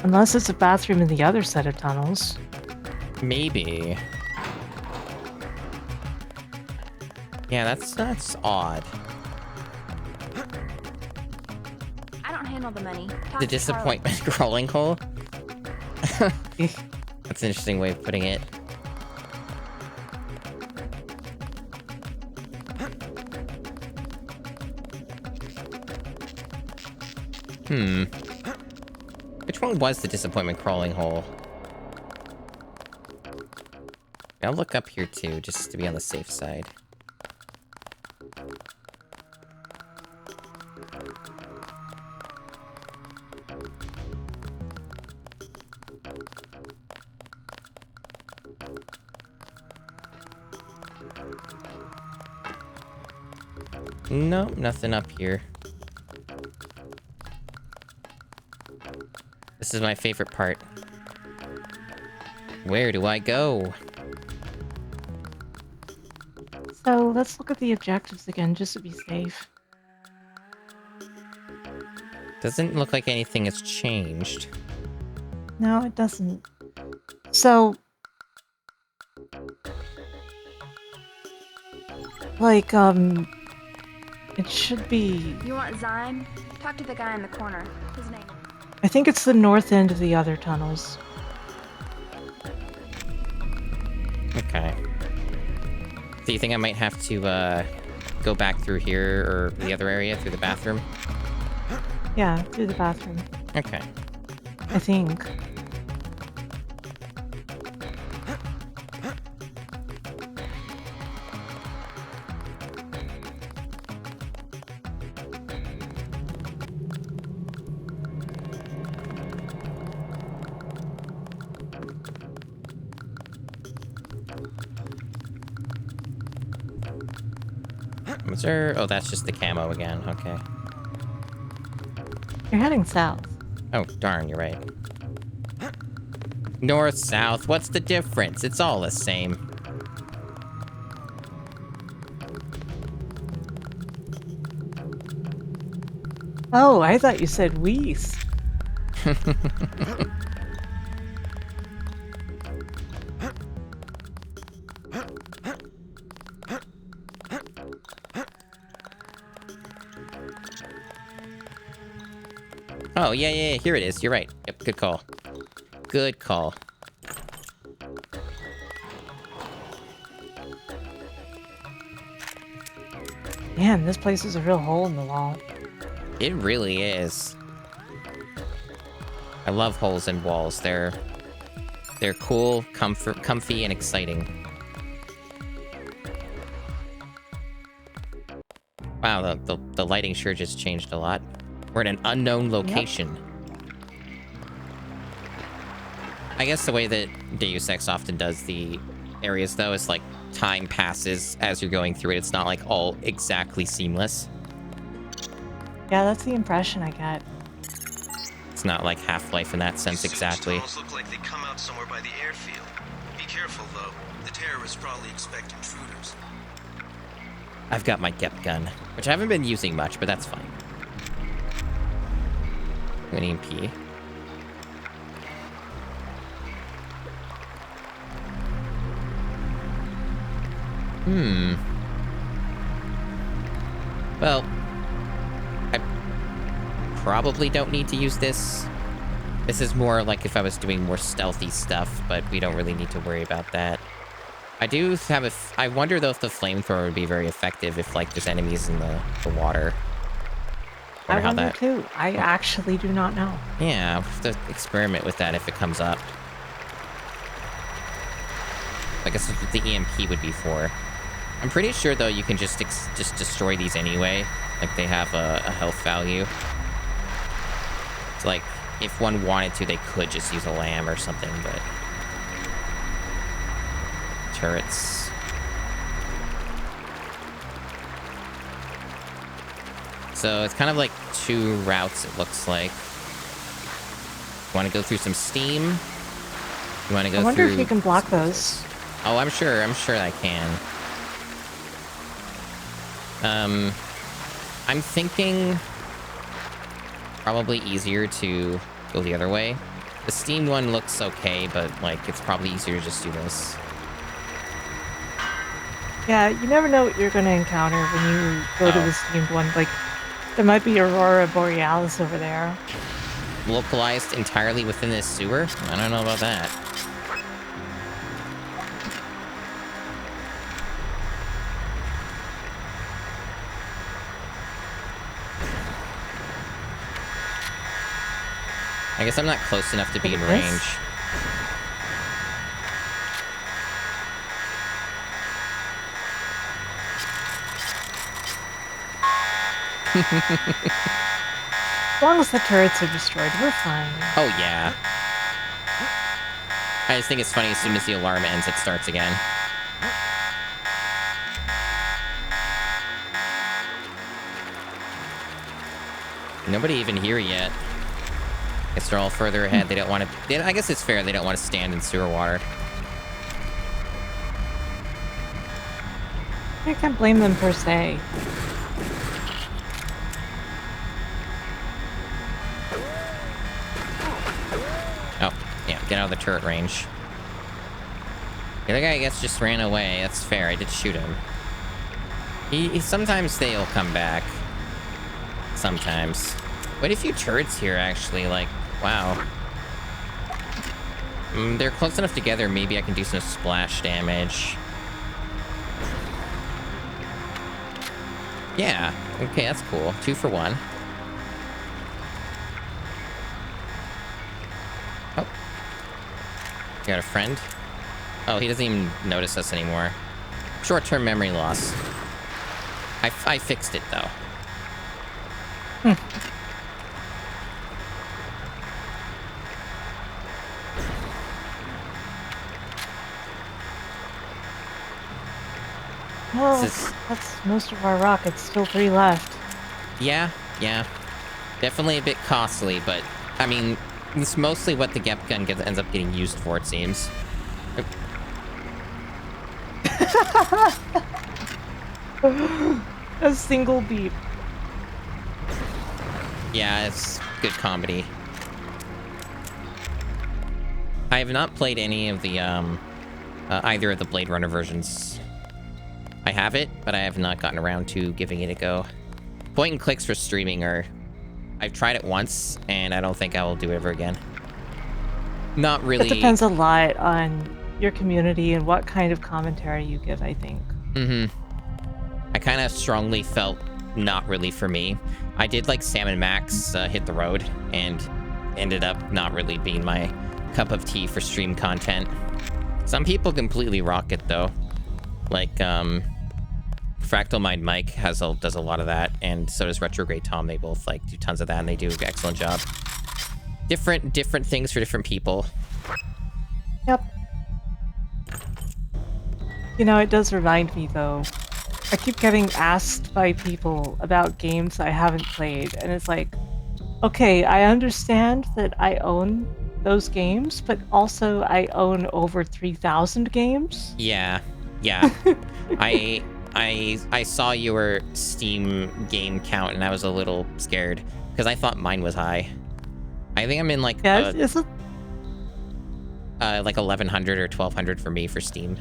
Unless it's a bathroom in the other set of tunnels. Maybe. Yeah, that's odd. I don't handle the money. Talk The to disappointment crawling hole? That's an interesting way of putting it. Which one was the disappointment crawling hole? I'll look up here too, just to be on the safe side. Nope, nothing up here. This is my favorite part. Where do I go? So let's look at the objectives again, just to be safe. Doesn't look like anything has changed. No, it doesn't. So... like, it should be... You want Zyme? Talk to the guy in the corner. His name. I think it's the north end of the other tunnels. Okay. Do you think I might have to, go back through here, or the other area, through the bathroom? Yeah, through the bathroom. Okay. I think. Was there... Oh, that's just the camo again. Okay. You're heading south. Oh, darn, you're right. North, south, what's the difference? It's all the same. Oh, I thought you said Weiss. Oh, yeah, here it is. You're right. Yep, good call. Good call. Man, this place is a real hole in the wall. It really is. I love holes in walls. They're cool, comfy, and exciting. Wow, the lighting sure just changed a lot. We're in an unknown location. Yep. I guess the way that Deus Ex often does the areas, though, is like time passes as you're going through it. It's not like all exactly seamless. Yeah, that's the impression I get. It's not like Half-Life in that sense exactly. Tunnels look like they come out somewhere by the airfield. Be careful, though. The terrorists probably expect intruders. I've got my Gep gun, which I haven't been using much, but that's fine. An EMP. Well, I probably don't need to use this. This is more like if I was doing more stealthy stuff, but we don't really need to worry about that. I do have I wonder though if the flamethrower would be very effective if like there's enemies in the water. Wonder I how wonder that. too. I actually do not know. Yeah, we'll have to experiment with that if it comes up. I guess that's what the EMP would be for. I'm pretty sure though you can just destroy these anyway. Like they have a health value. It's like if one wanted to, they could just use a lamb or something, but turrets. So it's kind of like two routes, it looks like. You want to go through some steam? You want to go through... I wonder if you can block those. Oh, I'm sure I can. I'm thinking probably easier to go the other way. The steam one looks okay, but like it's probably easier to just do this. Yeah, you never know what you're going to encounter when you go to the steamed one. Like, there might be Aurora Borealis over there. Localized entirely within this sewer? I don't know about that. I guess I'm not close enough to be in range. As long as the turrets are destroyed, we're fine. Oh, yeah. I just think it's funny, as soon as the alarm ends, it starts again. Nobody even here yet. Guess they're all further ahead. They don't want to... I guess it's fair they don't want to stand in sewer water. I can't blame them per se. Oh, yeah, get out of the turret range. The other guy, I guess, just ran away. That's fair. I did shoot him. Sometimes they'll come back. Sometimes. Quite a few turrets here, actually. Like, wow. They're close enough together. Maybe I can do some splash damage. Yeah. Okay, that's cool. 2 for 1. Oh. Got a friend? Oh, he doesn't even notice us anymore. Short-term memory loss. I fixed it, though. Well, that's most of our rockets. Still 3 left. Yeah. Definitely a bit costly, but, I mean, it's mostly what the Gep gun ends up getting used for, it seems. A single beep. Yeah, it's good comedy. I have not played any of the, either of the Blade Runner versions. I have it, but I have not gotten around to giving it a go. Point and clicks for streaming are... I've tried it once, and I don't think I will do it ever again. Not really... It depends a lot on your community and what kind of commentary you give, I think. I kind of strongly felt not really for me. I did like Sam and Max Hit the Road, and ended up not really being my cup of tea for stream content. Some people completely rock it, though. Like, Fractal Mind Mike does a lot of that, and so does Retrograde Tom. They both like do tons of that, and they do an excellent job. Different things for different people. Yep. You know, it does remind me, though. I keep getting asked by people about games I haven't played, and it's like, okay, I understand that I own those games, but also I own over 3,000 games. Yeah. I saw your Steam game count, and I was a little scared because I thought mine was high. I think I'm in like is it? Like 1,100 or 1,200 for me for Steam.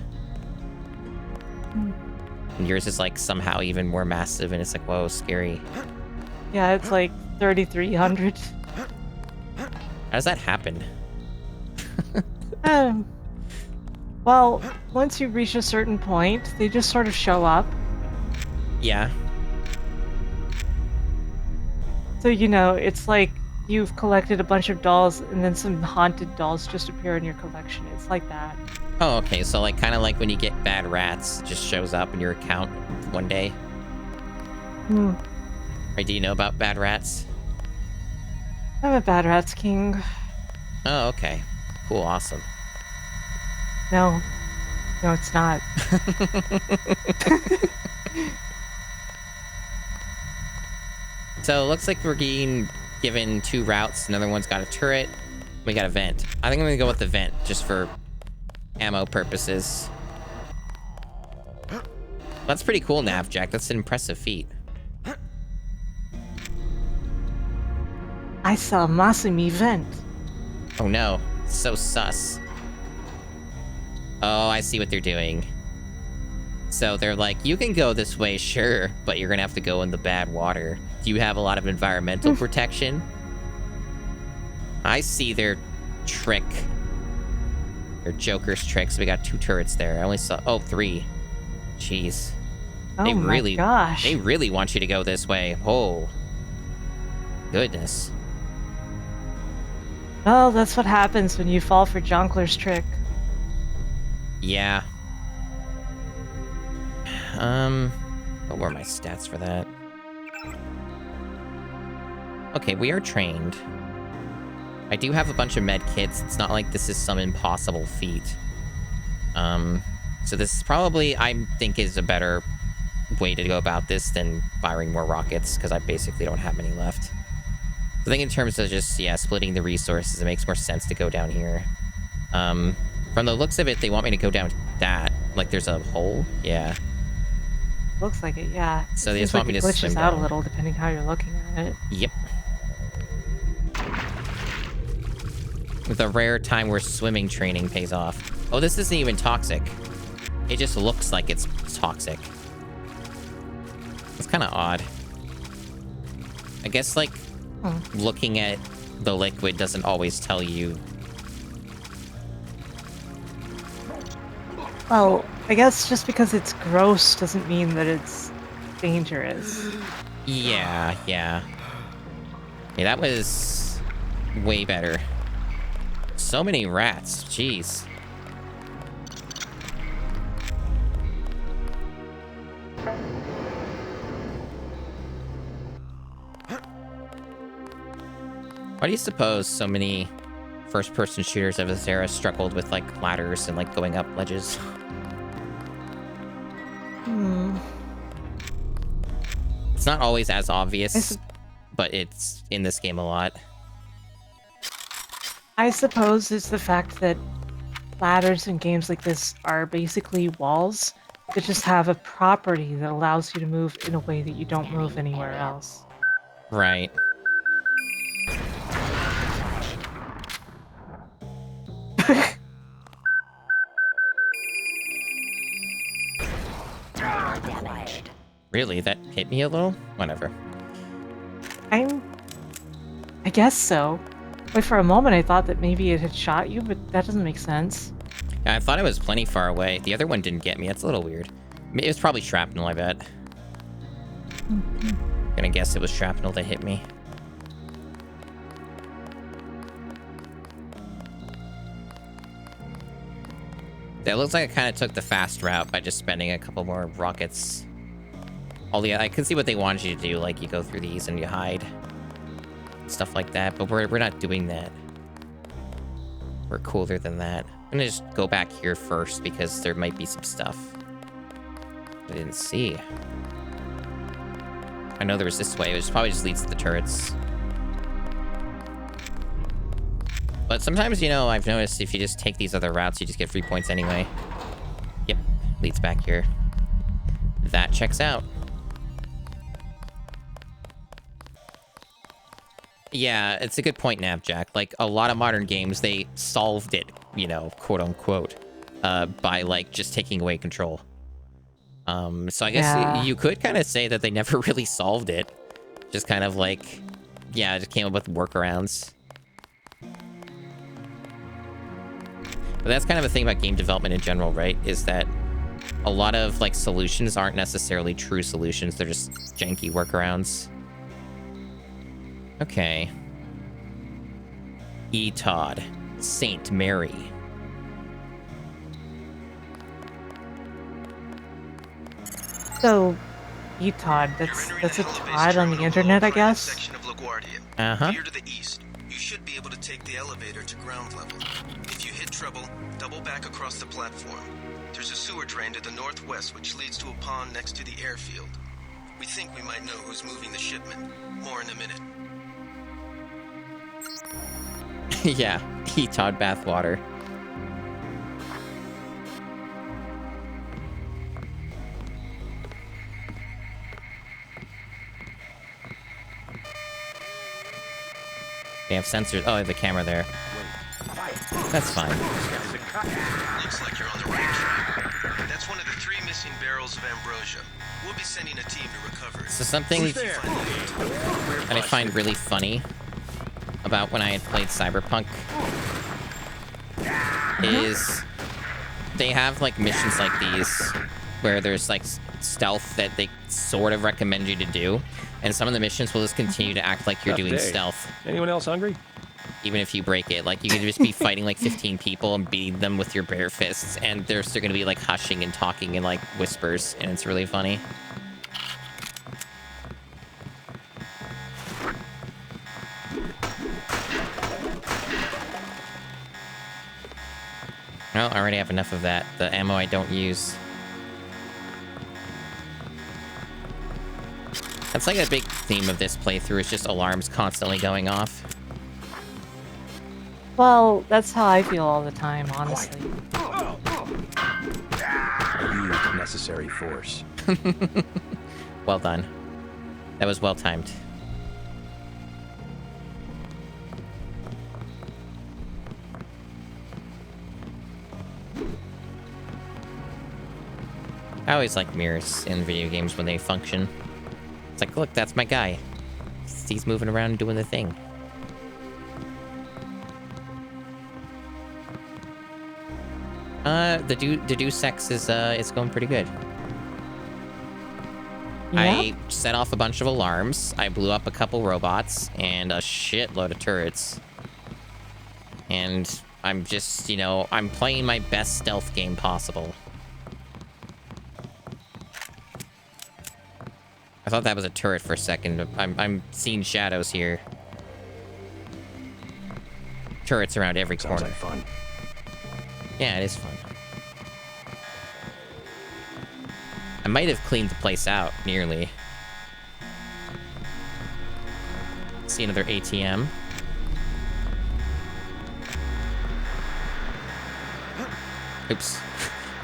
And yours is like somehow even more massive, and it's like, whoa, scary. Yeah, it's like 3,300. How does that happen? Well, once you reach a certain point, they just sort of show up. Yeah. So, you know, it's like you've collected a bunch of dolls and then some haunted dolls just appear in your collection. It's like that. Oh, okay. So, like, kind of like when you get bad rats, it just shows up in your account one day. Hmm. Right, do you know about bad rats? I'm a bad rats king. Oh, okay. Cool, awesome. No. No, it's not. So, it looks like we're getting given 2 routes. Another one's got a turret. We got a vent. I think I'm going to go with the vent, just for ammo purposes. That's pretty cool, Navjack. That's an impressive feat. I saw a massive event. Oh no, so sus. Oh, I see what they're doing. So they're like, you can go this way, sure, but you're gonna have to go in the bad water. Do you have a lot of environmental protection? I see their trick. Their Joker's tricks. We got 2 turrets there. I only saw, oh, 3. Jeez. Oh my gosh. They really want you to go this way. Oh. Goodness. Well, that's what happens when you fall for Jonkler's trick. Yeah. What were my stats for that? Okay, we are trained. I do have a bunch of med kits. It's not like this is some impossible feat. So this is probably, I think, is a better way to go about this than firing more rockets, because I basically don't have any left. I think in terms of just, yeah, splitting the resources, it makes more sense to go down here. From the looks of it, they want me to go down that. Like, there's a hole? Yeah. Looks like it, yeah. So they just want me to swim glitches out down. a little, depending how you're looking at it. Yep. With a rare time where swimming training pays off. Oh, this isn't even toxic. It just looks like it's toxic. It's kind of odd. I guess, like, looking at the liquid doesn't always tell you. Well, I guess just because it's gross doesn't mean that it's dangerous. Yeah, yeah. Yeah, that was way better. So many rats, jeez. Why do you suppose so many first-person shooters of this era struggled with, like, ladders and, like, going up ledges? It's not always as obvious, but it's in this game a lot. I suppose it's the fact that ladders in games like this are basically walls that just have a property that allows you to move in a way that you don't move anywhere else. Right. Really? That hit me a little? Whatever. I guess so. But for a moment I thought that maybe it had shot you, but that doesn't make sense. Yeah, I thought it was plenty far away. The other one didn't get me. That's a little weird. It was probably shrapnel, I bet. Gonna guess it was shrapnel that hit me. It looks like I kind of took the fast route by just spending a couple more rockets. I can see what they wanted you to do, like you go through these and you hide. Stuff like that, but we're not doing that. We're cooler than that. I'm gonna just go back here first because there might be some stuff I didn't see. I know there was this way, which probably just leads to the turrets. But sometimes, you know, I've noticed if you just take these other routes, you just get free points anyway. Yep, leads back here. That checks out. Yeah, it's a good point, Navjack. Like, a lot of modern games, they solved it, you know, quote unquote, by, like, just taking away control. So I guess you could kind of say that they never really solved it. Just kind of like, yeah, just came up with workarounds. But that's kind of a thing about game development in general, right? Is that a lot of, like, solutions aren't necessarily true solutions. They're just janky workarounds. Okay. E. Todd. Saint Mary. So, you Todd, that's a Todd on the internet, I guess? Uh-huh. Here to the east. You should be able to take the elevator to ground level. If you hit trouble, double back across the platform. There's a sewer drain to the northwest which leads to a pond next to the airfield. We think we might know who's moving the shipment. More in a minute. Yeah, E. Todd bathwater. They have sensors. Oh, I have a camera there. That's fine. Looks like you're on the right track. That's one of the 3 missing barrels of ambrosia. We'll be sending a team to recover it. So something that I find really funny about when I had played Cyberpunk is they have like missions like these where there's like stealth that they sort of recommend you to do, and some of the missions will just continue to act like you're doing stealth. Anyone else hungry? Even if you break it, like you could just be fighting like 15 people and beating them with your bare fists, and they're still gonna be like hushing and talking in like whispers, and it's really funny. Well, I already have enough of that. The ammo I don't use. That's like a big theme of this playthrough, is just alarms constantly going off. Well, that's how I feel all the time, honestly. Used necessary force. Well done. That was well timed. I always like mirrors in video games when they function. It's like, look, that's my guy. He's moving around and doing the thing. The Deus Ex is going pretty good. Yeah? I set off a bunch of alarms. I blew up a couple robots and a shitload of turrets. And I'm just, you know, I'm playing my best stealth game possible. I thought that was a turret for a second. I'm seeing shadows here. Turrets around every corner. Sounds like fun. Yeah, it is fun. I might have cleaned the place out, nearly. See another ATM. Oops.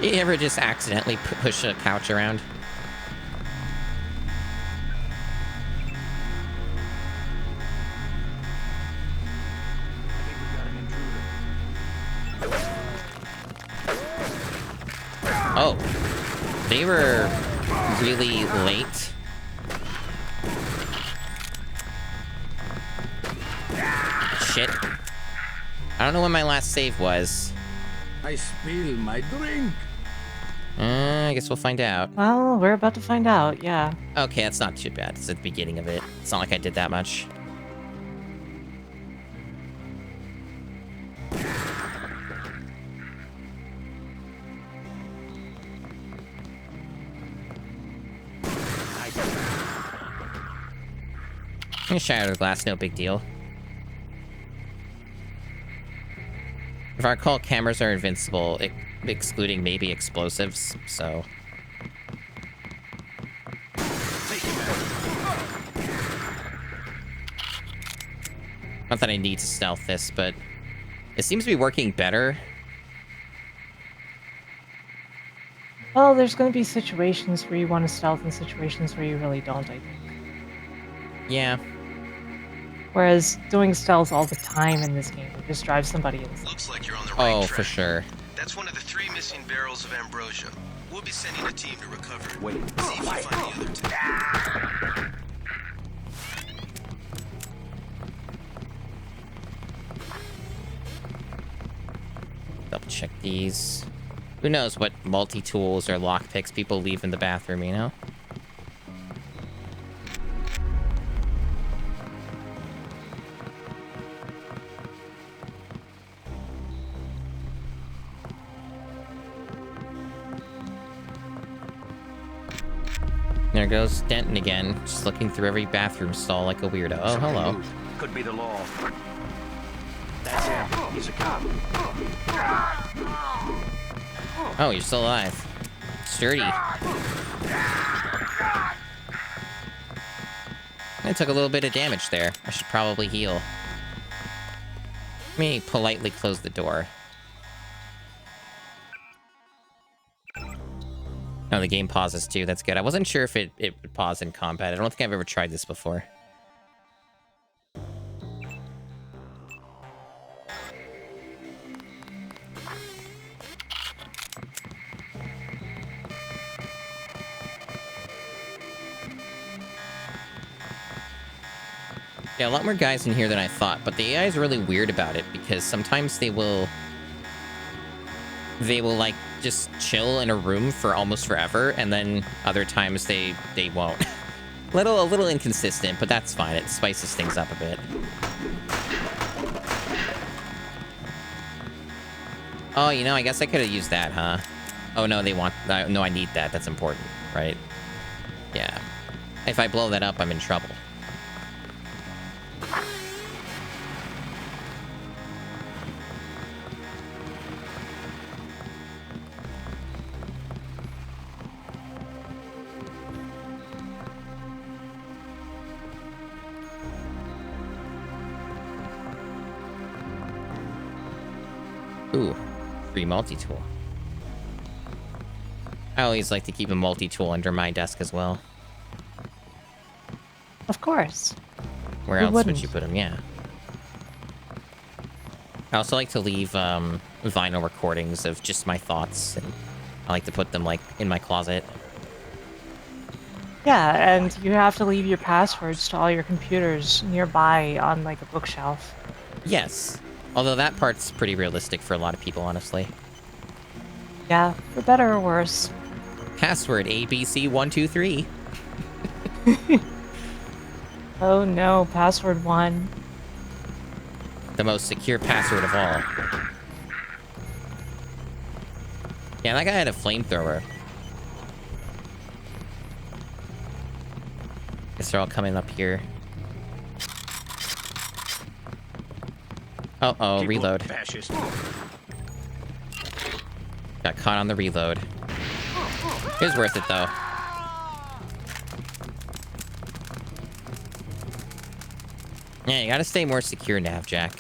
You ever just accidentally push a couch around? Oh, they were really late. Shit. I don't know when my last save was. I spill my drink. I guess we'll find out. Well, we're about to find out, yeah. Okay, that's not too bad. It's at the beginning of it. It's not like I did that much. Shattered glass, no big deal. If I recall, cameras are invincible, excluding maybe explosives, so... Not that I need to stealth this, but it seems to be working better. Well, there's going to be situations where you want to stealth and situations where you really don't, I think. Yeah. Whereas doing stealth all the time in this game would just drive somebody insane. Looks like you're on the right track. For sure. That's one of the 3 missing barrels of ambrosia. We'll be sending a team to recover it. Wait. See if you find the other 2. Double check these. Who knows what multi-tools or lockpicks people leave in the bathroom, you know? There goes Denton again, just looking through every bathroom stall like a weirdo. Oh, hello. Could be the law. That's him. He's a cop. Oh, you're still alive. Sturdy. I took a little bit of damage there. I should probably heal. Let me politely close the door. Oh, the game pauses too. That's good. I wasn't sure if it would pause in combat. I don't think I've ever tried this before. Yeah, a lot more guys in here than I thought, but the AI is really weird about it because sometimes they will like just chill in a room for almost forever, and then other times they won't. A little inconsistent, but that's fine. It spices things up a bit. Oh, you know, I guess I could have used that, huh? Oh no, no, I need that. That's important, right? Yeah. If I blow that up, I'm in trouble. Ooh, free multi-tool. I always like to keep a multi-tool under my desk as well. Of course. Where Who else wouldn't? would you put them? Yeah. I also like to leave vinyl recordings of just my thoughts, and I like to put them like in my closet. Yeah, and you have to leave your passwords to all your computers nearby on like a bookshelf. Yes. Although that part's pretty realistic for a lot of people, honestly. Yeah, for better or worse. Password ABC123. Oh no, password 1. The most secure password of all. Yeah, that guy had a flamethrower. Guess they're all coming up here. Uh-oh, reload. Got caught on the reload. It was worth it, though. Yeah, you gotta stay more secure, Navjack.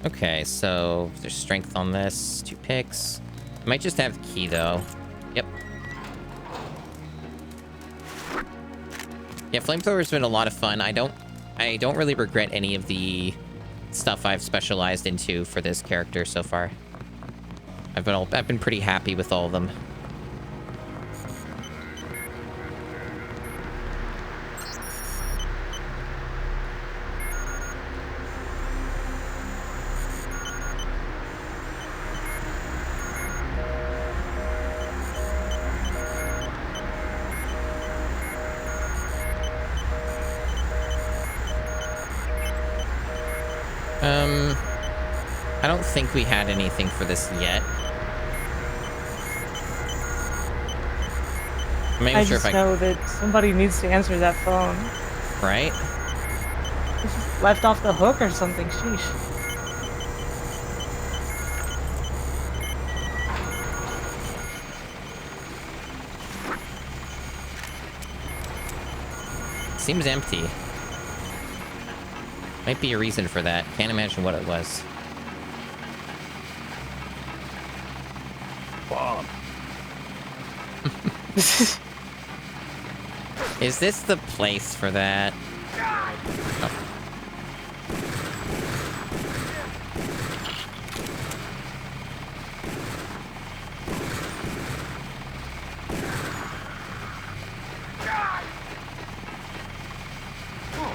Okay, so there's strength on this. 2 picks. Might just have the key, though. Yep. Yeah, flamethrower's been a lot of fun. I don't really regret any of the stuff I've specialized into for this character so far. I've been pretty happy with all of them. I don't think we had anything for this yet. I'm not even sure if I know that somebody needs to answer that phone. Right? It's just left off the hook or something, sheesh. Seems empty. Might be a reason for that. Can't imagine what it was. Bomb. Is this the place for that? Oh.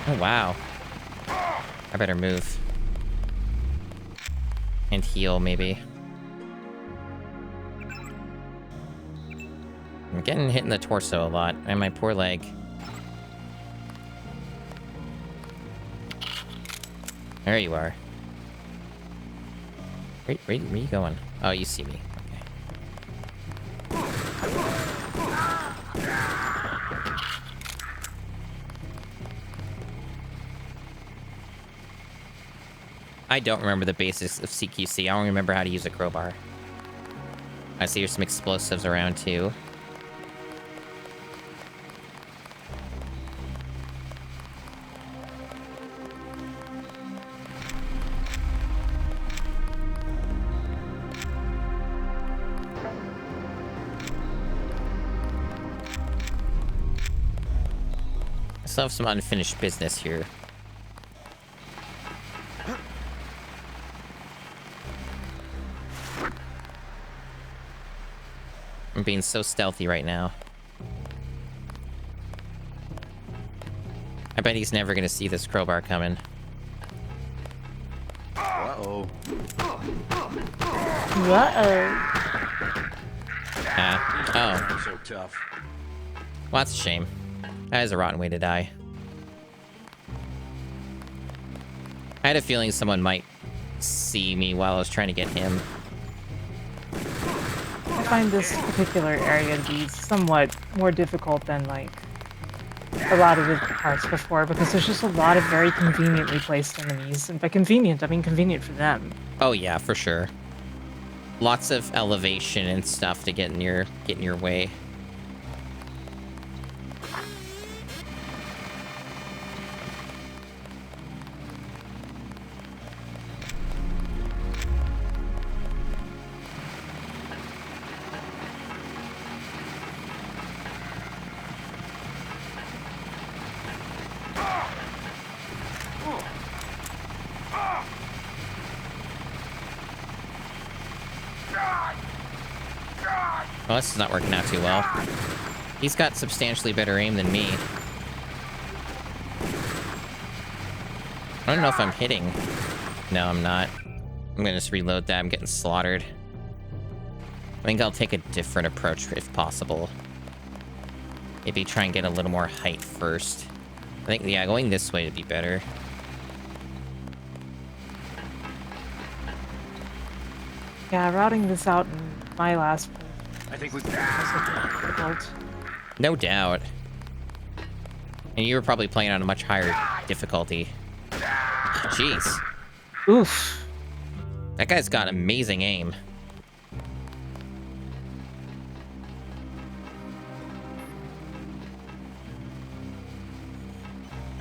Oh, wow. I better move. And heal, maybe. I'm getting hit in the torso a lot, and my poor leg. There you are. Where are you going? Oh, you see me. Okay. I don't remember the basics of CQC. I don't remember how to use a crowbar. I see there's some explosives around too. I still have some unfinished business here. I'm being so stealthy right now. I bet he's never gonna see this crowbar coming. Uh-oh. Oh. So tough. Well, that's a shame. That is a rotten way to die. I had a feeling someone might see me while I was trying to get him. I find this particular area to be somewhat more difficult than, like, a lot of the parts before, because there's just a lot of very conveniently placed enemies. And by convenient, I mean convenient for them. Oh yeah, for sure. Lots of elevation and stuff to get in your way. Well, this is not working out too well. He's got substantially better aim than me. I don't know if I'm hitting. No, I'm not. I'm gonna just reload that. I'm getting slaughtered. I think I'll take a different approach if possible. Maybe try and get a little more height first. I think, yeah, going this way would be better. Yeah, routing this out in my last point. I think we difficult. No doubt. And you were probably playing on a much higher difficulty. Jeez. Oof. That guy's got amazing aim.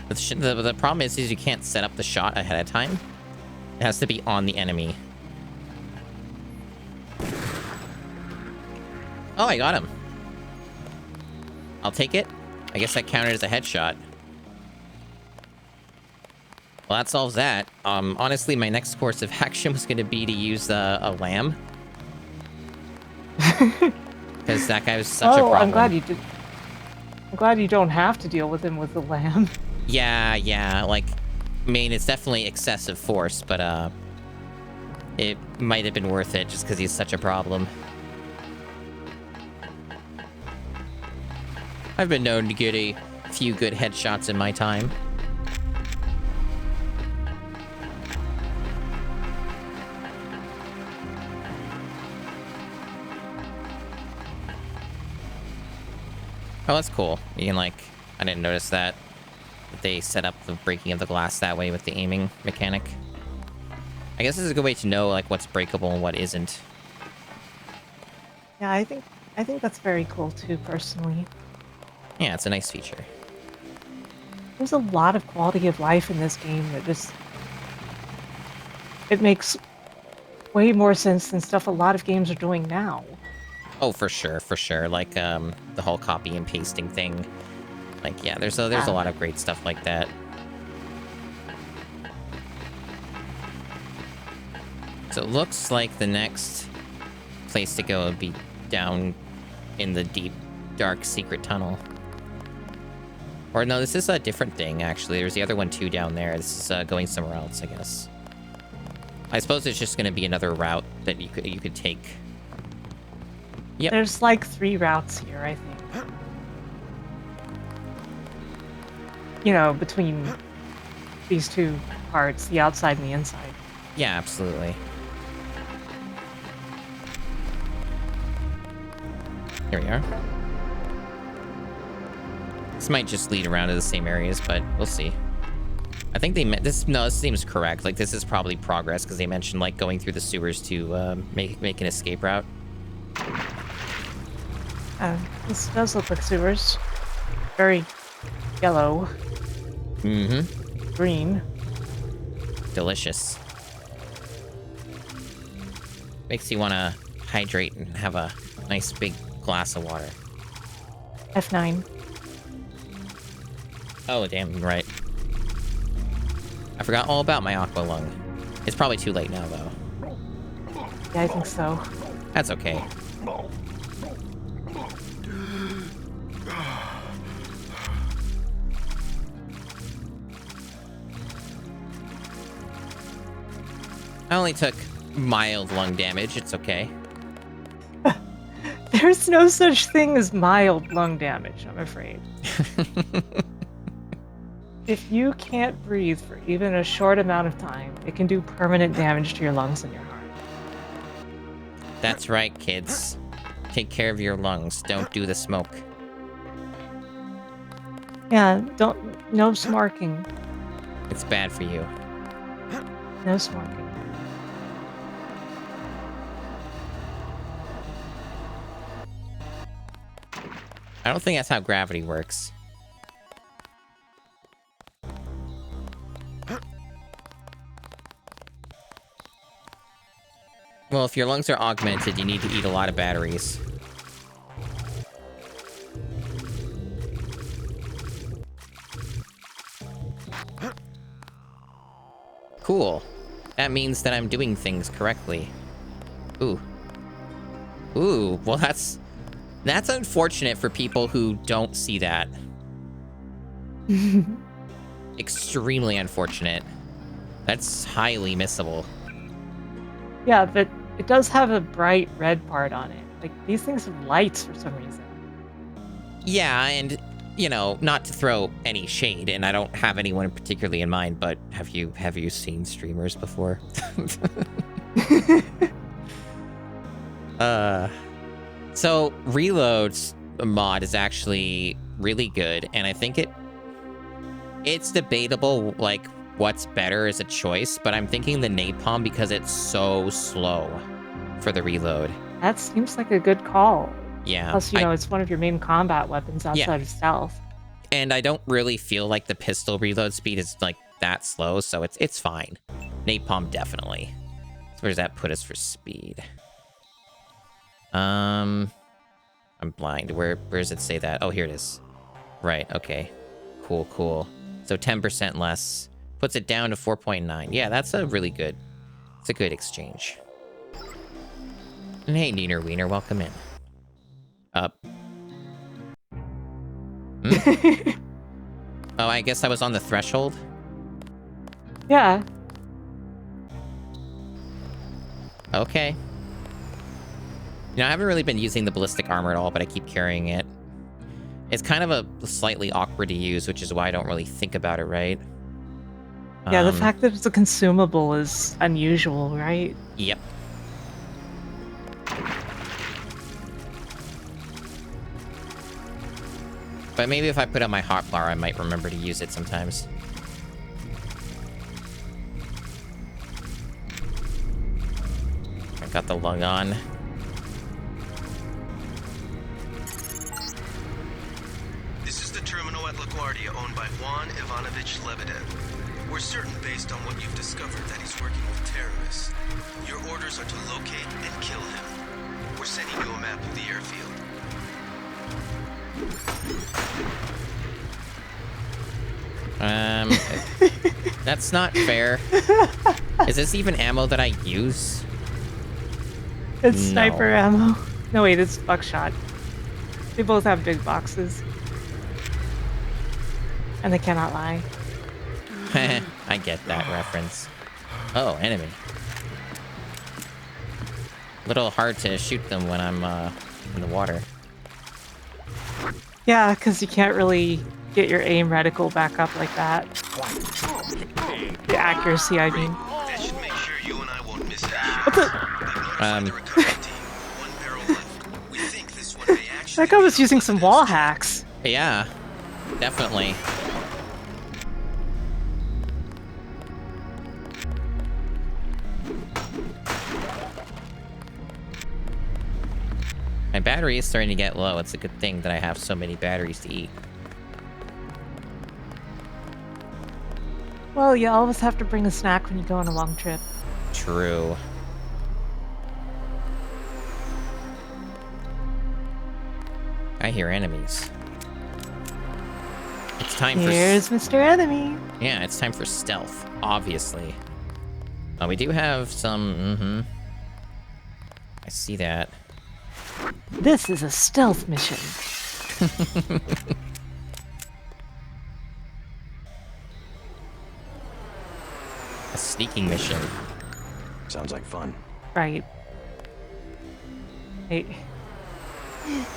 The problem is you can't set up the shot ahead of time. It has to be on the enemy. Oh, I got him. I'll take it. I guess that counted as a headshot. Well, that solves that. Honestly, my next course of action was going to be to use a lamb. Because that guy was such a problem. I'm glad you did. I'm glad you don't have to deal with him with the lamb. Yeah, like, I mean, it's definitely excessive force, but, it might have been worth it just because he's such a problem. I've been known to get a few good headshots in my time. Oh, that's cool. You can, like, I didn't notice that. They set up the breaking of the glass that way with the aiming mechanic. I guess this is a good way to know, like, what's breakable and what isn't. Yeah, I think that's very cool too, personally. Yeah, it's a nice feature. There's a lot of quality of life in this game that just... It makes way more sense than stuff a lot of games are doing now. Oh, for sure. Like, the whole copy and pasting thing. Like, yeah, there's a lot of great stuff like that. So it looks like the next place to go would be down in the deep, dark, secret tunnel. Or no, this is a different thing, actually. There's the other one, too, down there. This is going somewhere else, I guess. I suppose it's just going to be another route that you could take. Yep. There's, like, 3 routes here, I think. You know, between these two parts, the outside and the inside. Yeah, absolutely. Here we are. This might just lead around to the same areas, but we'll see. I think they meant this. No, this seems correct. Like, this is probably progress because they mentioned like going through the sewers to make an escape route. This does look like sewers. Very yellow. Mm-hmm. Green. Delicious. Makes you want to hydrate and have a nice big glass of water. F9. Oh, damn, right. I forgot all about my aqua lung. It's probably too late now, though. Yeah, I think so. That's okay. I only took mild lung damage. It's okay. There's no such thing as mild lung damage, I'm afraid. If you can't breathe for even a short amount of time, it can do permanent damage to your lungs and your heart. That's right, kids. Take care of your lungs. Don't do the smoke. Yeah, no smoking. It's bad for you. No smoking. I don't think that's how gravity works. Well, if your lungs are augmented, you need to eat a lot of batteries. Cool. That means that I'm doing things correctly. Ooh. Ooh, well that's unfortunate for people who don't see that. Extremely unfortunate. That's highly missable. Yeah, but it does have a bright red part on it. Like, these things have lights for some reason. Yeah, and, you know, not to throw any shade, and I don't have anyone particularly in mind, but have you seen streamers before? So Reload's mod is actually really good, and I think it's debatable, like, what's better as a choice, but I'm thinking the napalm because it's so slow for the reload. That seems like a good call. Yeah. Plus, you know, it's one of your main combat weapons outside of stealth. And I don't really feel like the pistol reload speed is, like, that slow, so it's fine. Napalm, definitely. So where does that put us for speed? I'm blind. Where does it say that? Oh, here it is. Right, okay. Cool. So 10% less. Puts it down to 4.9. Yeah, that's a really good... It's a good exchange. And hey, Neener Wiener, welcome in. Up. Oh, I guess I was on the threshold? Yeah. Okay. You know, I haven't really been using the ballistic armor at all, but I keep carrying it. It's kind of a slightly awkward to use, which is why I don't really think about it, right? Yeah, the fact that it's a consumable is unusual, right? Yep. But maybe if I put on my hotbar, I might remember to use it sometimes. I got the lung on. This is the terminal at LaGuardia owned by Juan Ivanovich Lebedev. We're certain, based on what you've discovered, that he's working with terrorists. Your orders are to locate and kill him. We're sending you a map of the airfield. That's not fair. Is this even ammo that I use? It's sniper ammo. No, wait, it's buckshot. They both have big boxes. And they cannot lie. I get that reference. Oh, enemy. Little hard to shoot them when I'm in the water. Yeah, because you can't really get your aim reticle back up like that. The accuracy, I mean. That should make sure you and I won't miss any What the? shots. We've notified the recovery team. One barrel left. We think this one may actually That guy was using some wall hacks. Yeah, definitely. My battery is starting to get low. It's a good thing that I have so many batteries to eat. Well, you always have to bring a snack when you go on a long trip. True. I hear enemies. It's time for... Here's Mr. Enemy. Yeah, it's time for stealth, obviously. We do have some... I see that. This is a stealth mission. A sneaking mission. Sounds like fun. Right. Hey.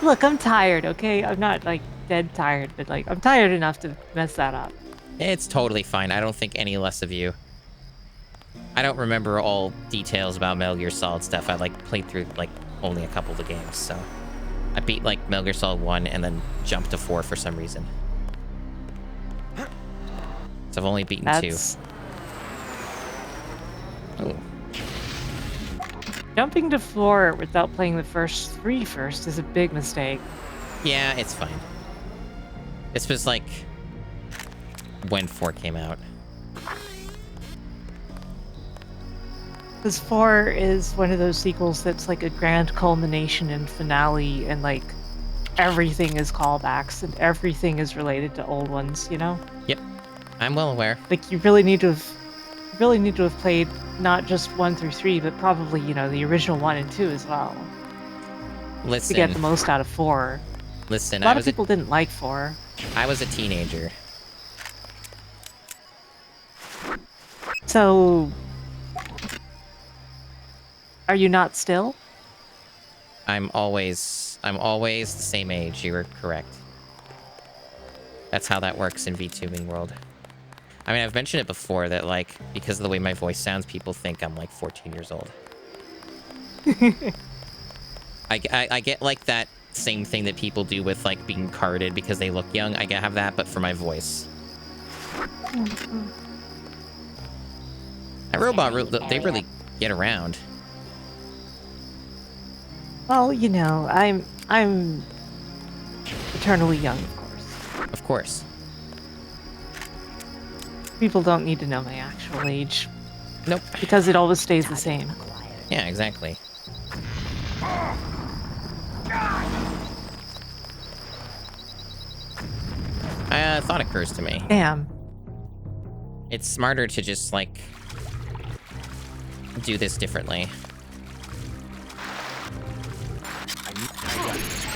Look, I'm tired, okay? I'm not, like, dead tired, but, like, I'm tired enough to mess that up. It's totally fine. I don't think any less of you. I don't remember all details about Metal Gear Solid stuff. I, like, played through, like, only a couple of the games, so... I beat, like, Metal Gear Solid 1 and then jumped to 4 for some reason. So I've only beaten 2. Oh. Jumping to 4 without playing the first 3 first is a big mistake. Yeah, it's fine. This was, like, when 4 came out. Because 4 is one of those sequels that's like a grand culmination and finale, and like everything is callbacks and everything is related to old ones, you know? Yep, I'm well aware. Like you really need to have played not just 1 through 3, but probably, you know, the original 1 and 2 as well. Listen. To get the most out of 4. Listen, a lot of people didn't like 4. I was a teenager. So... Are you not still? I'm always the same age. You were correct. That's how that works in VTubing world. I mean, I've mentioned it before that, like, because of the way my voice sounds, people think I'm, like, 14 years old. I get, like, that same thing that people do with, like, being carded because they look young. I have that, but for my voice. That robot, they really get around. Well, you know, I'm eternally young, of course. Of course. People don't need to know my actual age. Nope. Because it always stays the same. Yeah, exactly. A thought occurs to me. Damn. It's smarter to just, like, do this differently.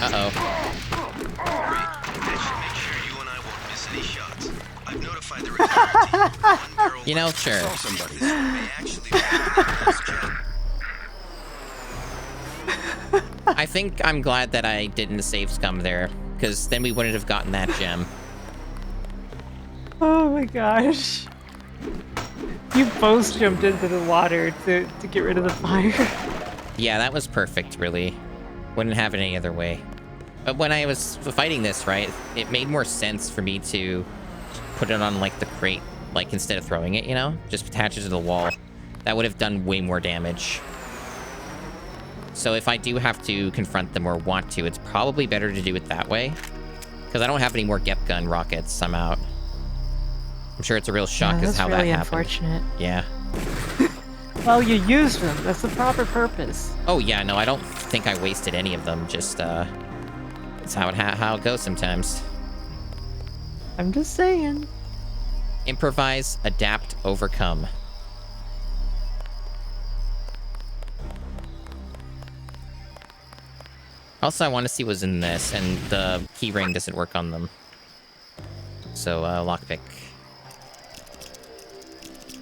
Uh-oh. That should make sure you and I won't miss any shots. I've notified the repair team. One barrel you know, sure. This may actually be I think I'm glad that I didn't save scum there, because then we wouldn't have gotten that gem. Oh my gosh. You both jumped into the water to get rid of the fire. Yeah, that was perfect, really. Wouldn't have it any other way. But when I was fighting this, right, it made more sense for me to put it on, like, the crate, like, instead of throwing it, you know? Just attach it to the wall. That would have done way more damage. So if I do have to confront them or want to, it's probably better to do it that way. Because I don't have any more Gep Gun rockets. I'm out. I'm sure it's a real shock as how really that happened. Unfortunate. Yeah. Well, you used them. That's the proper purpose. Oh, yeah, no, I don't think I wasted any of them. Just, it's how it goes sometimes. I'm just saying. Improvise, adapt, overcome. Also, I want to see what's in this, and the keyring doesn't work on them. So, lockpick.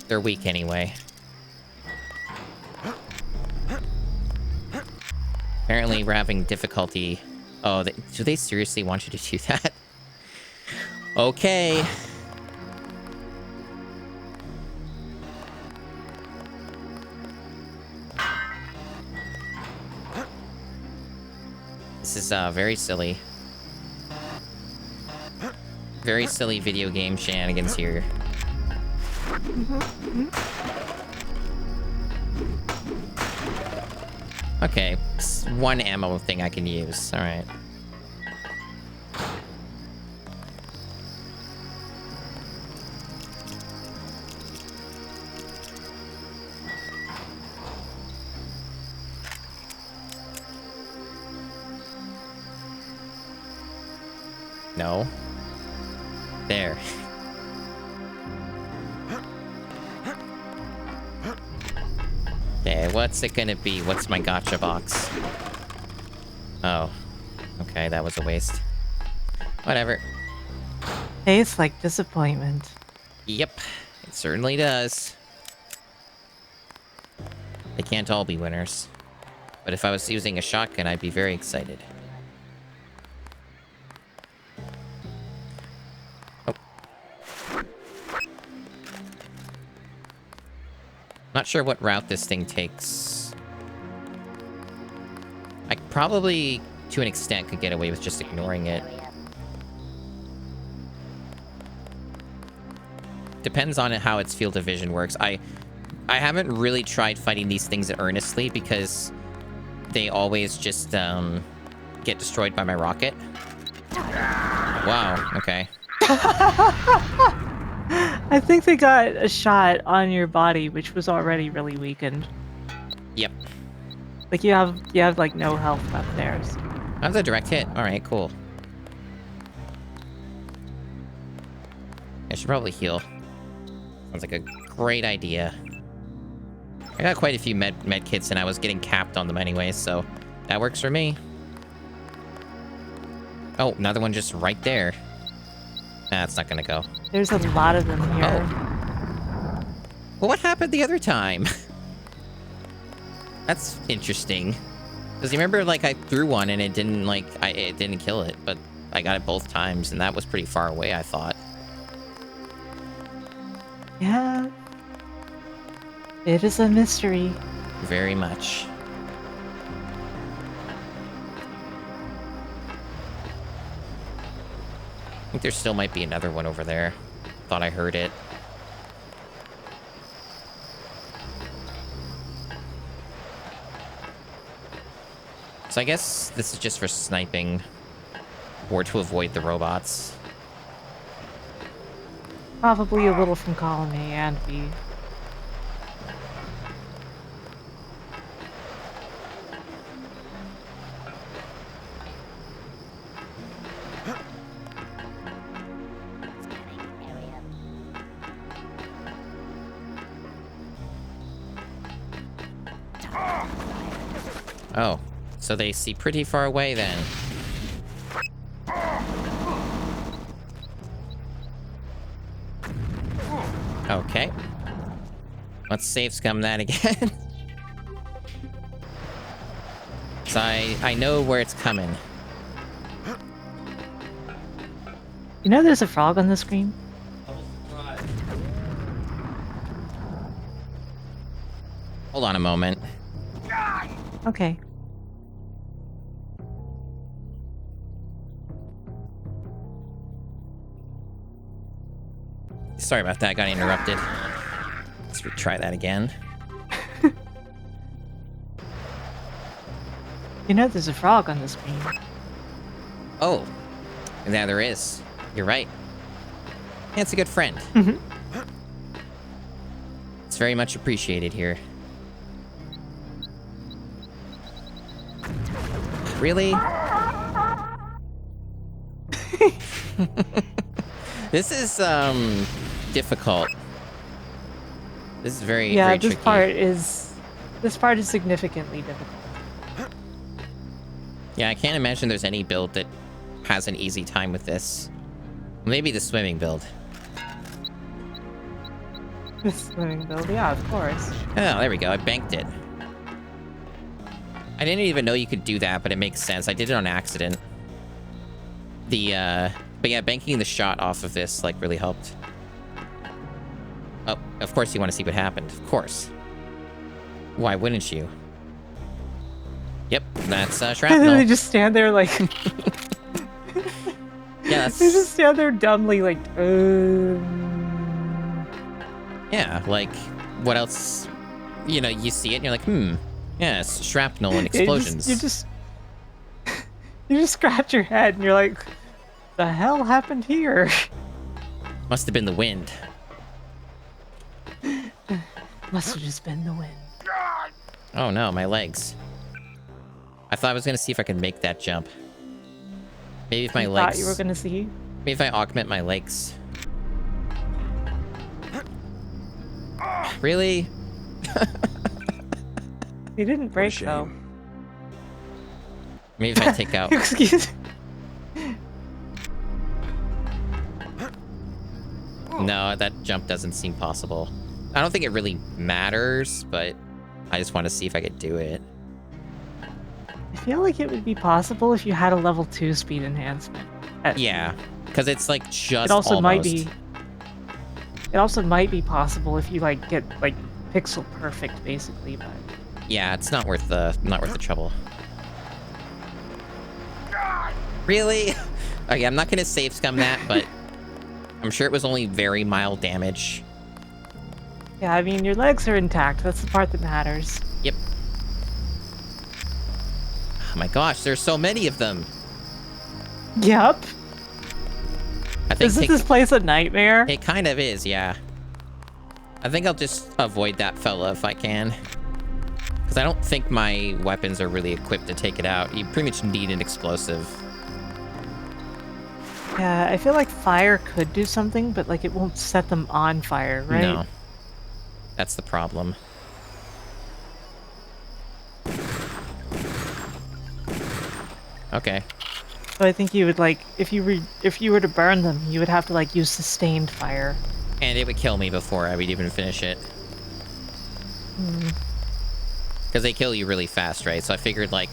They're weak anyway. Apparently, we're having difficulty. Oh, do they seriously want you to do that? Okay. This is very silly. Very silly video game shenanigans here. Okay, one ammo thing I can use. All right. No. There. Okay, what's it gonna be? What's my gotcha box? Oh. Okay, that was a waste. Whatever. Tastes like disappointment. Yep, it certainly does. They can't all be winners. But if I was using a shotgun, I'd be very excited. Not sure what route this thing takes. I probably, to an extent, could get away with just ignoring it. Depends on how its field of vision works. I haven't really tried fighting these things earnestly because they always just get destroyed by my rocket. Wow, okay. I think they got a shot on your body, which was already really weakened. Yep. Like you have like no health left there. So. That was a direct hit. All right, cool. I should probably heal. Sounds like a great idea. I got quite a few med kits, and I was getting capped on them anyway, so that works for me. Oh, another one just right there. Nah, it's not gonna go. There's a lot of them here. Oh. Well, what happened the other time? That's interesting. Because you remember, like, I threw one and it didn't, like, it didn't kill it, but I got it both times, and that was pretty far away, I thought. Yeah. It is a mystery. Very much. I think there still might be another one over there. Thought I heard it. So I guess this is just for sniping or to avoid the robots. Probably a little from column A and B. Oh, so they see pretty far away then. Okay. Let's save scum that again. So I know where it's coming. You know there's a frog on the screen? Hold on a moment. Okay. Sorry about that, got interrupted. Let's retry that again. You know there's a frog on the screen. Oh, yeah, there is. You're right. Yeah, it's a good friend. It's very much appreciated here. Really? This is difficult. This is very very this tricky. this part is significantly difficult. Yeah, I can't imagine there's any build that has an easy time with this. Maybe the swimming build. The swimming build, yeah, of course. Oh, there we go. I banked it. I didn't even know you could do that, but it makes sense. I did it on accident. But yeah, banking the shot off of this, like, really helped. Oh, of course you want to see what happened. Of course. Why wouldn't you? Yep. That's And shrapnel. then they just stand there like... Yeah, that's... They just stand there dumbly like, Yeah, like, what else? You know, you see it and you're like, yeah, it's shrapnel and explosions. You just scratch your head and you're like, the hell happened here? Must have been the wind. Must have just been the wind. Oh no, my legs. I thought I was gonna see if I could make that jump. Maybe if my You legs... thought you were gonna see? Maybe if I augment my legs. Really? They didn't break though. Maybe if I take out... Excuse me. No, that jump doesn't seem possible. I don't think it really matters, but I just want to see if I could do it. I feel like it would be possible if you had a level 2 speed enhancement. Yeah, because it's like just It also might almost. be. It also might be possible if you like get like pixel perfect, basically. But Yeah, it's not worth the trouble. Really? Okay, I'm not gonna save scum that, but I'm sure it was only very mild damage. yeah, I mean your legs are intact. That's the part that matters. Yep. Oh my gosh, there's so many of them. Yep. I think Isn't this place a nightmare? It kind of is, yeah. I think I'll just avoid that fella if I can. Because I don't think my weapons are really equipped to take it out. You pretty much need an explosive. Yeah, I feel like fire could do something, but like it won't set them on fire, right? No. That's the problem. Okay. So I think you would like if you were to burn them, you would have to like use sustained fire. And it would kill me before I would even finish it. Hmm. Because they kill you really fast, right? So I figured, like,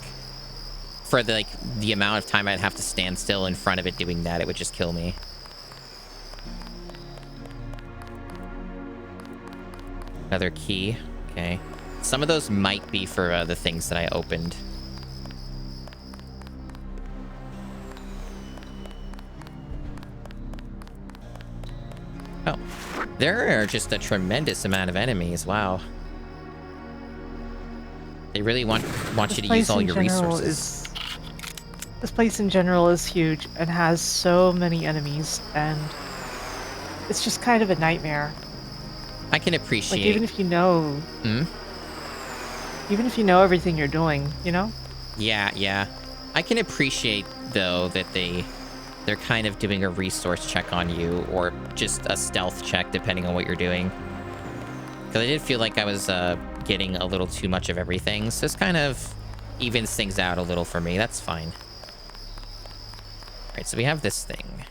for the amount of time I'd have to stand still in front of it doing that, it would just kill me. Another key. Okay. Some of those might be for the things that I opened. Oh. There are just a tremendous amount of enemies. Wow. They really want you to use all your resources. This place in general is huge and has so many enemies, and it's just kind of a nightmare. I can appreciate... Like, even if you know... Even if you know everything you're doing, you know? Yeah, yeah. I can appreciate, though, that they're kind of doing a resource check on you, or just a stealth check, depending on what you're doing. Because I did feel like I was getting a little too much of everything, so this kind of evens things out a little for me. That's fine. Alright, so we have this thing.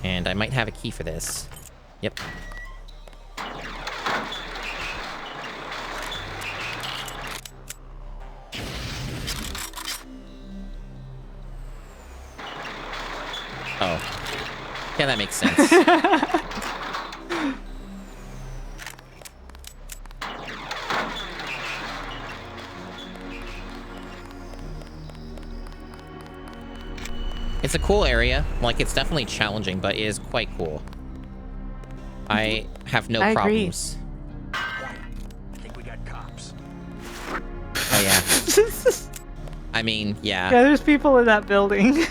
And I might have a key for this. Yep. Oh. Yeah, that makes sense. It's a cool area. Like, it's definitely challenging, but it is quite cool. I have no problems. I think we got cops. Oh, yeah. I mean, yeah. Yeah, there's people in that building.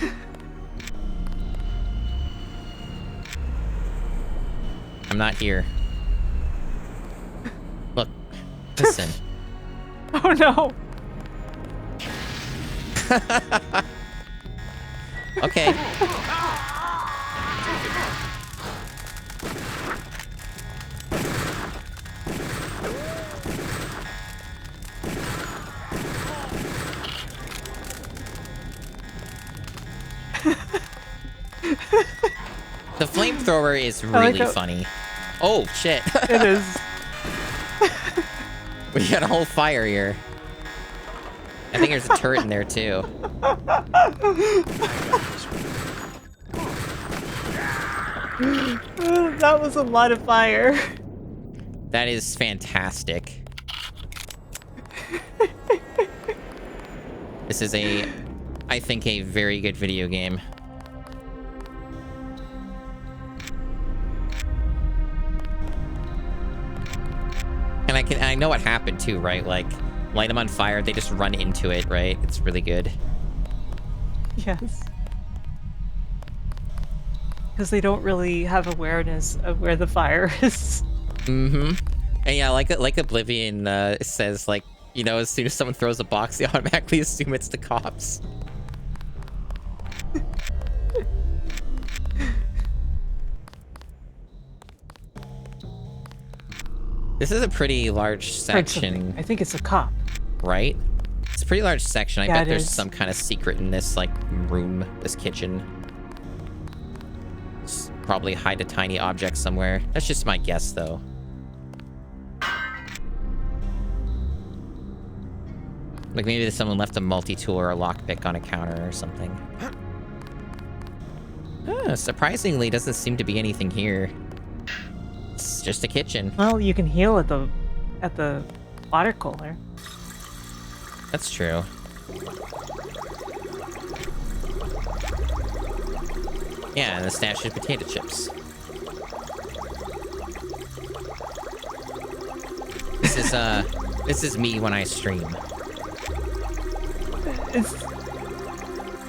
I'm not here. Look. Listen. Oh, no. Okay. The flamethrower is really funny. Oh, shit. It is. We got a whole fire here. I think there's a turret in there, too. That was a lot of fire. That is fantastic. This is I think, a very good video game. And I know what happened too, right? Like, light them on fire, they just run into it, right? It's really good. Yes. Because they don't really have awareness of where the fire is. Mm-hmm. And yeah, like Oblivion says, like, you know, as soon as someone throws a box, they automatically assume it's the cops. This is a pretty large section. I think it's a cop. Right? It's a pretty large section. I Yeah, bet it there's is. some kind of secret in this, like, room, this kitchen. Probably hide a tiny object somewhere. That's just my guess, though. Like, maybe someone left a multi-tool or a lockpick on a counter or something. Surprisingly, doesn't seem to be anything here. It's just a kitchen. Well, you can heal at the water cooler. That's true. Yeah, and the stash of potato chips. This is me when I stream.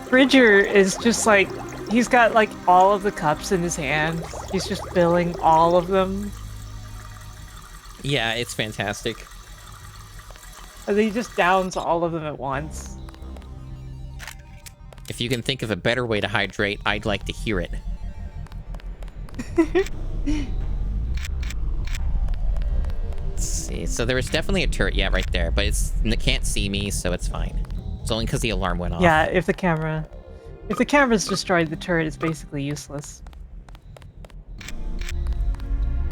Bridger is just like, he's got like all of the cups in his hand. He's just filling all of them. Yeah, it's fantastic. And then he just downs all of them at once. If you can think of a better way to hydrate, I'd like to hear it. Let's see. So there was definitely a turret, yeah, right there, but it can't see me, so it's fine. It's only because the alarm went off. Yeah, if the camera's destroyed, the turret is basically useless.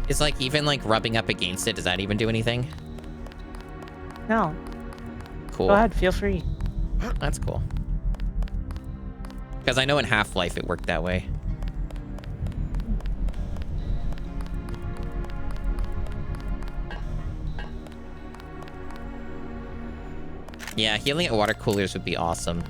Is like even like rubbing up against it, does that even do anything? No. Cool. Go ahead, feel free. That's cool. Because I know in Half-Life it worked that way. Yeah, healing at water coolers would be awesome.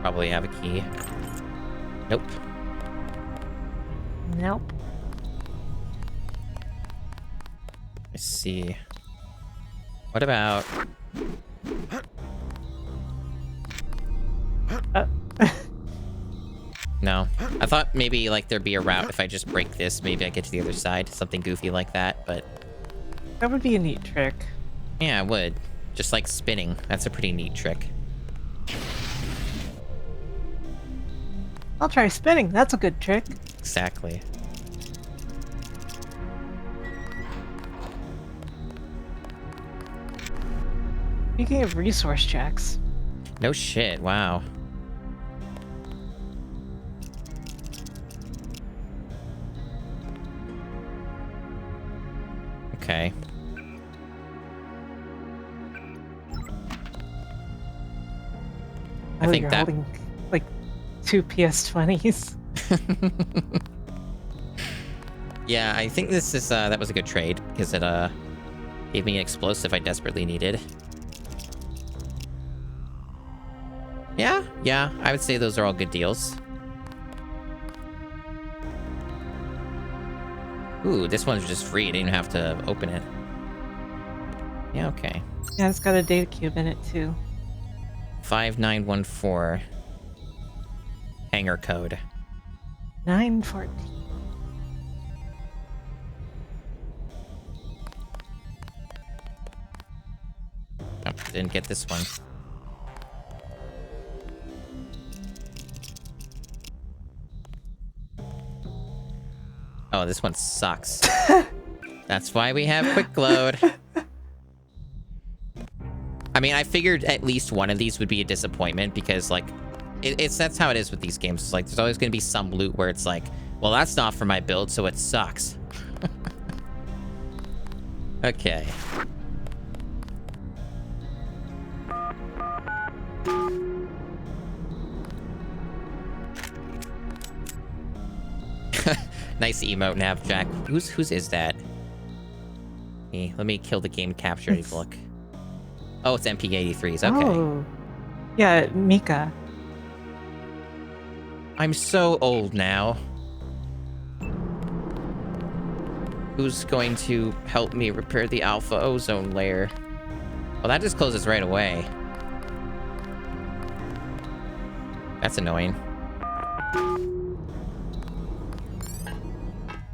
Probably have a key. Nope. Nope. Let's see. What about... No. I thought maybe, like, there'd be a route if I just break this. Maybe I get to the other side. Something goofy like that, but... That would be a neat trick. Yeah, it would. Just like spinning. That's a pretty neat trick. I'll try spinning. That's a good trick. Exactly. Speaking of resource checks. No shit, wow. Okay. I think you're that... holding, like, 2 PS20s. Yeah, I think this is, that was a good trade, because it, gave me an explosive I desperately needed. Yeah, I would say those are all good deals. Ooh, this one's just free. I didn't have to open it. Yeah, okay. Yeah, it's got a data cube in it, too. 5914. Hangar code. 914. Oh, didn't get this one. Oh, this one sucks. That's why we have quick load. I mean, I figured at least one of these would be a disappointment because, like, that's how it is with these games. It's like, there's always going to be some loot where it's like, well, that's not for my build, so it sucks. Okay. Nice emote, Navjack. Whose is that? Let me kill the game capture. Look. Oh, it's MP83s. Okay. Oh. Yeah, Mika. I'm so old now. Who's going to help me repair the alpha ozone layer? Well, that just closes right away. That's annoying.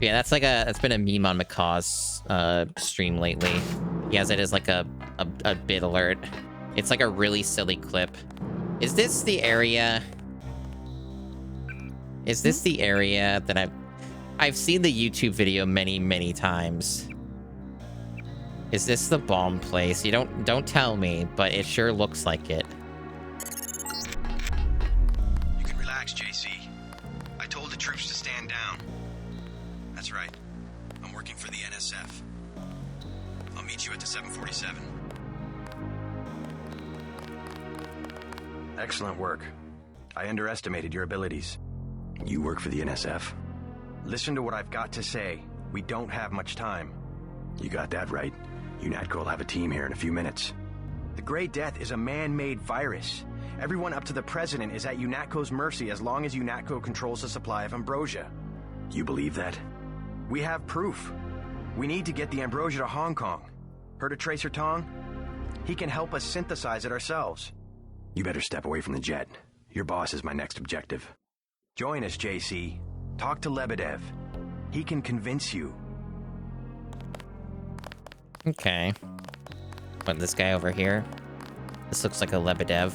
Yeah, that's been a meme on Macaw's stream lately. He has it as like a bit alert. It's like a really silly clip. Is this the area? Is this the area that I've seen the YouTube video many times? Is this the bomb place? You don't tell me, but it sure looks like it. You can relax, JC. I told the troops to stand down. That's right. I'm working for the NSF. I'll meet you at the 747. Excellent work. I underestimated your abilities. You work for the NSF? Listen to what I've got to say. We don't have much time. You got that right. UNATCO will have a team here in a few minutes. The Grey Death is a man-made virus. Everyone up to the President is at UNATCO's mercy as long as UNATCO controls the supply of ambrosia. You believe that? We have proof. We need to get the ambrosia to Hong Kong. Heard of Tracer Tong? He can help us synthesize it ourselves. You better step away from the jet. Your boss is my next objective. Join us, JC. Talk to Lebedev. He can convince you. Okay. But this guy over here? This looks like a Lebedev.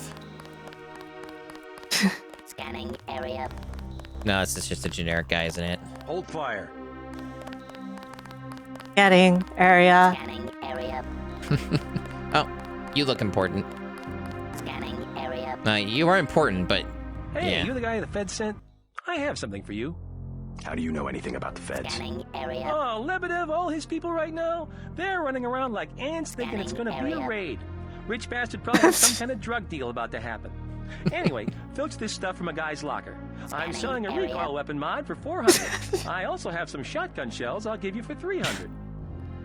Scanning area. No, this is just a generic guy, isn't it? Hold fire. Scanning area. Scanning area. Oh, you look important. Scanning area. You are important, but Hey, yeah. you the guy the Fed sent? I have something for you. How do you know anything about the Feds? Scanning area. Oh, Lebedev, all his people right now, they're running around like ants thinking it's gonna be a raid. Rich bastard probably has some kind of drug deal about to happen. Anyway, filch this stuff from a guy's locker. I'm selling a recoil weapon mod for 400. I also have some shotgun shells I'll give you for 300.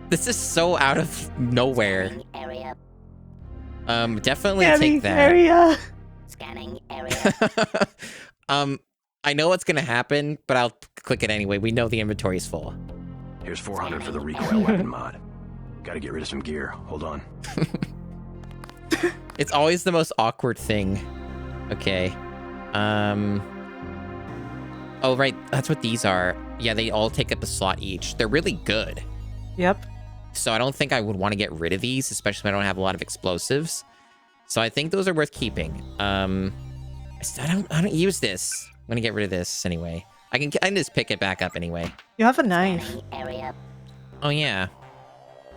This is so out of nowhere. Area. Definitely Scanning take that. area. Scanning area. I know what's gonna happen, but I'll click it anyway. We know the inventory is full. Here's 400 for the recoil weapon mod. Gotta get rid of some gear. Hold on. It's always the most awkward thing. Okay. Oh, right. That's what these are. Yeah, they all take up a slot each. They're really good. Yep. So I don't think I would want to get rid of these, especially if I don't have a lot of explosives. So I think those are worth keeping. I don't use this. I'm gonna get rid of this anyway. I can just pick it back up anyway. You have a knife. Area. Oh yeah.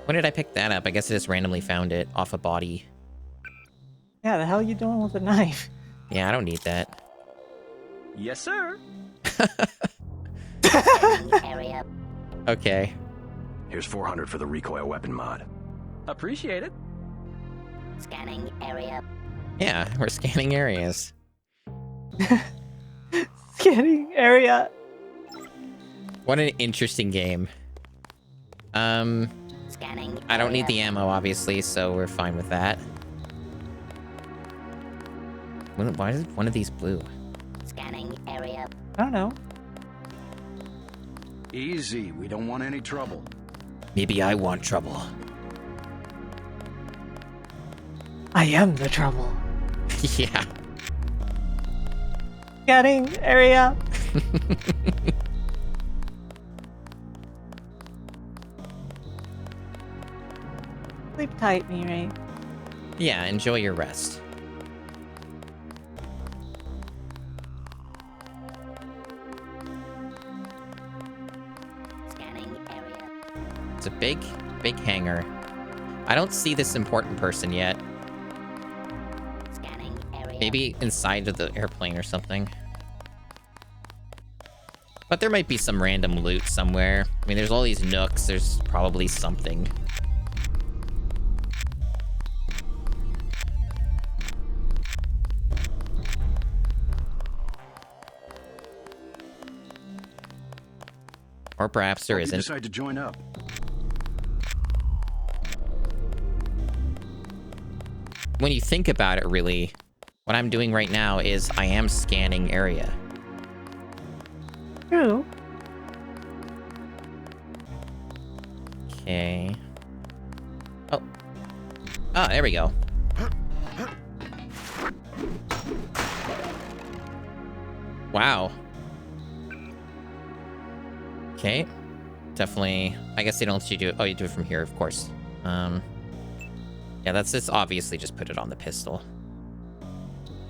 When did I pick that up? I guess I just randomly found it off a body. Yeah, the hell are you doing with a knife? Yeah, I don't need that. Yes, sir. Area. Okay. Here's 400 for the recoil weapon mod. Appreciate it. Scanning area. Yeah, we're scanning areas. Scanning area. What an interesting game. Scanning. I don't need the ammo, obviously, so we're fine with that. Why is one of these blue? Scanning area. I don't know. Easy. We don't want any trouble. Maybe I want trouble. I am the trouble. Yeah. Scanning area. Sleep tight, Mirai. Yeah, enjoy your rest. Scanning area. It's a big hangar. I don't see this important person yet. Scanning area. Maybe inside of the airplane or something. But there might be some random loot somewhere. I mean, there's all these nooks. There's probably something. Or perhaps there Hope you isn't. decide to join up. When you think about it, really, what I'm doing right now is I am scanning area. True. Okay. Oh. Ah, there we go. Wow. Okay. Definitely. I guess they don't let you do it. Oh, you do it from here, of course. Yeah, that's obviously just put it on the pistol.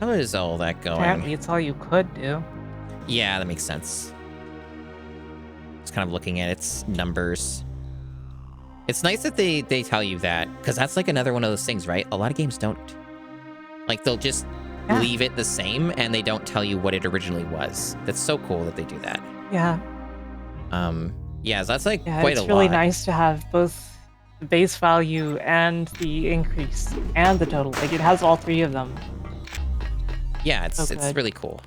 How is all that going? Apparently, it's all you could do. Yeah, that makes sense. Just kind of looking at its numbers. It's nice that they tell you that, because that's like another one of those things, right? A lot of games don't. Like, they'll just leave it the same, and they don't tell you what it originally was. That's so cool that they do that. Yeah. Yeah, so that's like quite a lot. It's really nice to have both the base value and the increase and the total. Like, it has all three of them. Yeah, it's So good. really cool.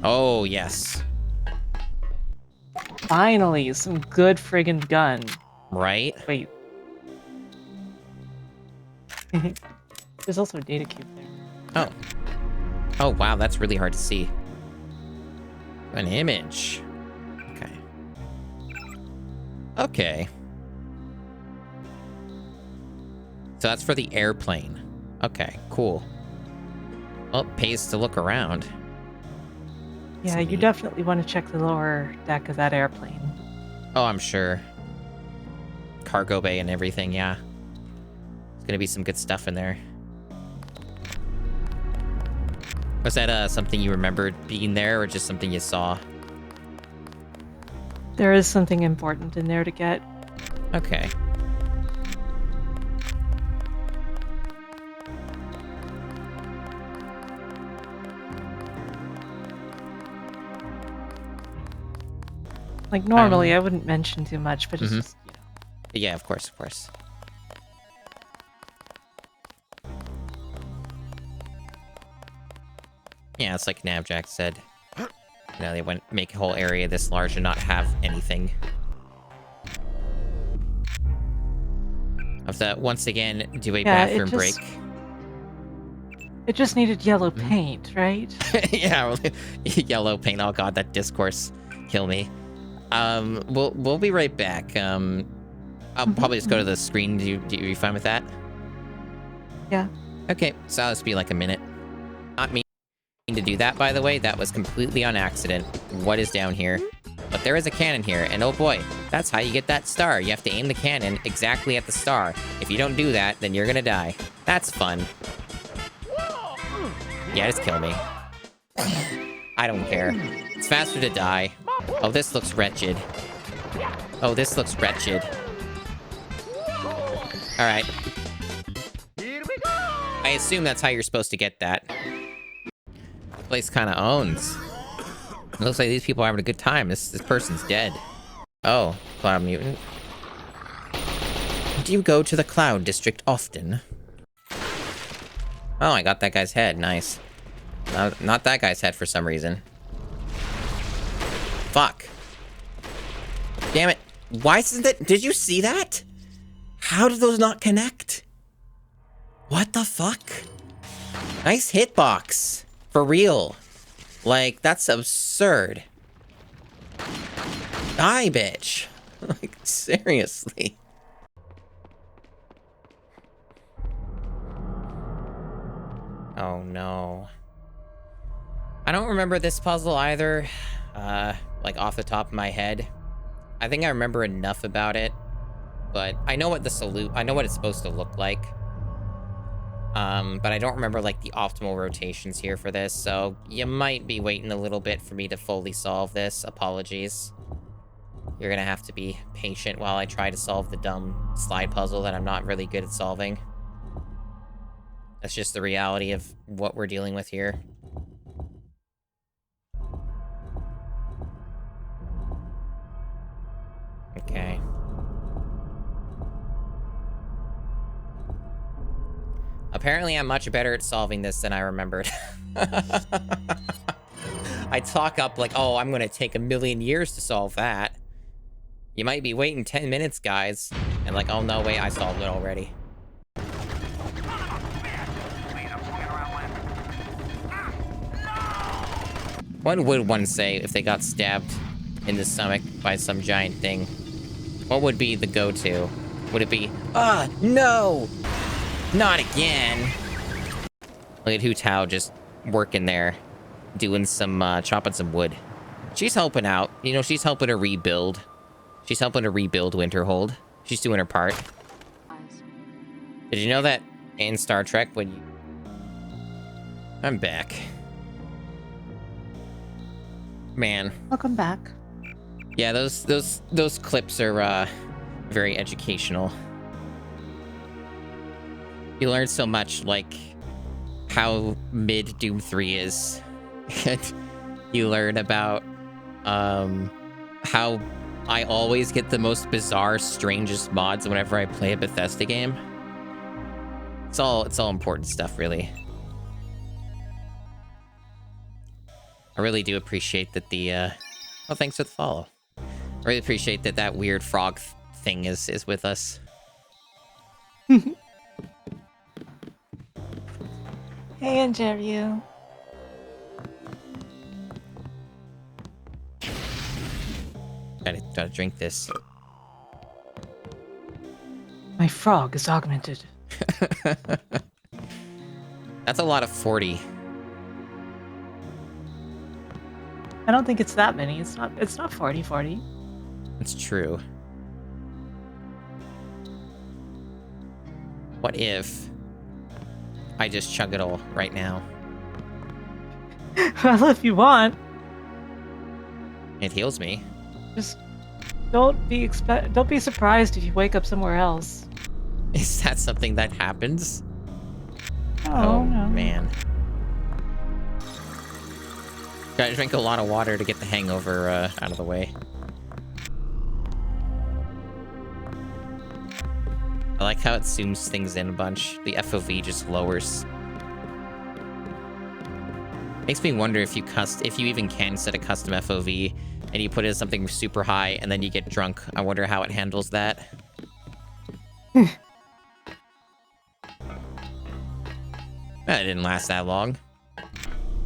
Oh, yes. Finally, some good friggin' gun. Right? Wait. There's also a data cube there. Oh. Oh, wow, that's really hard to see. An image. Okay. Okay. So that's for the airplane. Okay, cool. Well, it pays to look around. Yeah, you definitely want to check the lower deck of that airplane. Oh, I'm sure. Cargo bay and everything, yeah. There's gonna be some good stuff in there. Was that something you remembered being there, or just something you saw? There is something important in there to get. Okay. Like, normally I wouldn't mention too much, but it's just, you know. Yeah, of course, of course. Yeah, it's like Navjack said. You know, they went make a whole area this large and not have anything. Have to once again do a bathroom break. It just needed yellow paint, right? Yeah, well, yellow paint. Oh god, that discourse kill me. We'll be right back. I'll probably just go to the screen. Do you fine with that? Yeah. Okay, so I'll just be like a minute. Not me to do that, by the way. That was completely on accident. What is down here? But there is a cannon here, and oh boy, that's how you get that star. You have to aim the cannon exactly at the star. If you don't do that, then you're gonna die. That's fun. Yeah, just kill me. I don't care. It's faster to die. Oh, this looks wretched. Oh, this looks wretched. Alright. I assume that's how you're supposed to get that. The place kind of owns. It looks like these people are having a good time. This person's dead. Oh, Cloud Mutant. Do you go to the Cloud District often? Oh, I got that guy's head. Nice. Not that guy's head for some reason. Fuck. Damn it. Why isn't it? Did you see that? How did those not connect? What the fuck? Nice hitbox. For real. Like, that's absurd. Die, bitch. Like, seriously. Oh, no. I don't remember this puzzle either, like off the top of my head. I think I remember enough about it, but I know what I know what it's supposed to look like. But I don't remember like the optimal rotations here for this, so you might be waiting a little bit for me to fully solve this. Apologies. You're gonna have to be patient while I try to solve the dumb slide puzzle that I'm not really good at solving. That's just the reality of what we're dealing with here. Okay. Apparently, I'm much better at solving this than I remembered. I talk up like, oh, I'm gonna take 1,000,000 years to solve that. You might be waiting 10 minutes, guys. And like, oh no, wait, I solved it already. What would one say if they got stabbed in the stomach by some giant thing? What would be the go-to? Would it be, no! Not again! Look at Hu Tao just working there, doing some, chopping some wood. She's helping out. You know, she's helping to rebuild. She's helping to rebuild Winterhold. She's doing her part. Did you know that in Star Trek when you... I'm back. Man. Welcome back. Yeah, those clips are, very educational. You learn so much, like, how mid Doom 3 is. And you learn about, how I always get the most bizarre, strangest mods whenever I play a Bethesda game. It's all important stuff, really. I really do appreciate that the, oh, thanks for the follow. I really appreciate that that weird frog thing is with us. Hey, Angerio. Gotta drink this. My frog is augmented. That's a lot of 40. I don't think it's that many. It's not 40. It's true. What if I just chug it all right now? Well, if you want. It heals me. Just don't be surprised if you wake up somewhere else. Is that something that happens? Oh no. Man. Gotta drink a lot of water to get the hangover out of the way. I like how it zooms things in a bunch. The FOV just lowers. Makes me wonder if you even can set a custom FOV and you put it as something super high and then you get drunk. I wonder how it handles that. That didn't last that long.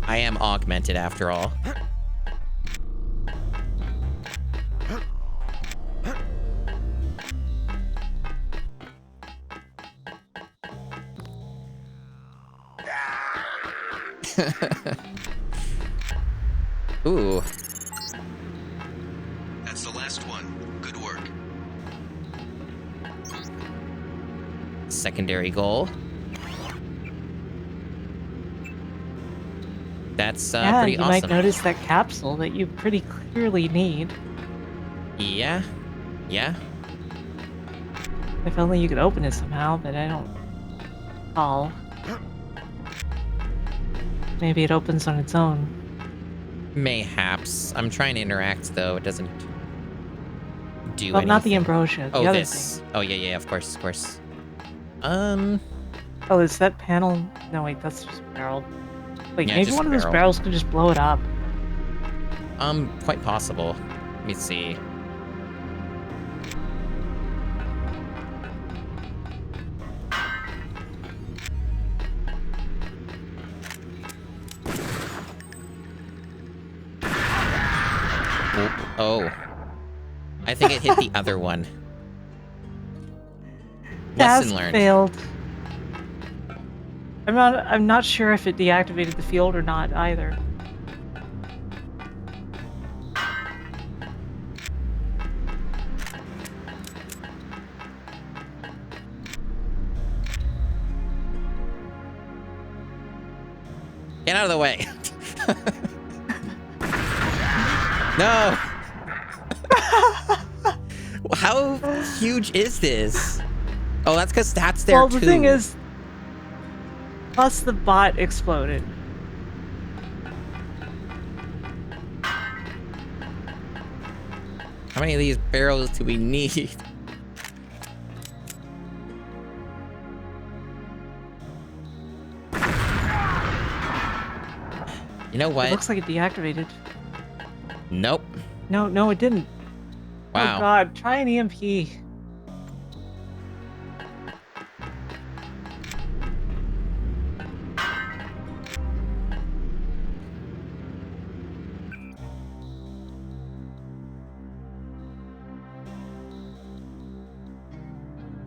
I am augmented after all. Ooh. That's the last one. Good work. Secondary goal. That's pretty you awesome. might notice that capsule that you pretty clearly need. Yeah. Yeah. If only you could open it somehow, but I don't recall. Maybe it opens on its own. Mayhaps. I'm trying to interact though. It doesn't do Well, anything. not the ambrosia. The Oh, other this. thing. Oh, yeah, of course, of course. Oh, is that panel? No, wait, that's just a barrel. Wait, Yeah, maybe just one a of those barrel. barrels could just blow it up. Quite possible. Let me see. Oh. I think it hit the other one. Lesson learned. Failed. I'm not sure if it deactivated the field or not either. Get out of the way. No. How huge is this? Oh, that's because that's there Well, too. the thing is, plus the bot exploded. How many of these barrels do we need? You know what? It looks like it deactivated. Nope. No, it didn't. Wow. Oh god, try an EMP.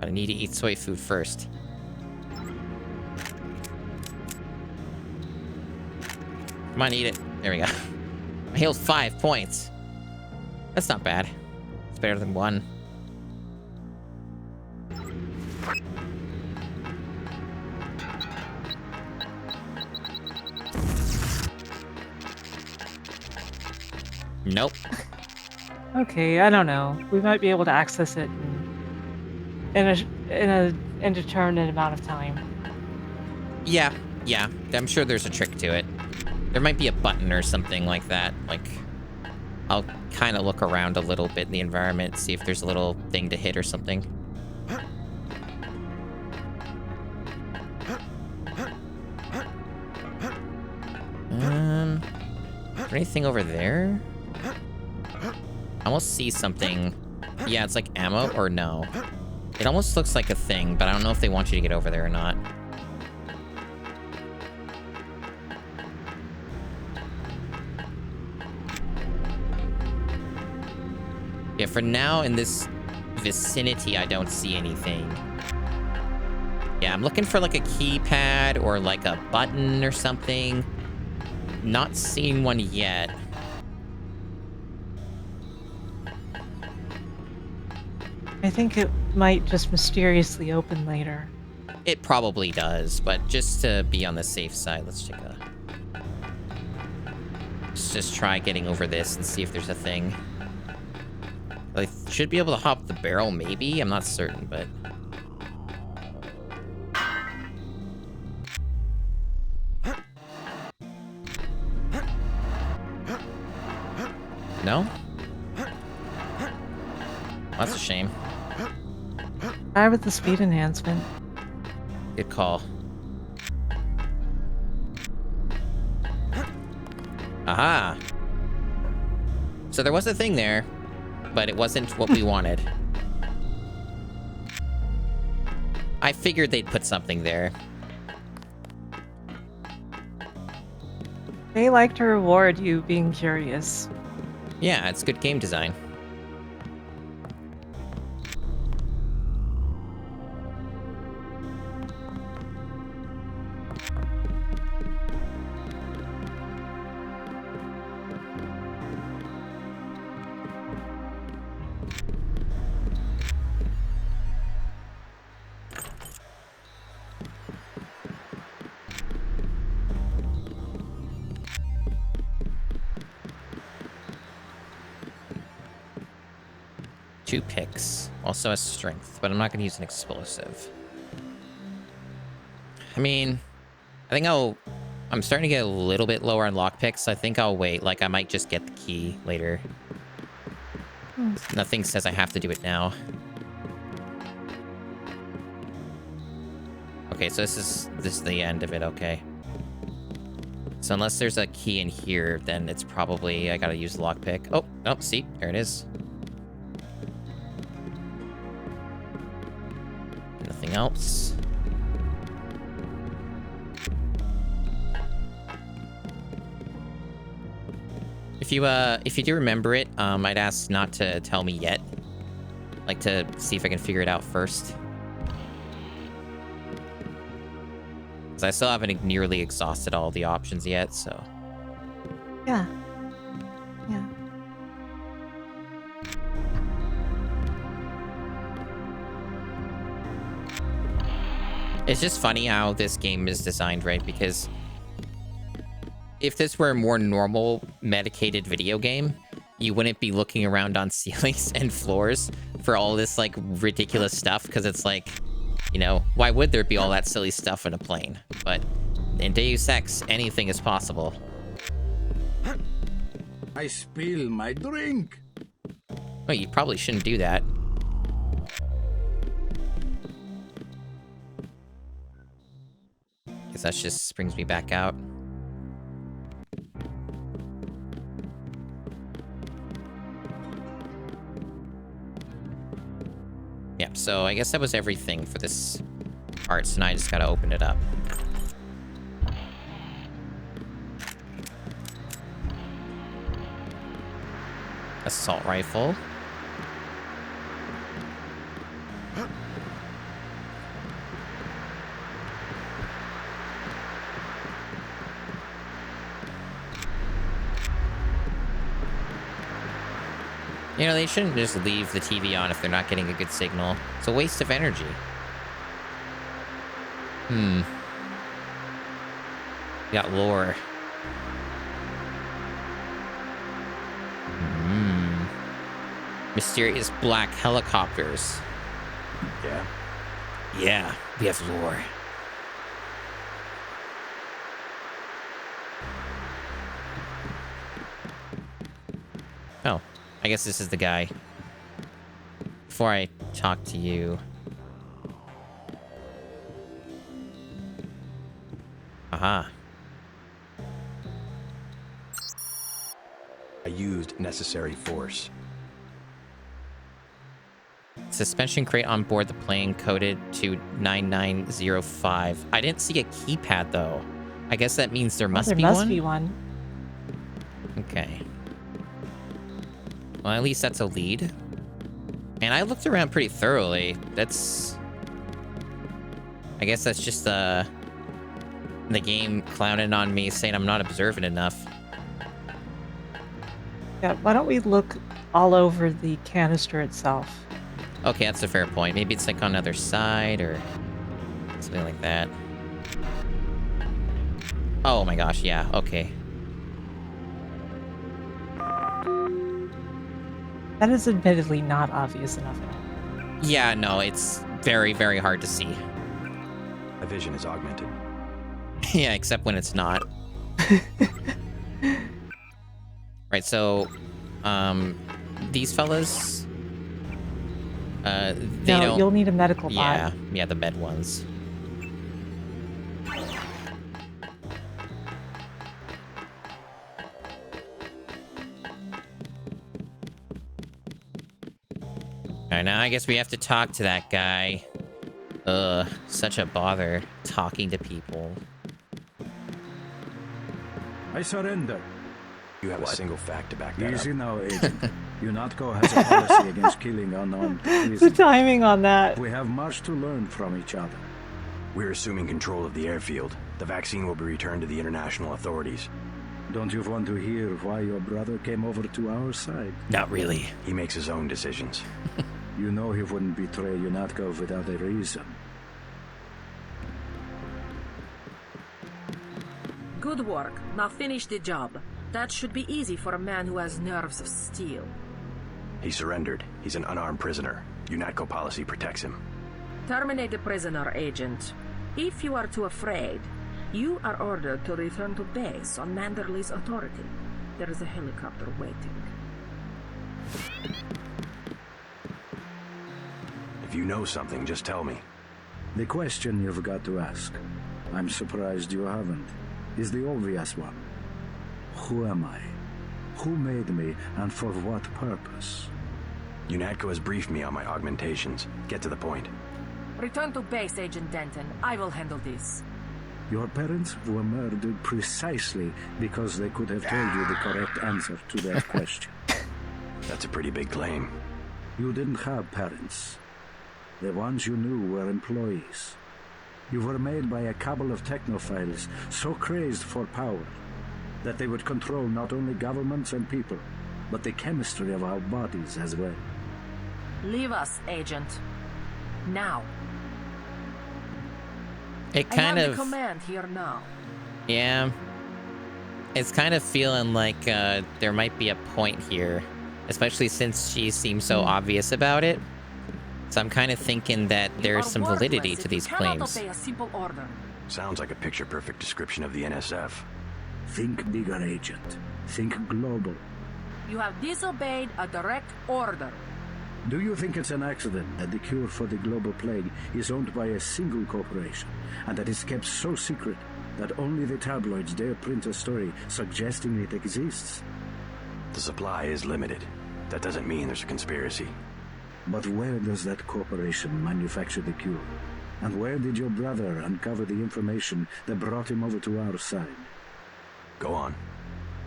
I need to eat soy food first. Come on, eat it. There we go. I healed 5 points. That's not bad. It's better than 1. Nope. Okay, I don't know. We might be able to access it in a indeterminate amount of time. Yeah. I'm sure there's a trick to it. There might be a button or something like that. Like, I'll kind of look around a little bit in the environment, see if there's a little thing to hit or something. Is there anything over there? I almost see something. Yeah, it's like ammo or no. It almost looks like a thing, but I don't know if they want you to get over there or not. Yeah, for now, in this vicinity, I don't see anything. Yeah, I'm looking for like a keypad or like a button or something. Not seeing one yet. I think it might just mysteriously open later. It probably does, but just to be on the safe side, let's just try getting over this and see if there's a thing. I should be able to hop the barrel, maybe? I'm not certain, but... No? That's a shame. Try with the speed enhancement. Good call. Aha! So there was a thing there, but it wasn't what we wanted. I figured they'd put something there. They like to reward you being curious. Yeah, it's good game design. Two picks. Also has strength, but I'm not going to use an explosive. I mean, I'm starting to get a little bit lower on lockpicks. I think I'll wait. Like, I might just get the key later. Nothing says I have to do it now. Okay, so this is the end of it, okay. So unless there's a key in here, then it's probably I gotta use the lockpick. Oh, no, see, there it is. Nothing else. If you do remember it, I'd ask not to tell me yet. Like to see if I can figure it out first. Because I still haven't nearly exhausted all the options yet, so. Yeah. Yeah. It's just funny how this game is designed, right? Because if this were a more normal medicated video game, you wouldn't be looking around on ceilings and floors for all this like ridiculous stuff, because it's like, you know, why would there be all that silly stuff in a plane? But in Deus Ex, anything is possible. I spill my drink. Well, you probably shouldn't do that. Because that just brings me back out. so I guess that was everything for this part, so now I just gotta open it up. Assault rifle. You know, they shouldn't just leave the TV on if they're not getting a good signal. It's a waste of energy. We got lore. Mysterious black helicopters. Yeah? Yeah, we have lore. Oh, I guess this is the guy. Before I talk to you... Aha. I used necessary force. Suspension crate on board the plane coded to 9905. I didn't see a keypad, though. I guess that means there must be one? There must be one. Okay. Well, at least that's a lead. And I looked around pretty thoroughly. That's... I guess that's just the game clowning on me, saying I'm not observant enough. Yeah, why don't we look all over the canister itself? Okay, that's a fair point. Maybe it's like on the other side or something like that. Oh my gosh, yeah, okay. That is admittedly not obvious enough. Yeah, no, it's very, very hard to see. My vision is augmented. Yeah, except when it's not. Right, so, these fellas, they don't... you'll need a medical bot. Yeah, yeah, the med ones. Alright, now I guess we have to talk to that guy. Ugh, such a bother talking to people. I surrender. You have a single fact to back that Easy up. now, Agent. UNATCO has a policy against killing unarmed prisoners. The timing on that. We have much to learn from each other. We're assuming control of the airfield. The vaccine will be returned to the international authorities. Don't you want to hear why your brother came over to our side? Not really. He makes his own decisions. You know he wouldn't betray UNATCO without a reason. Good work. Now finish the job. That should be easy for a man who has nerves of steel. He surrendered. He's an unarmed prisoner. UNATCO policy protects him. Terminate the prisoner, Agent. If you are too afraid, you are ordered to return to base on Manderley's authority. There is a helicopter waiting. If you know something, just tell me. The question you've got to ask, I'm surprised you haven't, is the obvious one. Who am I? Who made me, and for what purpose? UNATCO has briefed me on my augmentations. Get to the point. Return to base, Agent Denton. I will handle this. Your parents were murdered precisely because they could have told you the correct answer to that question. That's a pretty big claim. You didn't have parents. The ones you knew were employees. You were made by a cabal of technophiles so crazed for power that they would control not only governments and people, but the chemistry of our bodies as well. Leave us, Agent. Now. It I kind have of... the command here now. Yeah. It's kind of feeling like there might be a point here, especially since she seems so obvious about it. So I'm kind of thinking that there's some validity to these claims. Obey a simple order. Sounds like a picture-perfect description of the NSF. Think bigger, Agent. Think global. You have disobeyed a direct order. Do you think it's an accident that the cure for the global plague is owned by a single corporation, and that it's kept so secret that only the tabloids dare print a story suggesting it exists? The supply is limited. That doesn't mean there's a conspiracy. But where does that corporation manufacture the cure? And where did your brother uncover the information that brought him over to our side? Go on.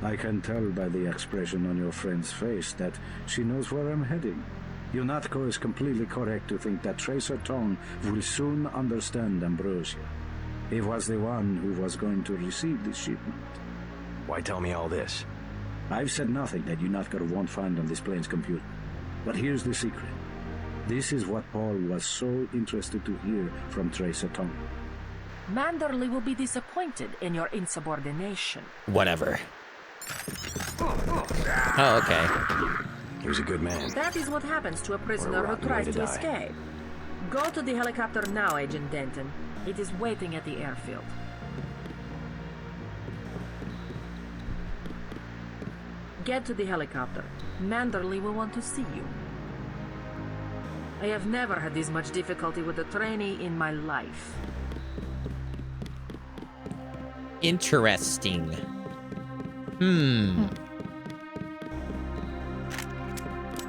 I can tell by the expression on your friend's face that she knows where I'm heading. UNATCO is completely correct to think that Tracer Tong will soon understand Ambrosia. He was the one who was going to receive this shipment. Why tell me all this? I've said nothing that UNATCO won't find on this plane's computer. But here's the secret. This is what Paul was so interested to hear from Tracer Tong. Manderley will be disappointed in your insubordination. Whatever. Oh, okay. He was a good man. That is what happens to a prisoner who tries to escape. Go to the helicopter now, Agent Denton. It is waiting at the airfield. Get to the helicopter. Manderley will want to see you. I have never had this much difficulty with a trainee in my life. Interesting.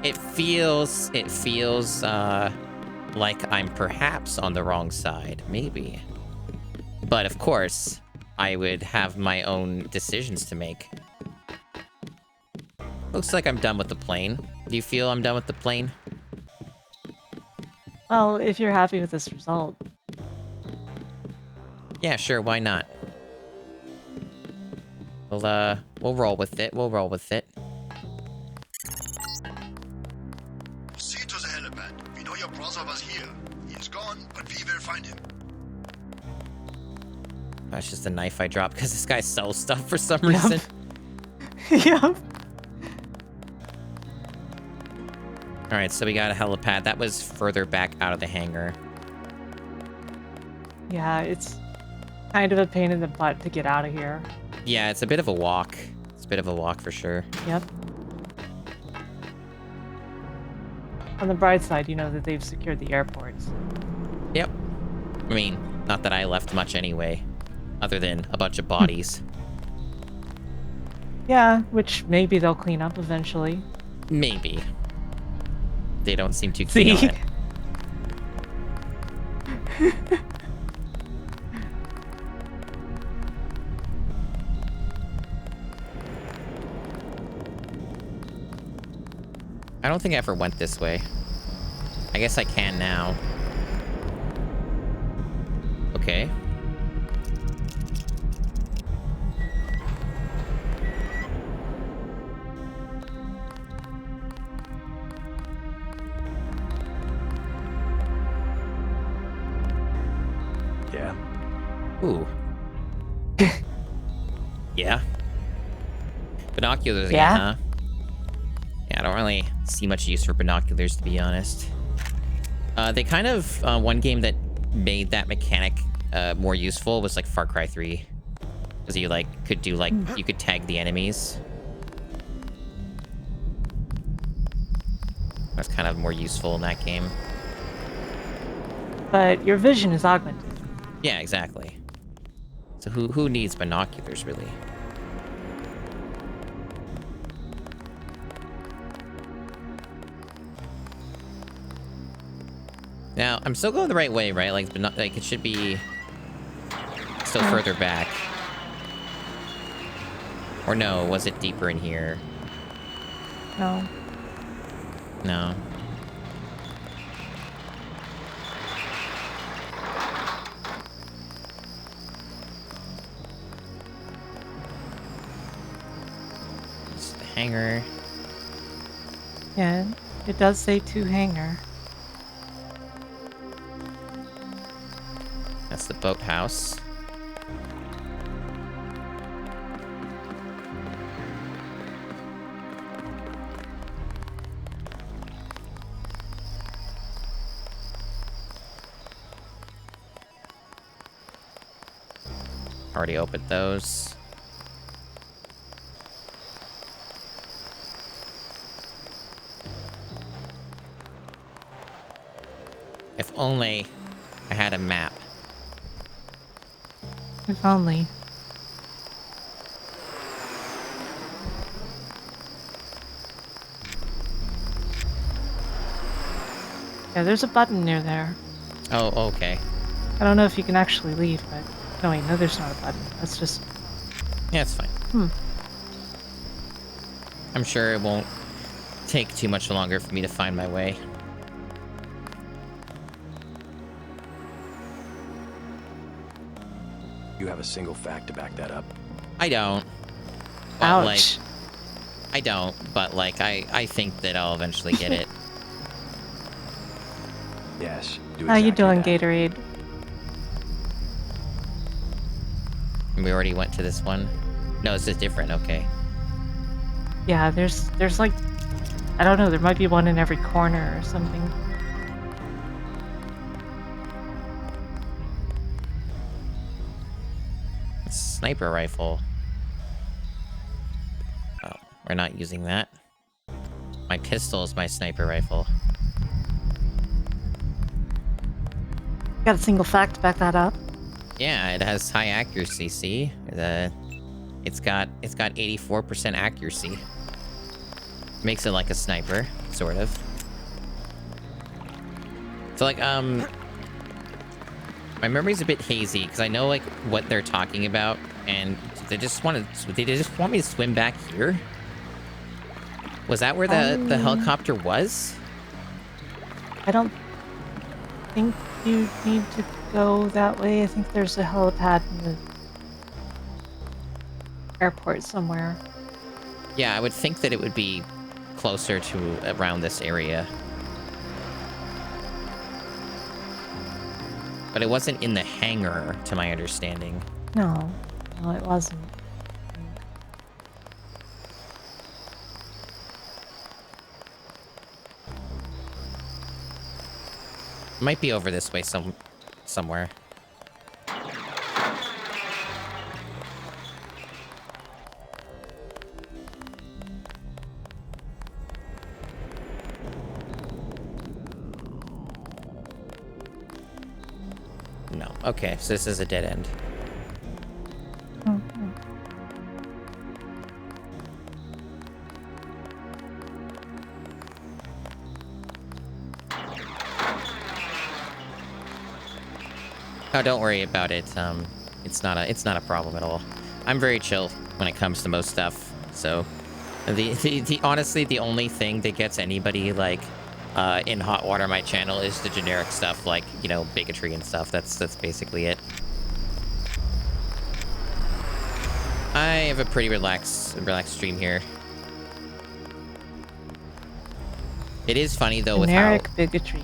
It feels like I'm perhaps on the wrong side, maybe. But of course, I would have my own decisions to make. Looks like I'm done with the plane. Do you feel I'm done with the plane? Well, if you're happy with this result. Yeah, sure, why not? We'll roll with it. We'll roll with it. See to the helipad. We know your brother was here. He's gone, but we will find him. That's just a knife I dropped because this guy sells stuff for some reason. Yep. Alright, so we got a helipad. That was further back out of the hangar. Yeah, it's kind of a pain in the butt to get out of here. Yeah, it's a bit of a walk. It's a bit of a walk for sure. Yep. On the bright side, you know that they've secured the airports. Yep. I mean, not that I left much anyway, other than a bunch of bodies. Yeah, which maybe they'll clean up eventually. Maybe. They don't seem too keen on it. I don't think I ever went this way. I guess I can now. Okay. Yeah. Ooh. Yeah. Binoculars again, Yeah? huh? Yeah, I don't really see much use for binoculars, to be honest. They kind of, one game that made that mechanic more useful was like Far Cry 3. Because you like could do like, you could tag the enemies. That's kind of more useful in that game. But your vision is augmented. Yeah, exactly. So who needs binoculars, really? Now, I'm still going the right way, right? Like it should be still further back. Or no, was it deeper in here? No. No. It's the hangar. Yeah, it does say 2 hangar. That's the boathouse. Already opened those. If only I had a map. If only. Yeah, there's a button near there. Oh, okay. I don't know if you can actually leave, but... No, wait, no, there's not a button. That's just... Yeah, it's fine. I'm sure it won't take too much longer for me to find my way. You have a single fact to back that up? I don't. But, Ouch. like, I don't, but, like, I think that I'll eventually get it. Yes. How you doing, Gatorade? We already went to this one. No, this is different. Okay. Yeah, there's like... I don't know, there might be one in every corner or something. Sniper rifle. Oh, we're not using that. My pistol is my sniper rifle. Got a single fact to back that up. Yeah, it has high accuracy. See, it's got 84% accuracy. Makes it like a sniper, sort of. So like my memory's a bit hazy because I know like what they're talking about, and they just want me to swim back here. Was that where the helicopter was? I don't think you need to go that way. I think there's a helipad in the airport somewhere. Yeah, I would think that it would be closer to around this area. But it wasn't in the hangar, to my understanding. No, it wasn't. Might be over this way somewhere. No. Okay, so this is a dead end. No, don't worry about it. It's not a problem at all. I'm very chill when it comes to most stuff. So, honestly, the only thing that gets anybody like in hot water on my channel is the generic stuff, like, you know, bigotry and stuff. That's basically it. I have a pretty relaxed stream here. It is funny though with how generic bigotry.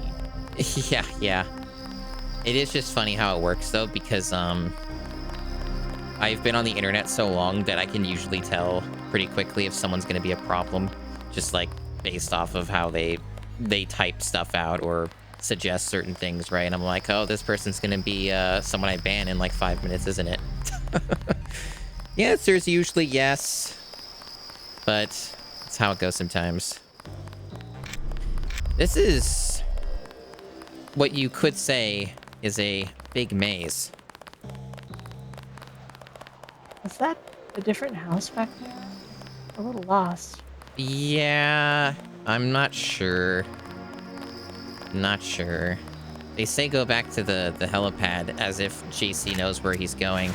yeah. It is just funny how it works, though, because, I've been on the internet so long that I can usually tell pretty quickly if someone's going to be a problem, just, like, based off of how they type stuff out or suggest certain things, right? And I'm like, oh, this person's going to be, someone I ban in, like, 5 minutes, isn't it? The answer is usually yes, but that's how it goes sometimes. This is what you could say is a big maze. Is that a different house back there? A little lost. Yeah, I'm not sure. Not sure. They say go back to the helipad as if JC knows where he's going.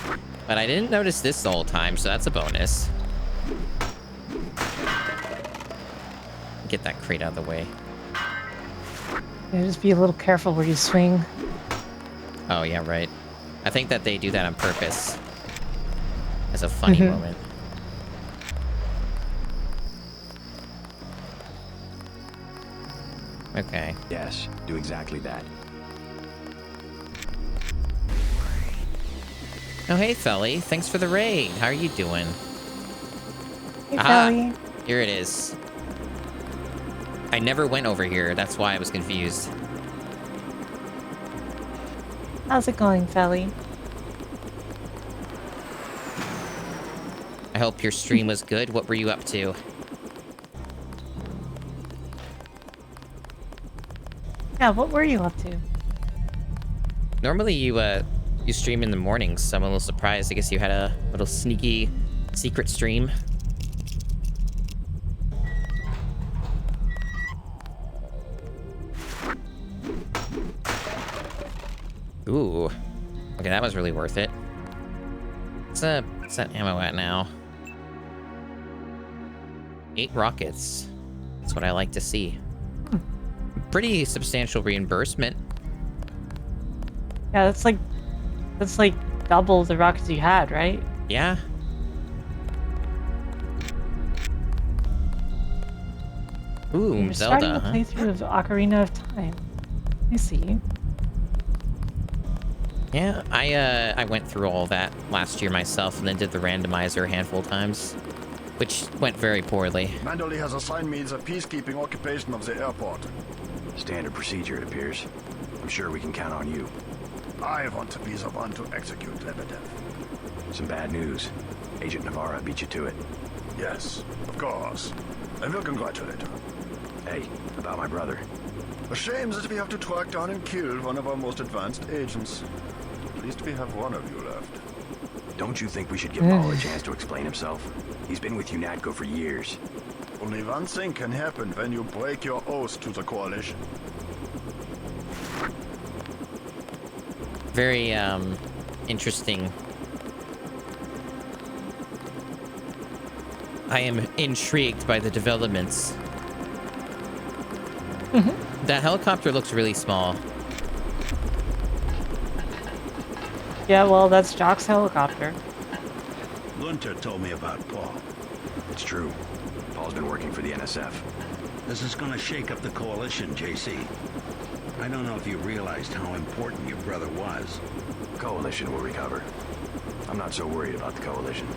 But I didn't notice this the whole time, so that's a bonus. Get that crate out of the way. Yeah, just be a little careful where you swing. Oh, yeah, right. I think that they do that on purpose. As a funny moment. Okay. Yes, do exactly that. Oh, hey, Felly. Thanks for the raid. How are you doing? Hey, Felly. Here it is. I never went over here. That's why I was confused. How's it going, Felly? I hope your stream was good. What were you up to? Yeah, what were you up to? Normally you stream in the mornings, so I'm a little surprised. I guess you had a little sneaky secret stream. Ooh. Okay, that was really worth it. What's that ammo at now? 8 rockets. That's what I like to see. Pretty substantial reimbursement. Yeah, that's like double the rockets you had, right? Yeah. Ooh, You're Zelda, starting to huh? play through of Ocarina of Time. I see. Yeah, I went through all that last year myself and then did the randomizer a handful of times, which went very poorly. Mandoli has assigned me the peacekeeping occupation of the airport. Standard procedure, it appears. I'm sure we can count on you. I want to be the one to execute Lebedev. Some bad news. Agent Navarra beat you to it. Yes, of course. I will congratulate her. Hey, about my brother. A shame that we have to track down and kill one of our most advanced agents. At least we have one of you left. Don't you think we should give Paul a chance to explain himself? He's been with UNATCO for years. Only one thing can happen when you break your oath to the Coalition. Very, interesting. I am intrigued by the developments. That helicopter looks really small. Yeah, well, that's Jock's helicopter. Gunter told me about Paul. It's true. Paul's been working for the NSF. This is gonna shake up the Coalition, JC. I don't know if you realized how important your brother was. Coalition will recover. I'm not so worried about the Coalition.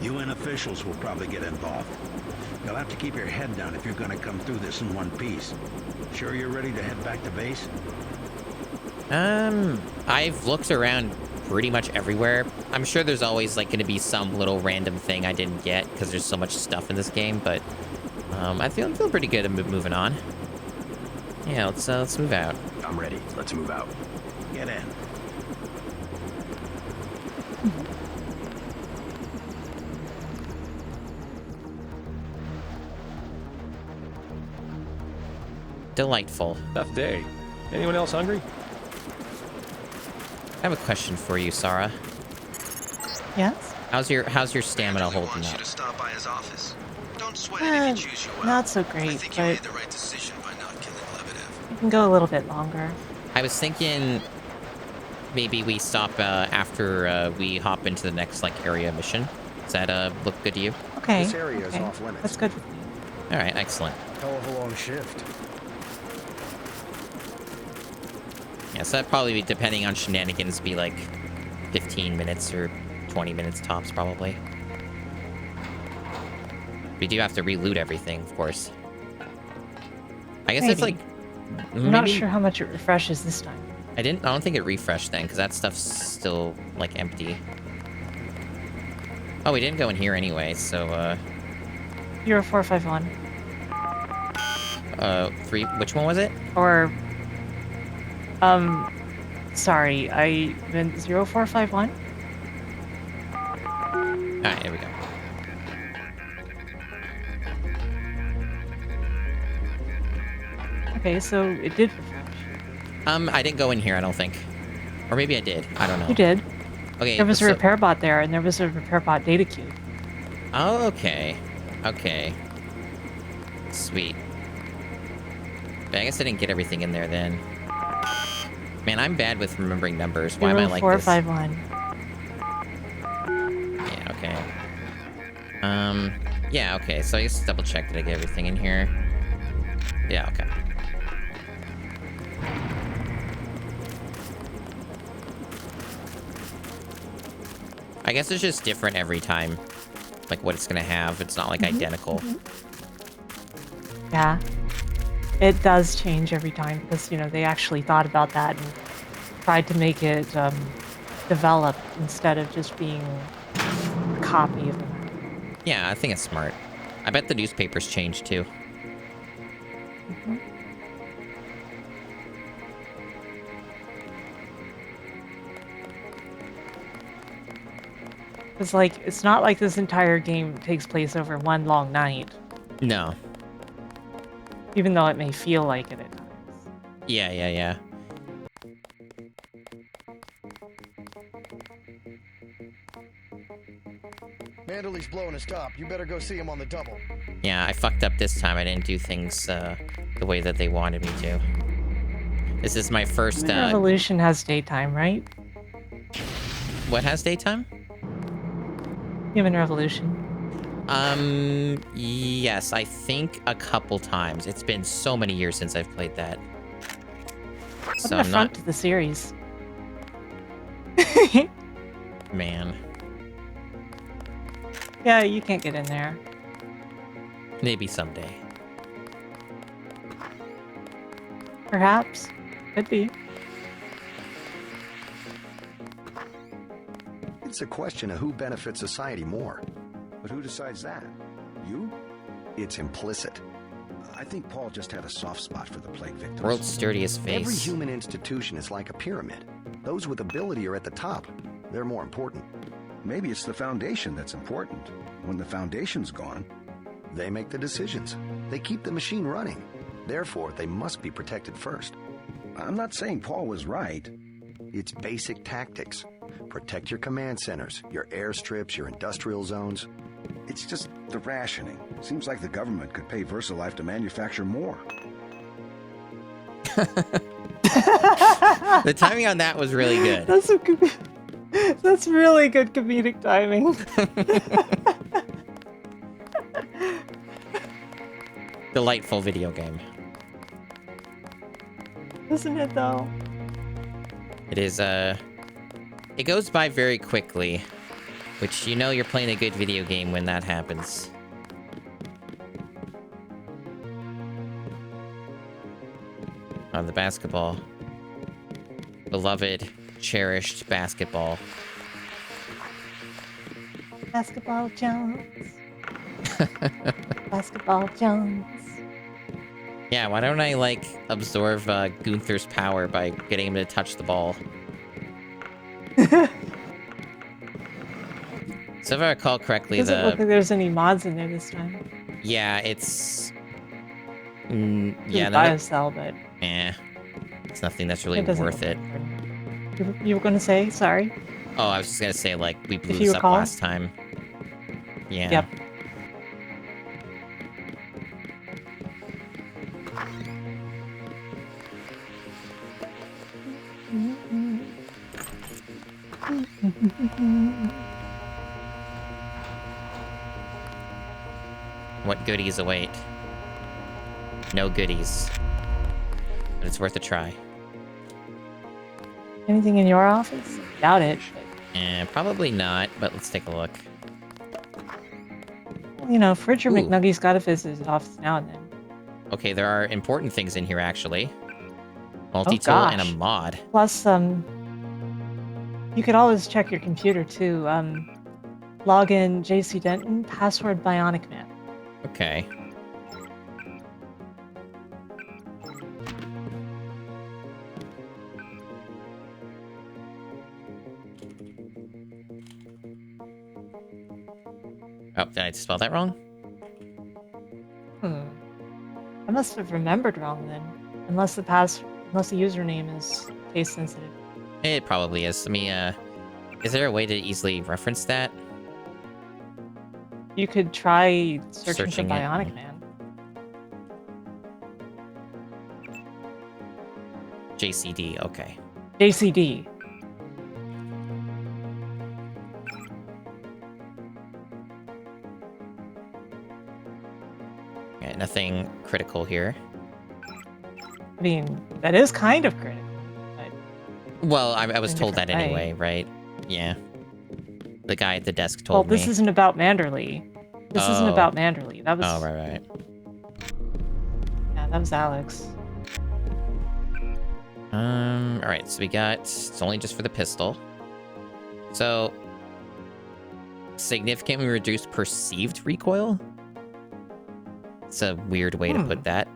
UN officials will probably get involved. You'll have to keep your head down if you're gonna come through this in one piece. Sure you're ready to head back to base? I've looked around pretty much everywhere. I'm sure there's always like going to be some little random thing I didn't get because there's so much stuff in this game, but I feel pretty good moving on. Yeah, let's move out. I'm ready. Let's move out. Get in. Delightful. Tough day. Anyone else hungry? I have a question for you, Sarah. Yes? How's your stamina holding up? You to stop by his office. Don't sweat it if he chews you out. Not so I great, think but you made the right decision by not killing Lebedev. you can go a little bit longer. I was thinking maybe we stop after we hop into the next like area mission. Does that look good to you? Okay. This area is okay. off limits. That's good. All right, excellent. Hell of a long shift. Yeah, so that'd probably be, depending on shenanigans, be like 15 minutes or 20 minutes tops, probably. We do have to reloot everything, of course. I guess it's like... I'm not sure how much it refreshes this time. I don't think it refreshed then, because that stuff's still, like, empty. Oh, we didn't go in here anyway, so, You're a 451. 3... Which one was it? Or... Sorry, I meant 0451? Alright, here we go. Okay, so it did refresh. I didn't go in here, I don't think. Or maybe I did. I don't know. You did. Okay. There was a repair bot there, and there was a repair bot data cube. Oh, okay. Okay. Sweet. But I guess I didn't get everything in there then. Man, I'm bad with remembering numbers. Why am I like this? 0451. Yeah, okay. Yeah, okay. So I just double check that I get everything in here. Yeah, okay. I guess it's just different every time. Like what it's gonna have. It's not like identical. Yeah. It does change every time because, you know, they actually thought about that and tried to make it develop instead of just being a copy of them. Yeah, I think it's smart. I bet the newspapers changed too. It's like, it's not like this entire game takes place over one long night. No. Even though it may feel like it at times. Yeah. Manderley's blowing his top. You better go see him on the double. Yeah, I fucked up this time. I didn't do things the way that they wanted me to. This is my first... Revolution has daytime, right? What has daytime? Human Revolution. Yes, I think a couple times. It's been so many years since I've played that. So I'm not... to the series. Man. Yeah, you can't get in there. Maybe someday. Perhaps. Could be. It's a question of who benefits society more. But who decides that? You? It's implicit. I think Paul just had a soft spot for the plague victims. World's sturdiest face. Every human institution is like a pyramid. Those with ability are at the top. They're more important. Maybe it's the foundation that's important. When the foundation's gone, they make the decisions. They keep the machine running. Therefore, they must be protected first. I'm not saying Paul was right. It's basic tactics. Protect your command centers, your airstrips, your industrial zones. It's just the rationing. Seems like the government could pay VersaLife to manufacture more. The timing on that was really good. That's really good comedic timing. Delightful video game. Isn't it though? It is, it goes by very quickly, which you know you're playing a good video game when that happens. Oh, the basketball. Beloved, cherished basketball. Basketball Jones. Basketball Jones. Yeah, why don't I, like, absorb Gunther's power by getting him to touch the ball? So if I recall correctly, Doesn't look like there's any mods in there this time. Yeah, it's... yeah, BioCell, but... it's nothing that's really worth it. You were going to say? Sorry? Oh, I was just going to say, like, we blew this up last time. Yeah. Yep. What goodies await? No goodies. But it's worth a try. Anything in your office? Doubt it. Probably not, but let's take a look. You know, Fridger McNuggy's got to visit his office now and then. Okay, there are important things in here, actually. Multi-tool and a mod. Plus, you could always check your computer, too. Login JC Denton, password Bionic Man. Okay. Oh, did I spell that wrong? I must have remembered wrong then. Unless the username is case sensitive. It probably is. Let me, is there a way to easily reference that? You could try searching for Bionic Man. JCD, okay. JCD. Yeah, nothing critical here. I mean, that is kind of critical. But well, I was told that anyway, right? Yeah. The guy at the desk told me. Well, this isn't about Manderley. This isn't about Manderley. That was... Oh, right. Yeah, that was Alex. Alright, so we got... It's only just for the pistol. So... Significantly reduced perceived recoil? It's a weird way to put that.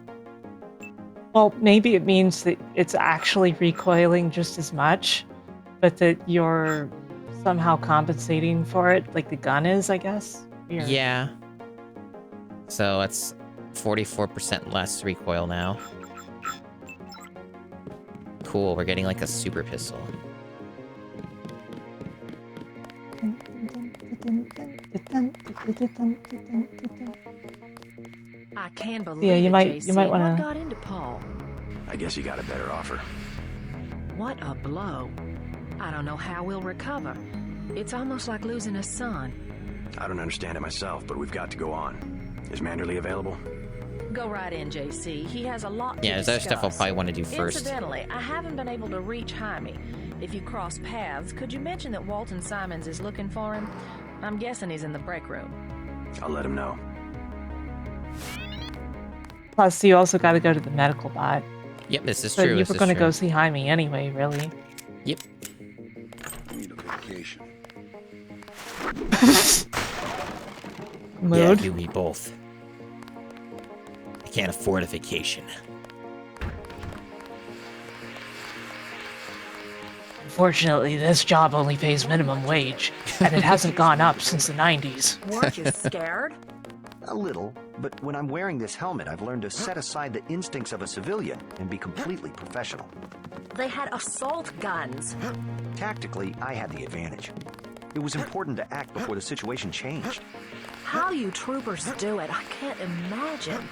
Well, maybe it means that it's actually recoiling just as much, but that you're somehow compensating for it, like the gun is, I guess? Weird. Yeah. So it's 44% less recoil now. Cool, we're getting like a super pistol. I can believe Yeah, it, you might JC. want What to. got into Paul? I guess you got a better offer. What a blow. I don't know how we'll recover. It's almost like losing a son. I don't understand it myself, but we've got to go on. Is Manderley available? Go right in, JC. He has a lot to Yeah, there's other stuff I'll discuss. probably want to do first. Incidentally, I haven't been able to reach Jaime. If you cross paths, could you mention that Walton Simons is looking for him? I'm guessing he's in the break room. I'll let him know. Plus, you also got to go to the medical bot. Yep, this is So true. you were going to go see Jaime anyway, really. Yep. Need a vacation. Mood. Yeah, you, me both. I can't afford a vacation. Unfortunately, this job only pays minimum wage, and it hasn't gone up since the 90s. Weren't you scared? A little, but when I'm wearing this helmet, I've learned to set aside the instincts of a civilian and be completely professional. They had assault guns. Tactically, I had the advantage. It was important to act before the situation changed. How you troopers do it, I can't imagine.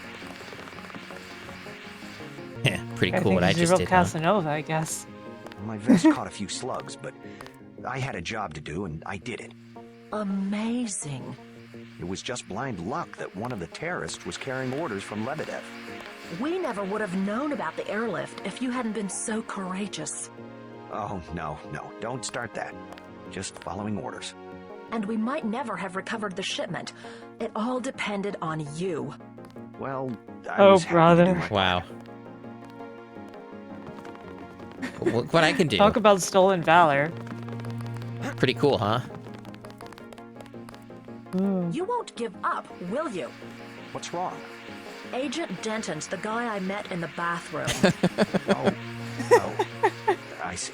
Yeah, pretty I cool think what I he's a just real did. Huh? Casanova, I guess. My vest caught a few slugs, but I had a job to do, and I did it. Amazing. It was just blind luck that one of the terrorists was carrying orders from Lebedev. We never would have known about the airlift if you hadn't been so courageous. Oh, no, don't start that. Just following orders. And we might never have recovered the shipment. It all depended on you. Well, I Oh, was happy to brother. do my Wow. Look what I can do. Talk about stolen valor. Pretty cool, huh? You won't give up, will you? What's wrong? Agent Denton's the guy I met in the bathroom. Oh, I see.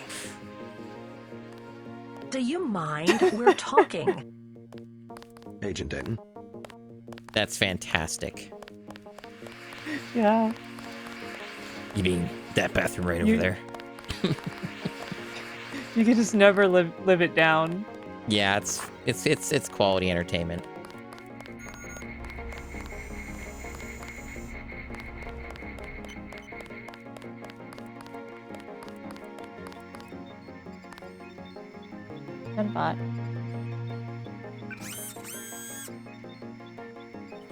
Do you mind? We're talking. Agent Denton. That's fantastic. Yeah. You mean that bathroom right over You- there? You could just never live it down. Yeah, it's quality entertainment. And bot.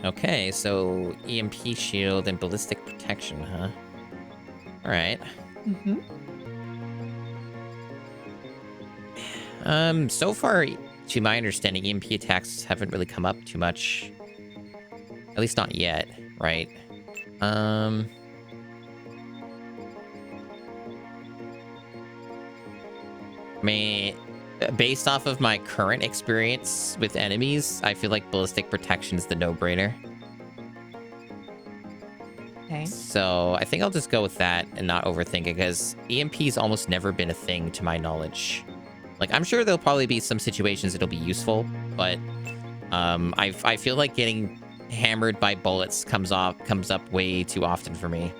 Okay, so EMP shield and ballistic protection, huh? Alright. Mm-hmm. So far, to my understanding, EMP attacks haven't really come up too much. At least not yet, right? I mean, based off of my current experience with enemies, I feel like ballistic protection is the no-brainer. Okay. So I think I'll just go with that and not overthink it, because EMP's almost never been a thing to my knowledge. Like, I'm sure there'll probably be some situations it'll be useful, but I feel like getting hammered by bullets comes up way too often for me.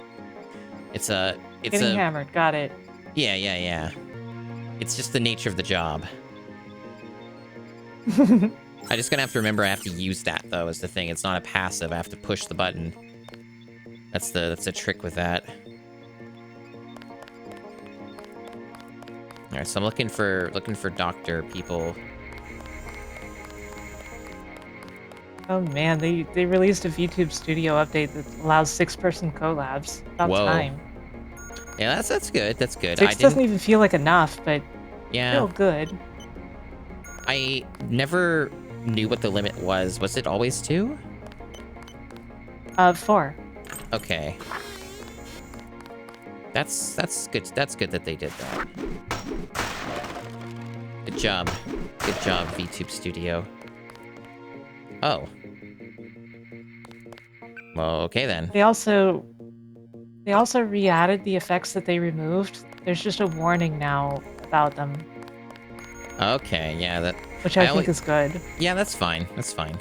It's Getting hammered. Got it. Yeah. It's just the nature of the job. I just gonna have to remember I have to use that, though, is the thing. It's not a passive. I have to push the button. That's the trick with that. All right, so I'm looking for doctor people. Oh man, they released a VTube Studio update that allows 6-person collabs. About Whoa. time. Yeah, that's good. That's good. 6 doesn't even feel like enough, but Yeah. still good. I never knew what the limit was. Was it always 2? 4. Okay. That's good. That's good that they did that. Good job. Good job, VTube Studio. Oh. Well, okay then. They also re-added the effects that they removed. There's just a warning now about them, Okay, yeah, that... which I think is good. Yeah, that's fine. That's fine.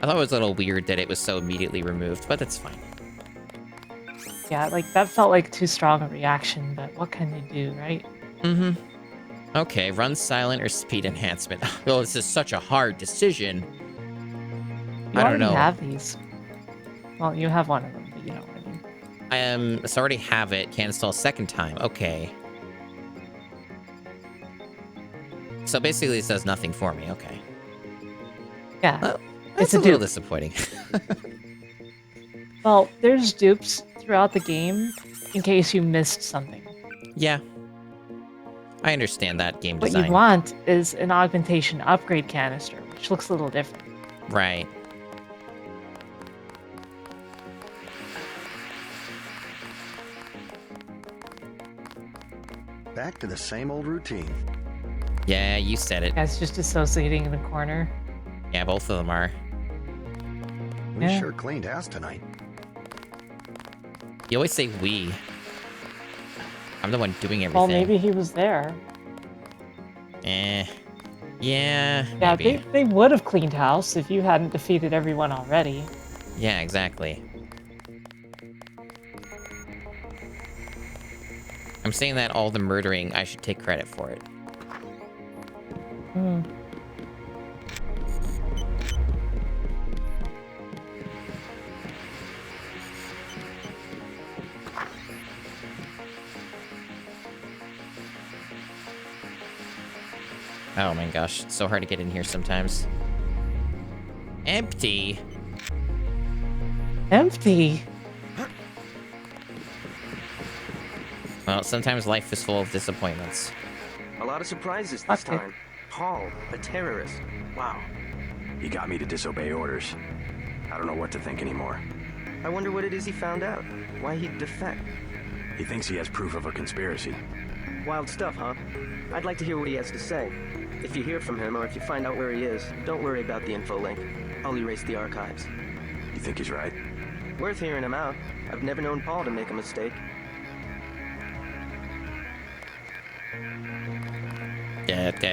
I thought it was a little weird that it was so immediately removed, but that's fine. Yeah, like that felt like too strong a reaction, but what can you do, right? Mm-hmm. Okay, run silent or speed enhancement. Oh, this is such a hard decision. I don't know. You have these. Well, you have one of them, but you know what I mean. So I already have it. Can't install a second time. Okay. So basically, it does nothing for me. Okay. Yeah. Well, that's it's a little disappointing. Well, there's dupes throughout the game in case you missed something. Yeah. I understand that game What design. you want is an augmentation upgrade canister, which looks a little different. Right. Back to the same old routine. Yeah, you said it. Guys just associating in the corner. Yeah, both of them are. We Yeah. sure cleaned house tonight. You always say we. I'm the one doing everything. Well, maybe he was there. Yeah, Yeah, maybe. they would have cleaned house if you hadn't defeated everyone already. Yeah, exactly. I'm saying that all the murdering, I should take credit for it. Hmm. Oh my gosh, it's so hard to get in here sometimes. Empty. Empty. Well, sometimes life is full of disappointments. A lot of surprises this time. Paul, a terrorist. Wow. He got me to disobey orders. I don't know what to think anymore. I wonder what it is he found out. Why he'd defect. He thinks he has proof of a conspiracy. Wild stuff, huh? I'd like to hear what he has to say. If you hear from him or if you find out where he is, don't worry about the info link. I'll erase the archives. You think he's right? Worth hearing him out. I've never known Paul to make a mistake. It's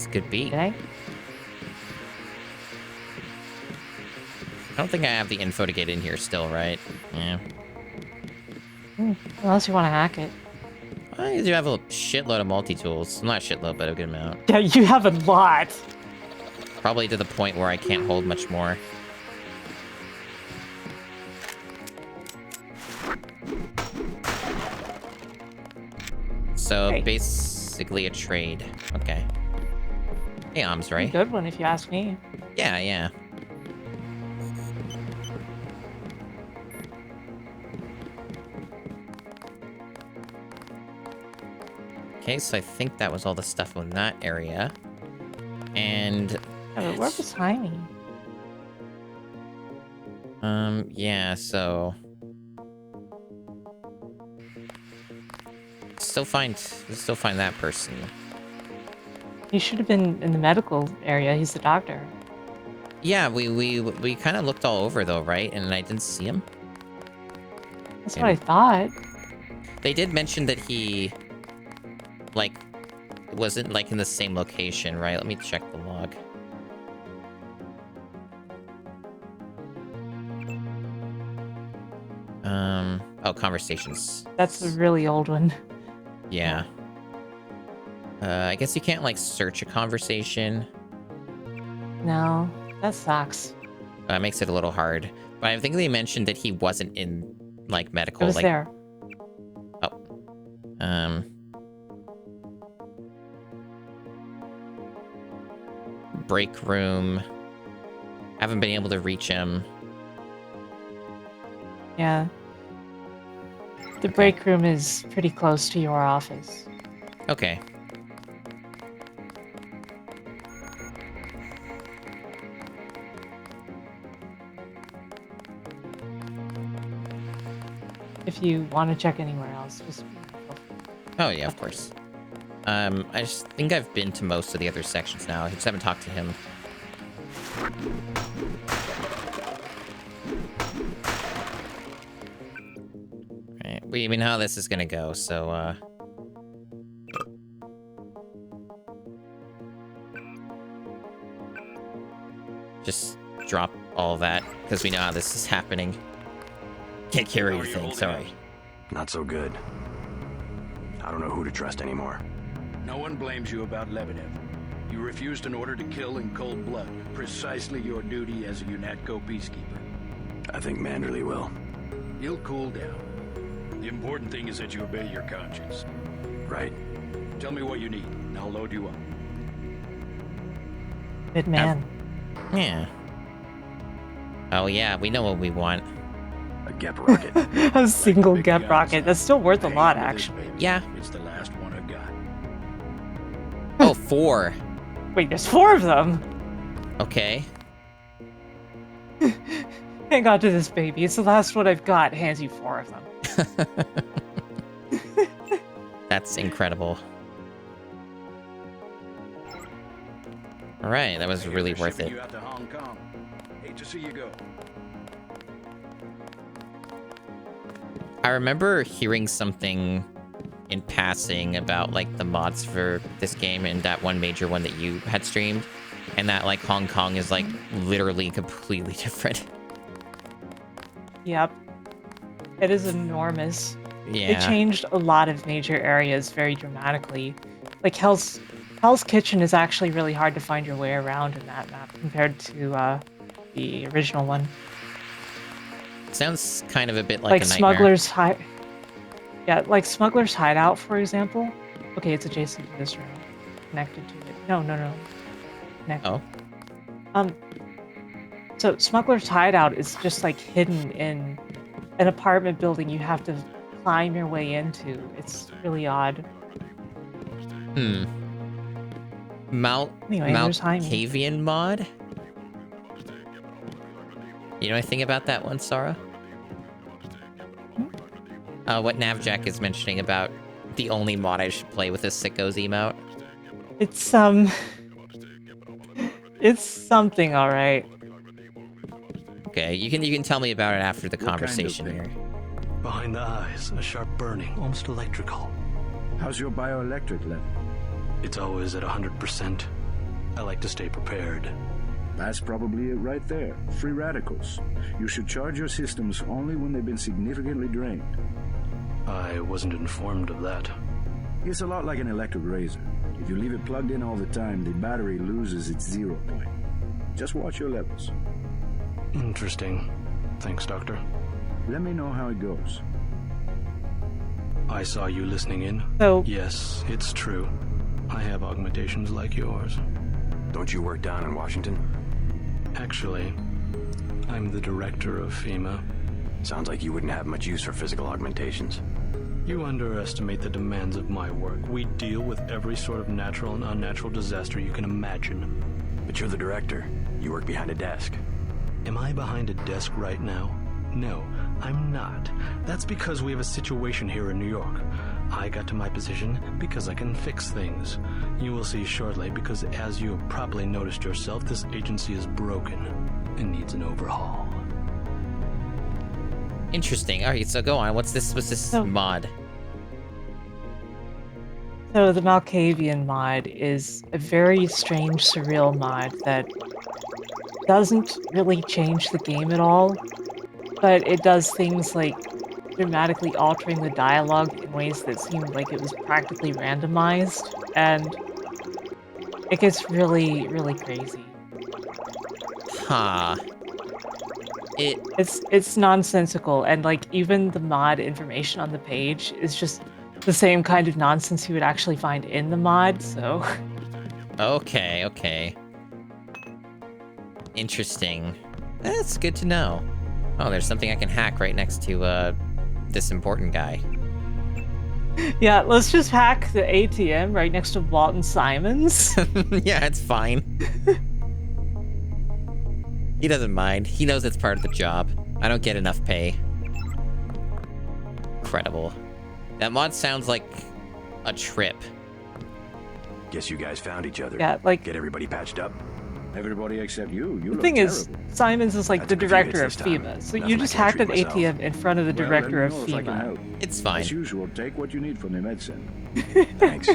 a good beat. I don't think I have the info to get in here still, right? Yeah. Unless you want to hack it. I do have a shitload of multi-tools. Not a shitload, but a good amount. Yeah, you have a lot. Probably to the point where I can't hold much more. So, basically a trade. Okay. Hey, Arms, right? Good one, if you ask me. Yeah, yeah. Okay, so I think that was all the stuff in that area. And... Yeah, but where was Tiny? Yeah, so... Still find that person. He should have been in the medical area. He's the doctor. Yeah, we kind of looked all over though, right? And I didn't see him. That's what I thought. They did mention that he, like, wasn't like in the same location, right? Let me check the log. Oh, conversations. That's a really old one. Yeah. I guess you can't, like, search a conversation. No, that sucks. That makes it a little hard. But I think they mentioned that he wasn't in, like, medical. It was like... there. Oh. Break room. Haven't been able to reach him. Yeah. The break room is pretty close to your office. Okay. If you want to check anywhere else, just... Oh, yeah, of course. I just think I've been to most of the other sections now. I just haven't talked to him. Right. We know how this is gonna go, so, just drop all of that, because we know how this is happening. Can't carry anything, sorry. Not so good. I don't know who to trust anymore. No one blames you about Lebedev. You refused an order to kill in cold blood. Precisely your duty as a UNATCO peacekeeper. I think Manderley will. He'll cool down. The important thing is that you obey your conscience. Right. Tell me what you need, and I'll load you up. Good man. Yeah. Oh yeah, we know what we want. A Gep rocket. A single Gep rocket. That's still worth a lot, actually. Yeah. It's the last one I've got. Oh, 4. Wait, there's 4 of them. Okay. Hang on to this baby. It's the last one I've got. Hands you 4 of them. That's incredible. All right, that was really worth it. You out to Hong Kong. Hate to see you go. I remember hearing something in passing about like the mods for this game and that one major one that you had streamed, and that like Hong Kong is like literally completely different. Yep. It is enormous. Yeah. It changed a lot of major areas very dramatically. Like Hell's Kitchen is actually really hard to find your way around in that map compared to the original one. Sounds kind of a bit like a nightmare. Smuggler's Hide. Yeah, like Smuggler's Hideout, for example. Okay, it's adjacent to this room. Connected to it. No. Connected. Oh. So Smuggler's Hideout is just like hidden in an apartment building you have to climb your way into. It's really odd. Mount Cavian mod? You know anything about that one, Sarah? What Navjack is mentioning about the only mod I should play with is Sicko's emote. It's something, all right. Okay, you can tell me about it after the conversation here. Behind the eyes, a sharp burning, almost electrical. How's your bioelectric level? It's always at 100%. I like to stay prepared. That's probably it right there. Free radicals. You should charge your systems only when they've been significantly drained. I wasn't informed of that. It's a lot like an electric razor. If you leave it plugged in all the time, the battery loses its 0 point. Just watch your levels. Interesting. Thanks, Doctor. Let me know how it goes. I saw you listening in. So yes, it's true. I have augmentations like yours. Don't you work down in Washington? Actually, I'm the director of FEMA. Sounds like you wouldn't have much use for physical augmentations. You underestimate the demands of my work. We deal with every sort of natural and unnatural disaster you can imagine. But you're the director. You work behind a desk. Am I behind a desk right now? No, I'm not. That's because we have a situation here in New York. I got to my position because I can fix things. You will see shortly, because as you have probably noticed yourself, this agency is broken and needs an overhaul. Interesting. All right, so go on. What's this mod? So the Malkavian mod is a very strange, surreal mod that doesn't really change the game at all, but it does things like dramatically altering the dialogue in ways that seemed like it was practically randomized, and it gets really, really crazy. Huh. It's nonsensical, and like even the mod information on the page is just the same kind of nonsense you would actually find in the mod, so... Okay. Interesting. That's good to know. Oh, there's something I can hack right next to, this important guy. Yeah, let's just hack the ATM right next to Walton Simons. Yeah, it's fine. He doesn't mind. He knows it's part of the job. I don't get enough pay. Incredible. That mod sounds like a trip. Guess you guys found each other. Yeah, like... Get everybody patched up? Everybody except you. The thing is, Simons is like the director of FEMA, so you just hacked an ATM in front of the director of FEMA. It's fine. As usual, take what you need from the med center. Thanks.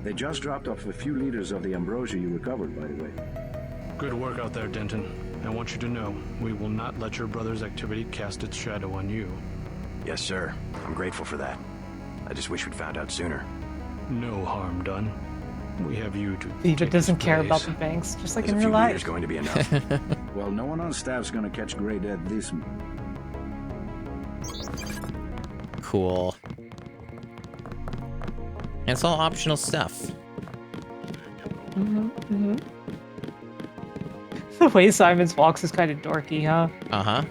They just dropped off a few liters of the ambrosia you recovered, by the way. Good work out there, Denton. I want you to know, we will not let your brother's activity cast its shadow on you. Yes, sir. I'm grateful for that. I just wish we'd found out sooner. No harm done. We have you to Eva doesn't care about the banks, just like in real life. There's going to be enough. Well, no one on staff's gonna catch Great Ed this. Cool. It's all optional stuff. The way Simons walks is kind of dorky, huh? Uh-huh.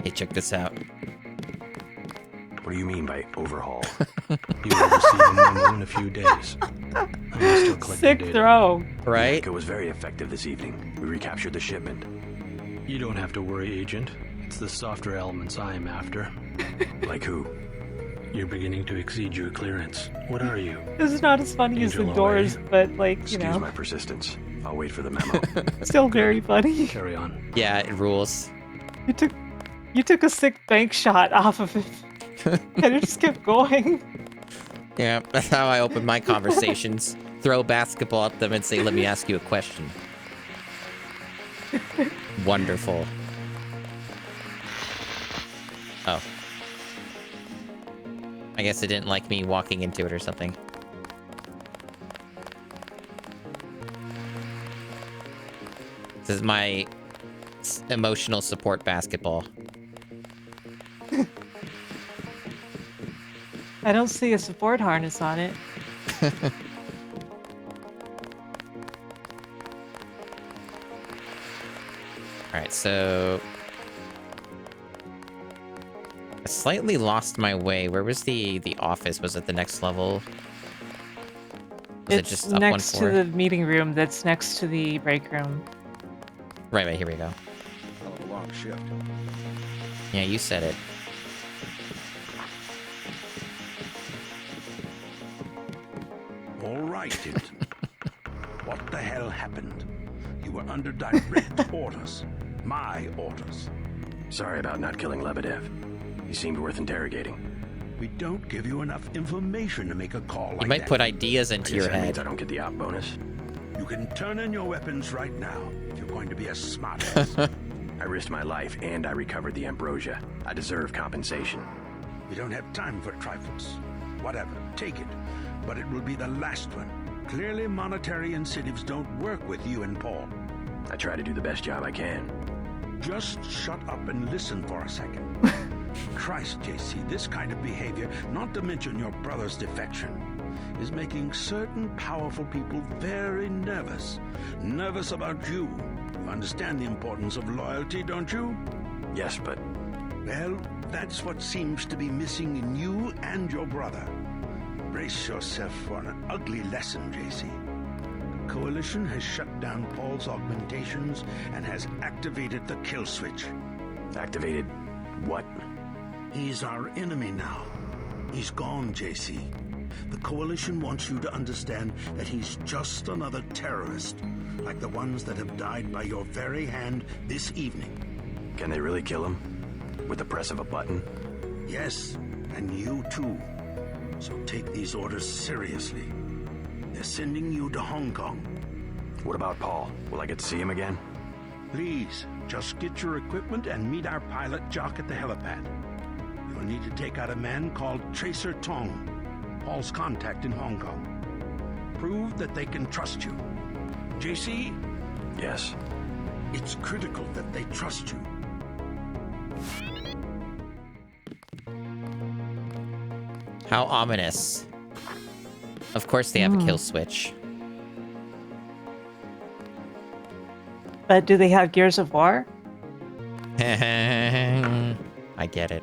Hey, check this out. What do you mean by overhaul? You will receive a memo in a few days. I'm still collecting Sick data. throw. Right? It was very effective this evening. We recaptured the shipment. You don't have to worry, Agent. It's the softer elements I am after. Like who? You're beginning to exceed your clearance. What are you? This is not as funny as the Angel doors, away. but like, you Excuse know, my persistence. I'll wait for the memo. still very funny. Carry on. Yeah, it rules. You took a sick bank shot off of it. And it just kept going. Yeah, that's how I open my conversations. Throw a basketball at them and say, let me ask you a question. Wonderful. Oh. I guess it didn't like me walking into it or something. This is my emotional support basketball. I don't see a support harness on it. Alright, so... I slightly lost my way. Where was the office? Was it the next level? Was it It's just up next one to floor? the meeting room that's next to the break room. Right, here we go. Hell of a long shift. Yeah, you said it. All right, Hinton. What the hell happened? You were under direct orders. My orders. Sorry about not killing Lebedev. He seemed worth interrogating. We don't give you enough information to make a call like You might that. put ideas into your That means head. I don't get the op bonus. You can turn in your weapons right now if you're going to be a smartass. I risked my life and I recovered the ambrosia. I deserve compensation. We don't have time for trifles. Whatever, take it. But it will be the last one. Clearly monetary incentives don't work with you and Paul. I try to do the best job I can. Just shut up and listen for a second. Christ, JC, this kind of behavior, not to mention your brother's defection, is making certain powerful people very nervous. Nervous about you. You understand the importance of loyalty, don't you? Yes, but... Well, that's what seems to be missing in you and your brother. Brace yourself for an ugly lesson, JC. The Coalition has shut down Paul's augmentations and has activated the kill switch. Activated what? He's our enemy now. He's gone, JC. The Coalition wants you to understand that he's just another terrorist, like the ones that have died by your very hand this evening. Can they really kill him? With the press of a button? Yes, and you too. So take these orders seriously. They're sending you to Hong Kong. What about Paul? Will I get to see him again? Please, just get your equipment and meet our pilot Jock at the helipad. You'll need to take out a man called Tracer Tong, Paul's contact in Hong Kong. Prove that they can trust you. JC? Yes. It's critical that they trust you. How ominous. Of course they have a kill switch. But do they have Gears of War? I get it.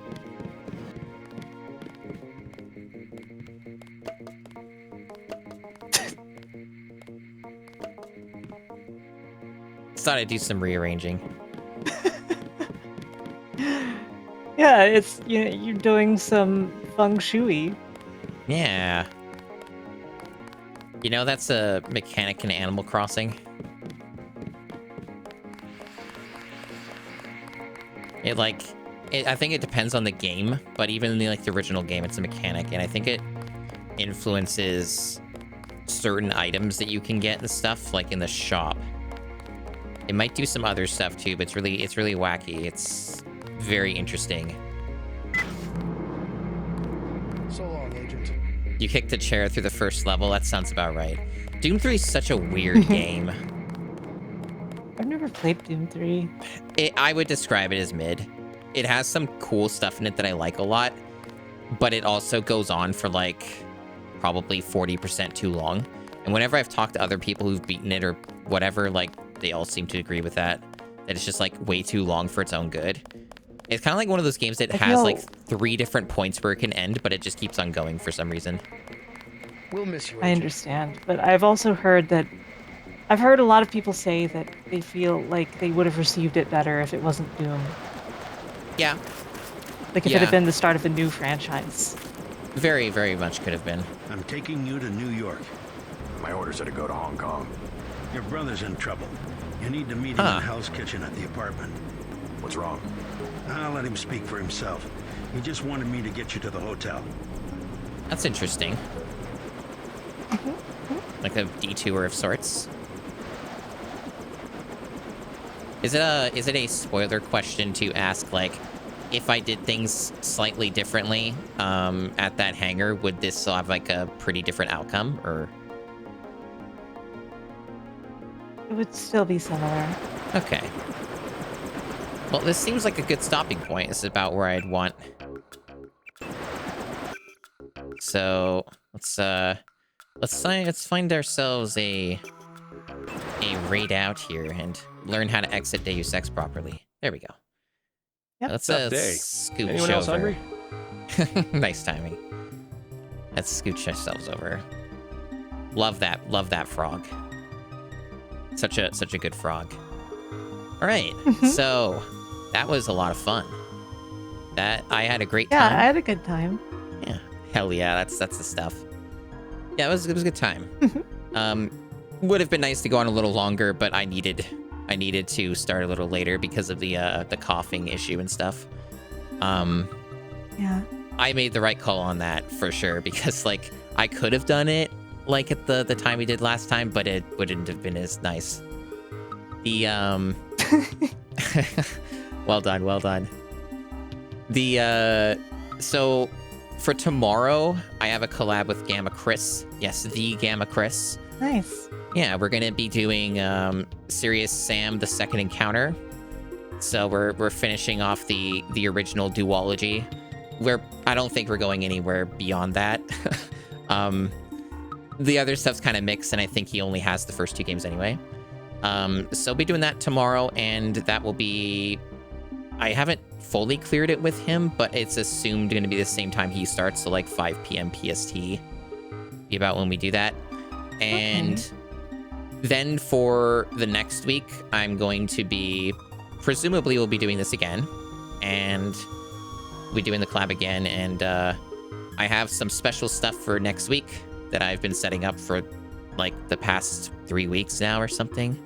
Thought I'd do some rearranging. Yeah, it's you're doing some feng shui. Yeah. You know, that's a mechanic in Animal Crossing. I think it depends on the game, but even in the original game, it's a mechanic, and I think it influences certain items that you can get and stuff, like in the shop. It might do some other stuff too, but it's really wacky. It's very interesting. So long, Agent. You kicked a chair through the first level. That sounds about right. Doom 3 is such a weird game. I've never played Doom 3. I would describe it as mid. It has some cool stuff in it that I like a lot, but it also goes on for like probably 40% too long. And whenever I've talked to other people who've beaten it or whatever, like they all seem to agree with that it's just like way too long for its own good. It's kind of like one of those games that has like 3 different points where it can end, but it just keeps on going for some reason. We'll miss you, Agent. I understand, but I've also heard that I've heard a lot of people say that they feel like they would have received it better if it wasn't Doom. Yeah. Like if it had been the start of a new franchise. Very, very much could have been. I'm taking you to New York. My orders are to go to Hong Kong. Your brother's in trouble. You need to meet him in Hell's Kitchen at the apartment. What's wrong? I'll let him speak for himself. He just wanted me to get you to the hotel. That's interesting. Like a detour of sorts. Is it a spoiler question to ask, like, if I did things slightly differently at that hangar, would this still have like a pretty different outcome, or? It would still be similar. Okay. Well, this seems like a good stopping point. This is about where I'd want. So let's find ourselves a raid out here and learn how to exit Deus Ex properly. There we go. Yep. Let's scooch Anyone else over. hungry? Nice timing. Let's scooch ourselves over. Love that frog. Such a good frog. All right, so that was a lot of fun. I had a great time. Yeah, I had a good time. Yeah, hell yeah, that's the stuff. Yeah, it was a good time. Would have been nice to go on a little longer, but I needed to start a little later because of the coughing issue and stuff. Yeah. I made the right call on that for sure, because like I could have done it like at the time we did last time, but it wouldn't have been as nice. The well done. The so for tomorrow I have a collab with Gamma Chris. Yes, the Gamma Chris. Nice. Yeah, we're gonna be doing Serious Sam: The Second Encounter. So we're finishing off the original duology. I don't think we're going anywhere beyond that. The other stuff's kind of mixed, and I think he only has the first 2 games anyway. So we'll be doing that tomorrow, and that will be. I haven't fully cleared it with him, but it's assumed going to be the same time he starts, so like 5 p.m. PST. Be about when we do that. And then for the next week, I'm going to be, presumably we'll be doing this again, and we'll be doing the collab again, and I have some special stuff for next week that I've been setting up for like the past 3 weeks now or something.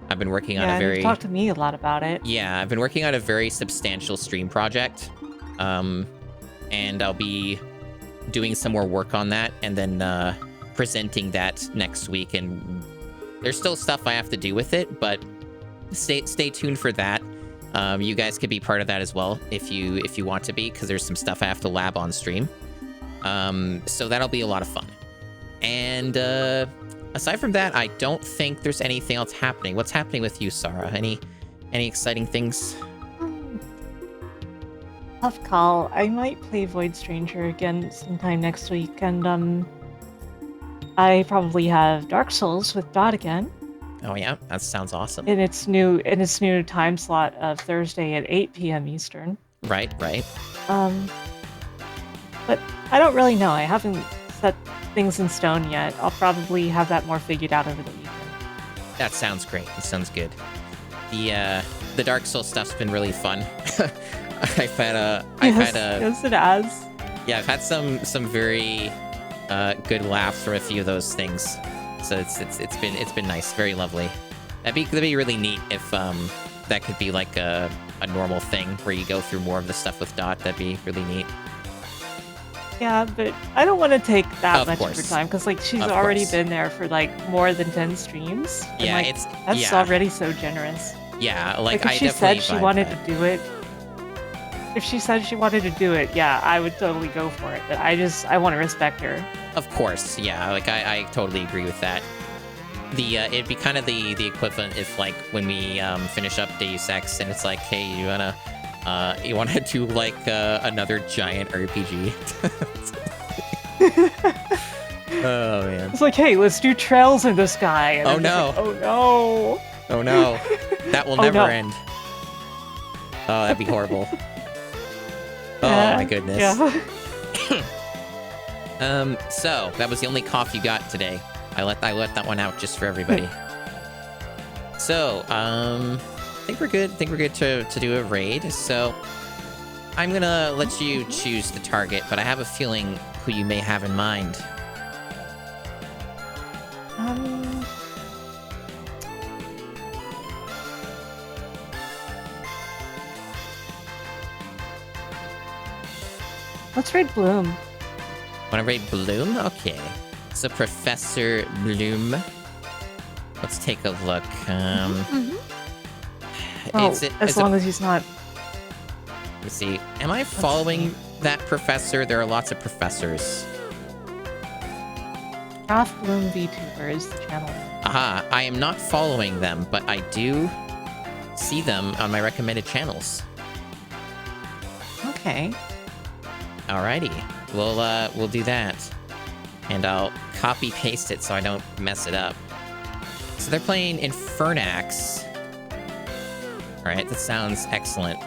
I've been working on a very... you've talked to me a lot about it. Yeah, I've been working on a very substantial stream project, and I'll be doing some more work on that, and then presenting that next week. And there's still stuff I have to do with it, but stay tuned for that. You guys could be part of that as well if you want to be, because there's some stuff I have to lab on stream. So that'll be a lot of fun. And aside from that, I don't think there's anything else happening. What's happening with you, Sarah? Any exciting things? Tough call. I might play Void Stranger again sometime next week, and I probably have Dark Souls with Dot again. Oh yeah, that sounds awesome. In its new time slot of Thursday at 8 p.m. Eastern. Right. But I don't really know. I haven't set things in stone yet. I'll probably have that more figured out over the weekend. That sounds great. It sounds good. The Dark Souls stuff's been really fun. Yes, it has. Yeah, I've had some very good laughs from a few of those things. So it's been nice, very lovely. That'd be really neat if that could be like a normal thing where you go through more of the stuff with Dot. That'd be really neat. Yeah, but I don't want to take that Of much of course. her time because, like, she's Of already course. been there for like more than 10 streams. And, Yeah, like, that's yeah. already so generous. Yeah, Like, like, if I she definitely said she vibe wanted that. to do it, if she said she wanted to do it, yeah, I would totally go for it. But I want to respect her. Of course, yeah, like, I totally agree with that. It'd be kind of the equivalent if, like, when we finish up Deus Ex and it's like, hey, you wanna do like another giant RPG? Oh man. It's like, hey, let's do Trails in the Sky. And Oh I'm just no. like, oh no. Oh no, that will Oh, never no. end. Oh, that'd be horrible. Oh Yeah, my goodness. yeah. So that was the only cough you got today. I let that one out just for everybody. So, I think we're good. I think we're good to do a raid. So, I'm gonna let you choose the target, but I have a feeling who you may have in mind. Let's raid Bloom. Wanna raid Bloom? Okay. So Professor Bloom. Let's take a look. Well, is it as long as he's not. Let's see. Am I following that professor? There are lots of professors. Prof Bloom VTuber is the channel. Aha, I am not following them, but I do see them on my recommended channels. Okay. Alrighty, we'll do that, and I'll copy paste it so I don't mess it up. So they're playing Infernax. All right, that sounds excellent.